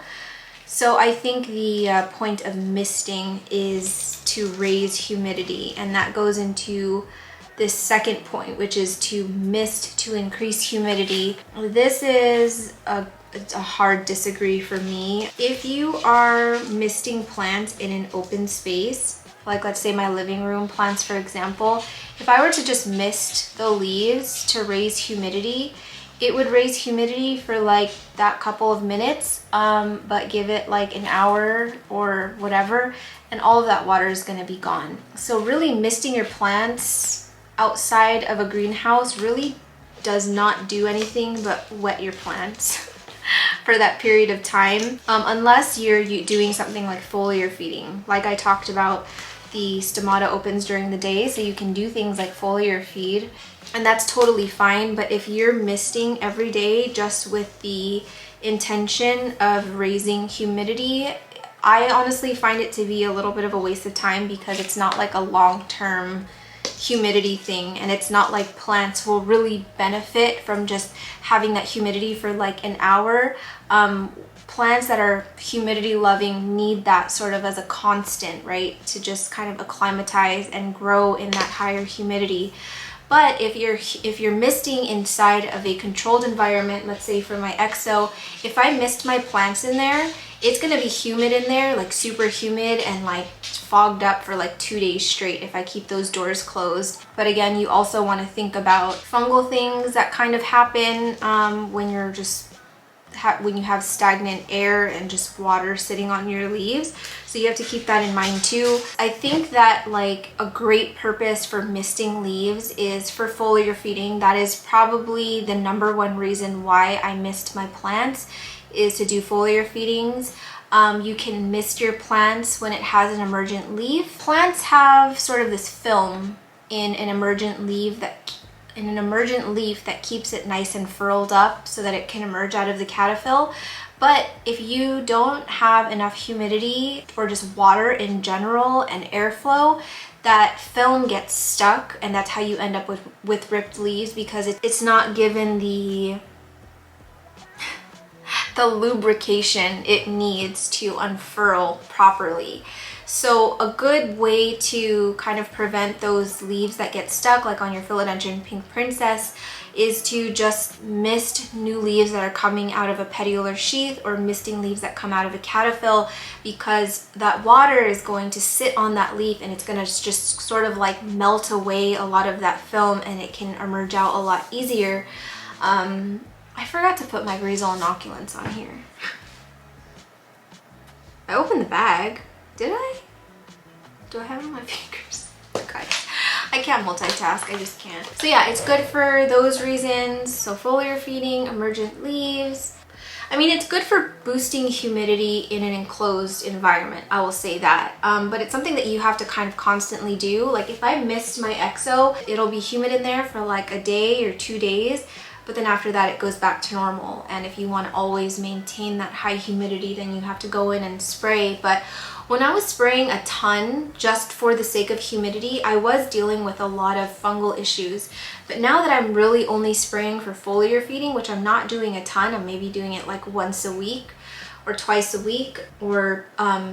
So I think the point of misting is to raise humidity, and that goes into this second point, which is to mist to increase humidity. This is a hard disagree for me. If you are misting plants in an open space, like let's say my living room plants, for example, if I were to just mist the leaves to raise humidity, it would raise humidity for like that couple of minutes, but give it like an hour or whatever, and all of that water is going to be gone. So really misting your plants outside of a greenhouse really does not do anything but wet your plants for that period of time, unless you're doing something like foliar feeding. Like I talked about, the stomata opens during the day, so you can do things like foliar feed, and that's totally fine. But if you're misting every day just with the intention of raising humidity, I honestly find it to be a little bit of a waste of time, because it's not like a long-term humidity thing, and it's not like plants will really benefit from just having that humidity for like an hour. Plants that are humidity loving need that sort of as a constant, right, to just kind of acclimatize and grow in that higher humidity. But if you're misting inside of a controlled environment, let's say for my exo, if I mist my plants in there, it's gonna be humid in there, like super humid and like fogged up for like 2 days straight if I keep those doors closed. But again, you also want to think about fungal things that kind of happen when you're just when you have stagnant air and just water sitting on your leaves. So you have to keep that in mind too. I think that like a great purpose for misting leaves is for foliar feeding. That is probably the #1 reason why I mist my plants, is to do foliar feedings. You can mist your plants when it has an emergent leaf. Plants have sort of this film in an emergent leaf that keeps it nice and furled up so that it can emerge out of the caterpillar. But if you don't have enough humidity or just water in general and airflow, that film gets stuck, and that's how you end up with ripped leaves, because it's not given the lubrication it needs to unfurl properly. So a good way to kind of prevent those leaves that get stuck, like on your Philodendron Pink Princess, is to just mist new leaves that are coming out of a petiolar sheath, or misting leaves that come out of a caterpillar, because that water is going to sit on that leaf and it's going to just sort of like melt away a lot of that film, and it can emerge out a lot easier. I forgot to put my Grazal inoculants on here. I opened the bag. Did I? Do I have it on my fingers? Guys, I can't multitask, I just can't. So yeah, it's good for those reasons. So foliar feeding, emergent leaves. I mean, it's good for boosting humidity in an enclosed environment, I will say that. But it's something that you have to kind of constantly do. Like if I mist my exo, it'll be humid in there for like a day or 2 days. But then after that, it goes back to normal. And if you want to always maintain that high humidity, then you have to go in and spray. But when I was spraying a ton just for the sake of humidity, I was dealing with a lot of fungal issues. But now that I'm really only spraying for foliar feeding, which I'm not doing a ton, I'm maybe doing it like once a week or twice a week, or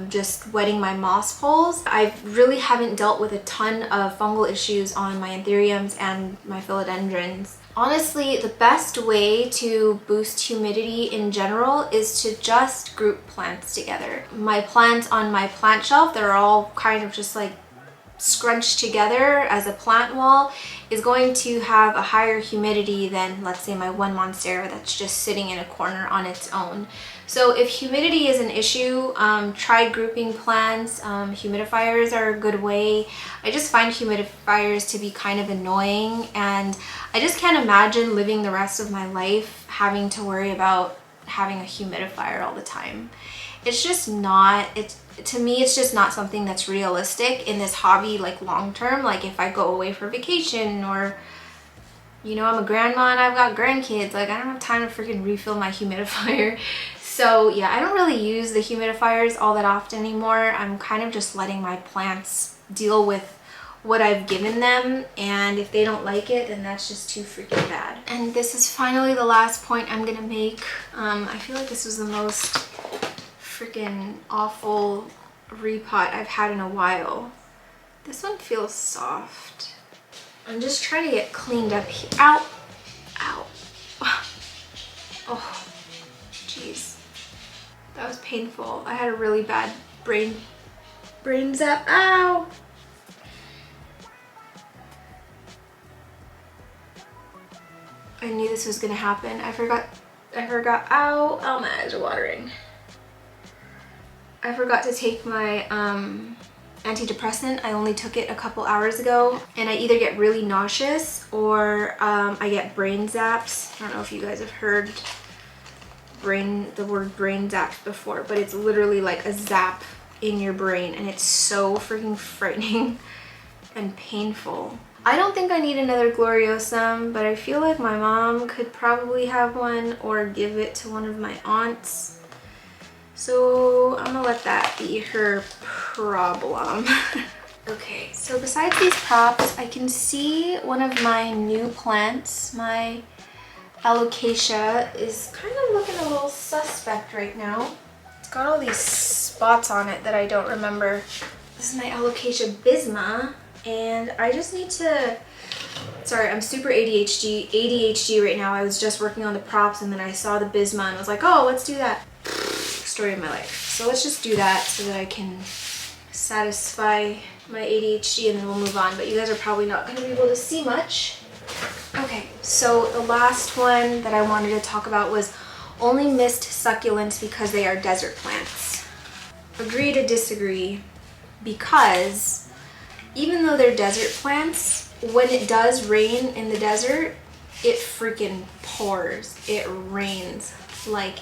just wetting my moss poles, I really haven't dealt with a ton of fungal issues on my anthuriums and my philodendrons. Honestly, the best way to boost humidity in general is to just group plants together. My plants on my plant shelf, they're all kind of just like scrunched together as a plant wall is going to have a higher humidity than, let's say, my one monstera that's just sitting in a corner on its own. So if humidity is an issue, try grouping plants. Humidifiers are a good way. I just find humidifiers to be kind of annoying, and I just can't imagine living the rest of my life having to worry about having a humidifier all the time. It's just not, to me, it's just not something that's realistic in this hobby, like long term. Like if I go away for vacation, or you know, I'm a grandma and I've got grandkids, like I don't have time to freaking refill my humidifier. So yeah, I don't really use the humidifiers all that often anymore. I'm kind of just letting my plants deal with what I've given them, and if they don't like it, then that's just too freaking bad. And this is finally the last point I'm gonna make. I feel like this was the most freaking awful repot I've had in a while. This one feels soft. I'm just trying to get cleaned up here. Ow! Ow! Oh, jeez. That was painful. I had a really bad brain zap. Ow! I knew this was gonna happen. I forgot, ow, my eyes are watering. I forgot to take my antidepressant. I only took it a couple hours ago, and I either get really nauseous or I get brain zaps. I don't know if you guys have heard the word brain zaps before, but it's literally like a zap in your brain, and it's so freaking frightening and painful. I don't think I need another Gloriosum, but I feel like my mom could probably have one or give it to one of my aunts. So I'm gonna let that be her problem. Okay, so besides these props, I can see one of my new plants, my Alocasia, is kind of looking a little suspect right now. It's got all these spots on it that I don't remember. This is my Alocasia bisma, and I just need to, sorry, I'm super ADHD right now. I was just working on the props, and then I saw the bisma and was like, oh, let's do that. Story of my life. So let's just do that so that I can satisfy my ADHD, and then we'll move on. But you guys are probably not going to be able to see much. Okay, so the last one that I wanted to talk about was only missed succulents because they are desert plants. Agree to disagree, because even though they're desert plants, when it does rain in the desert, it freaking pours. It rains like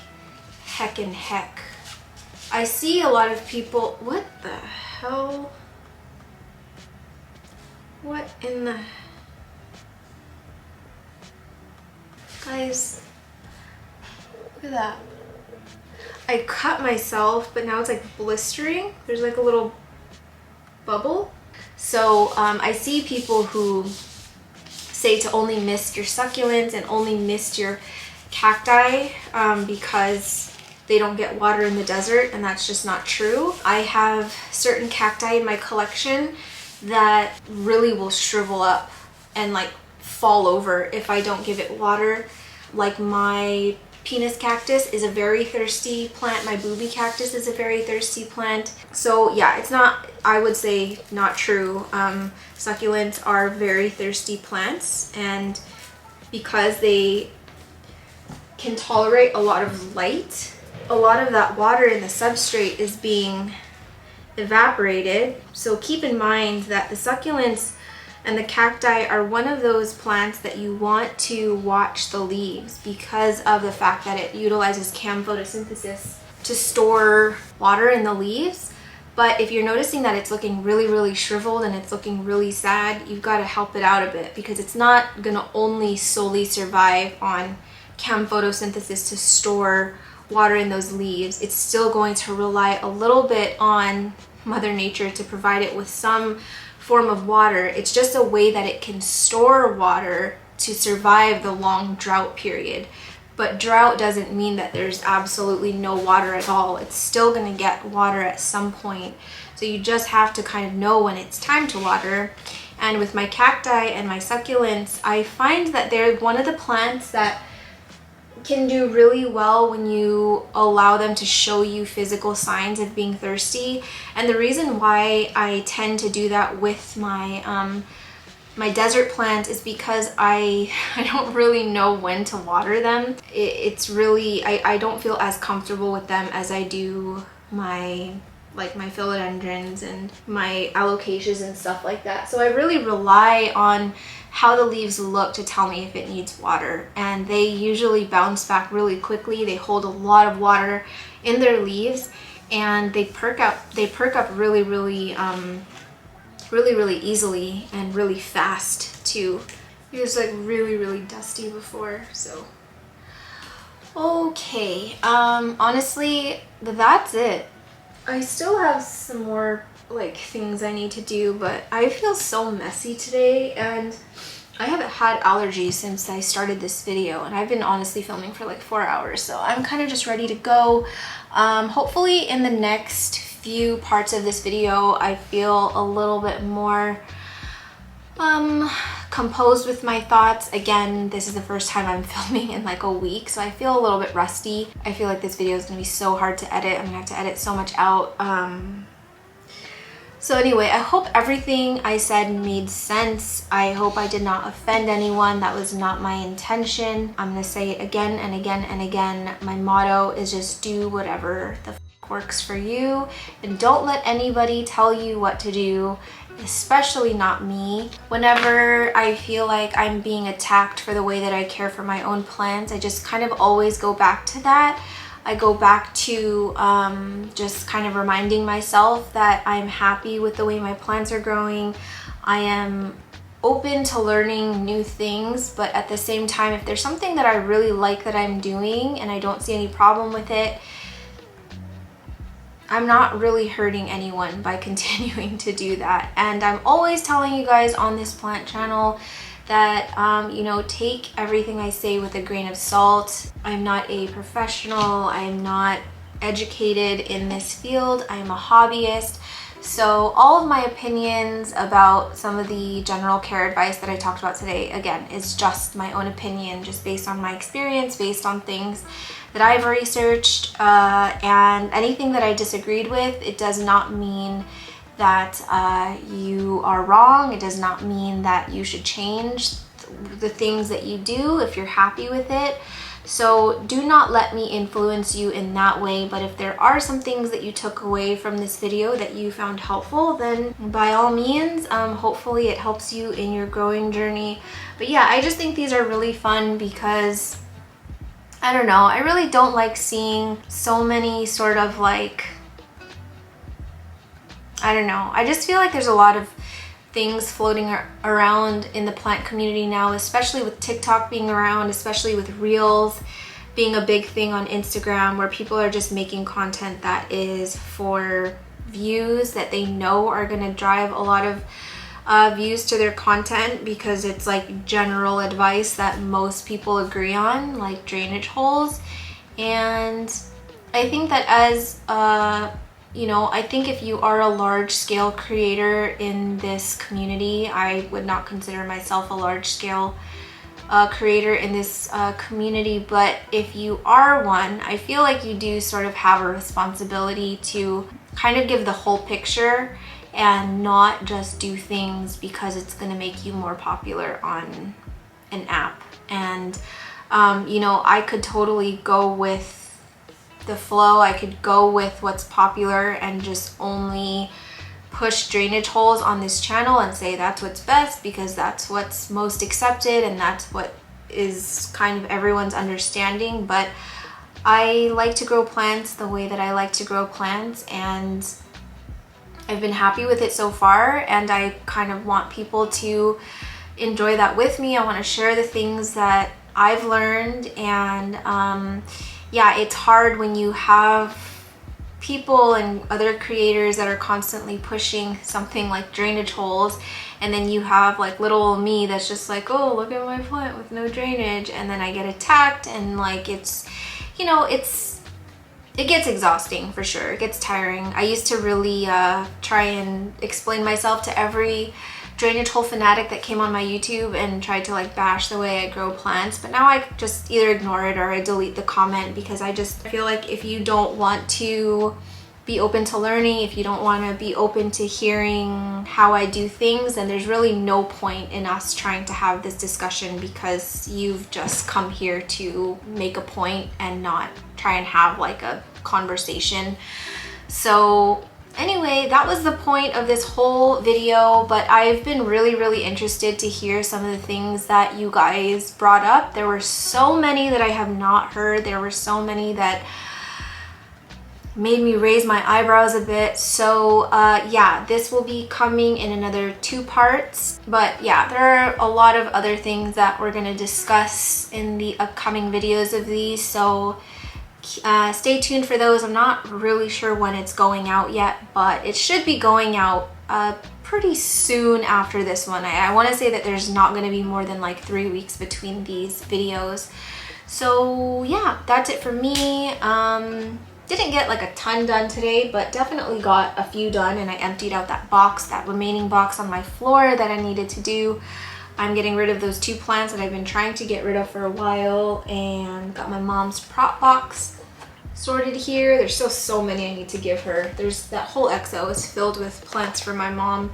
heckin' heck. I see a lot of people, what the hell? What in the... Guys, look at that. I cut myself, but now it's like blistering. There's like a little bubble. So I see people who say to only mist your succulents and only mist your cacti because they don't get water in the desert, and that's just not true. I have certain cacti in my collection that really will shrivel up and like fall over if I don't give it water. Like my penis cactus is a very thirsty plant. My booby cactus is a very thirsty plant. So yeah, it's not, I would say, not true. Succulents are very thirsty plants, and because they can tolerate a lot of light, a lot of that water in the substrate is being evaporated. So keep in mind that the succulents and the cacti are one of those plants that you want to watch the leaves, because of the fact that it utilizes photosynthesis to store water in the leaves. But if you're noticing that it's looking really shriveled and it's looking really sad, you've got to help it out a bit, because it's not going to only solely survive on photosynthesis to store water in those leaves. It's still going to rely a little bit on Mother Nature to provide it with some form of water. It's just a way that it can store water to survive the long drought period. But drought doesn't mean that there's absolutely no water at all. It's still going to get water at some point. So you just have to kind of know when it's time to water. And with my cacti and my succulents, I find that they're one of the plants that can do really well when you allow them to show you physical signs of being thirsty. And the reason why I tend to do that with my my desert plant is because I don't really know when to water them. It's really, I don't feel as comfortable with them as I do my philodendrons and my alocasias and stuff like that. So I really rely on how the leaves look to tell me if it needs water, and they usually bounce back really quickly. They hold a lot of water in their leaves, and they perk up really easily and really fast too. It was like really dusty before. So okay, honestly, that's it. I still have some more like things I need to do, but I feel so messy today, and I haven't had allergies since I started this video, and I've been honestly filming for like 4 hours, so I'm kind of just ready to go. Hopefully in the next few parts of this video I feel a little bit more composed with my thoughts. Again, this is the first time I'm filming in like a week, so I feel a little bit rusty. I feel like this video is gonna be so hard to edit. I'm gonna have to edit so much out. So anyway, I hope everything I said made sense. I hope I did not offend anyone. That was not my intention. I'm gonna say it again and again and again. My motto is just do whatever the works for you, and don't let anybody tell you what to do, especially not me. Whenever I feel like I'm being attacked for the way that I care for my own plants, I just kind of always go back to that. I go back to just kind of reminding myself that I'm happy with the way my plants are growing. I am open to learning new things, but at the same time, if there's something that I really like that I'm doing and I don't see any problem with it, I'm not really hurting anyone by continuing to do that. And I'm always telling you guys on this plant channel that, you know, take everything I say with a grain of salt. I'm not a professional. I'm not educated in this field. I'm a hobbyist. So all of my opinions about some of the general care advice that I talked about today, again, is just my own opinion, just based on my experience, based on things that I've researched, and anything that I disagreed with, it does not mean that you are wrong. It does not mean that you should change the things that you do if you're happy with it. So do not let me influence you in that way. But if there are some things that you took away from this video that you found helpful, then by all means, hopefully it helps you in your growing journey. But yeah, I just think these are really fun because, I don't know, I really don't like seeing so many sort of like, I don't know, I just feel like there's a lot of things floating around in the plant community now, especially with TikTok being around, especially with Reels being a big thing on Instagram, where people are just making content that is for views that they know are going to drive a lot of views to their content, because it's like general advice that most people agree on, like drainage holes. And I think that as you know, I think if you are a large-scale creator in this community, I would not consider myself a large-scale creator in this community, but if you are one, I feel like you do sort of have a responsibility to kind of give the whole picture and not just do things because it's going to make you more popular on an app. And you know, I could totally go with the flow. I could go with what's popular and just only push drainage holes on this channel and say that's what's best because that's what's most accepted and that's what is kind of everyone's understanding. But I like to grow plants the way that I like to grow plants, and I've been happy with it so far, and I kind of want people to enjoy that with me. I want to share the things that I've learned. And yeah, it's hard when you have people and other creators that are constantly pushing something like drainage holes, and then you have like little me that's just like, oh, look at my plant with no drainage, and then I get attacked, and like, it's, you know, it gets exhausting for sure. It gets tiring. I used to really try and explain myself to every drainage hole fanatic that came on my YouTube and tried to like bash the way I grow plants, but now I just either ignore it or I delete the comment, because I just feel like if you don't want to be open to learning, if you don't want to be open to hearing how I do things, then there's really no point in us trying to have this discussion, because you've just come here to make a point and not try and have like a conversation. So anyway, that was the point of this whole video, but I've been really interested to hear some of the things that you guys brought up. There were so many that I have not heard. There were so many that made me raise my eyebrows a bit. So yeah, this will be coming in another 2 parts, but yeah, there are a lot of other things that we're going to discuss in the upcoming videos of these, so stay tuned for those. I'm not really sure when it's going out yet, but it should be going out pretty soon after this one. I want to say that there's not going to be more than like 3 weeks between these videos. So yeah, that's it for me. Didn't get like a ton done today, but definitely got a few done, and I emptied out that box, that remaining box on my floor that I needed to do. I'm getting rid of those 2 plants that I've been trying to get rid of for a while, and got my mom's prop box sorted here. There's still so many I need to give her. There's that whole exo is filled with plants for my mom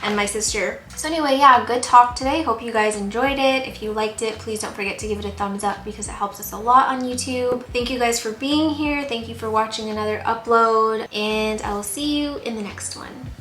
and my sister. So anyway, yeah, good talk today. Hope you guys enjoyed it. If you liked it, please don't forget to give it a thumbs up, because it helps us a lot on YouTube. Thank you guys for being here. Thank you for watching another upload, and I will see you in the next one.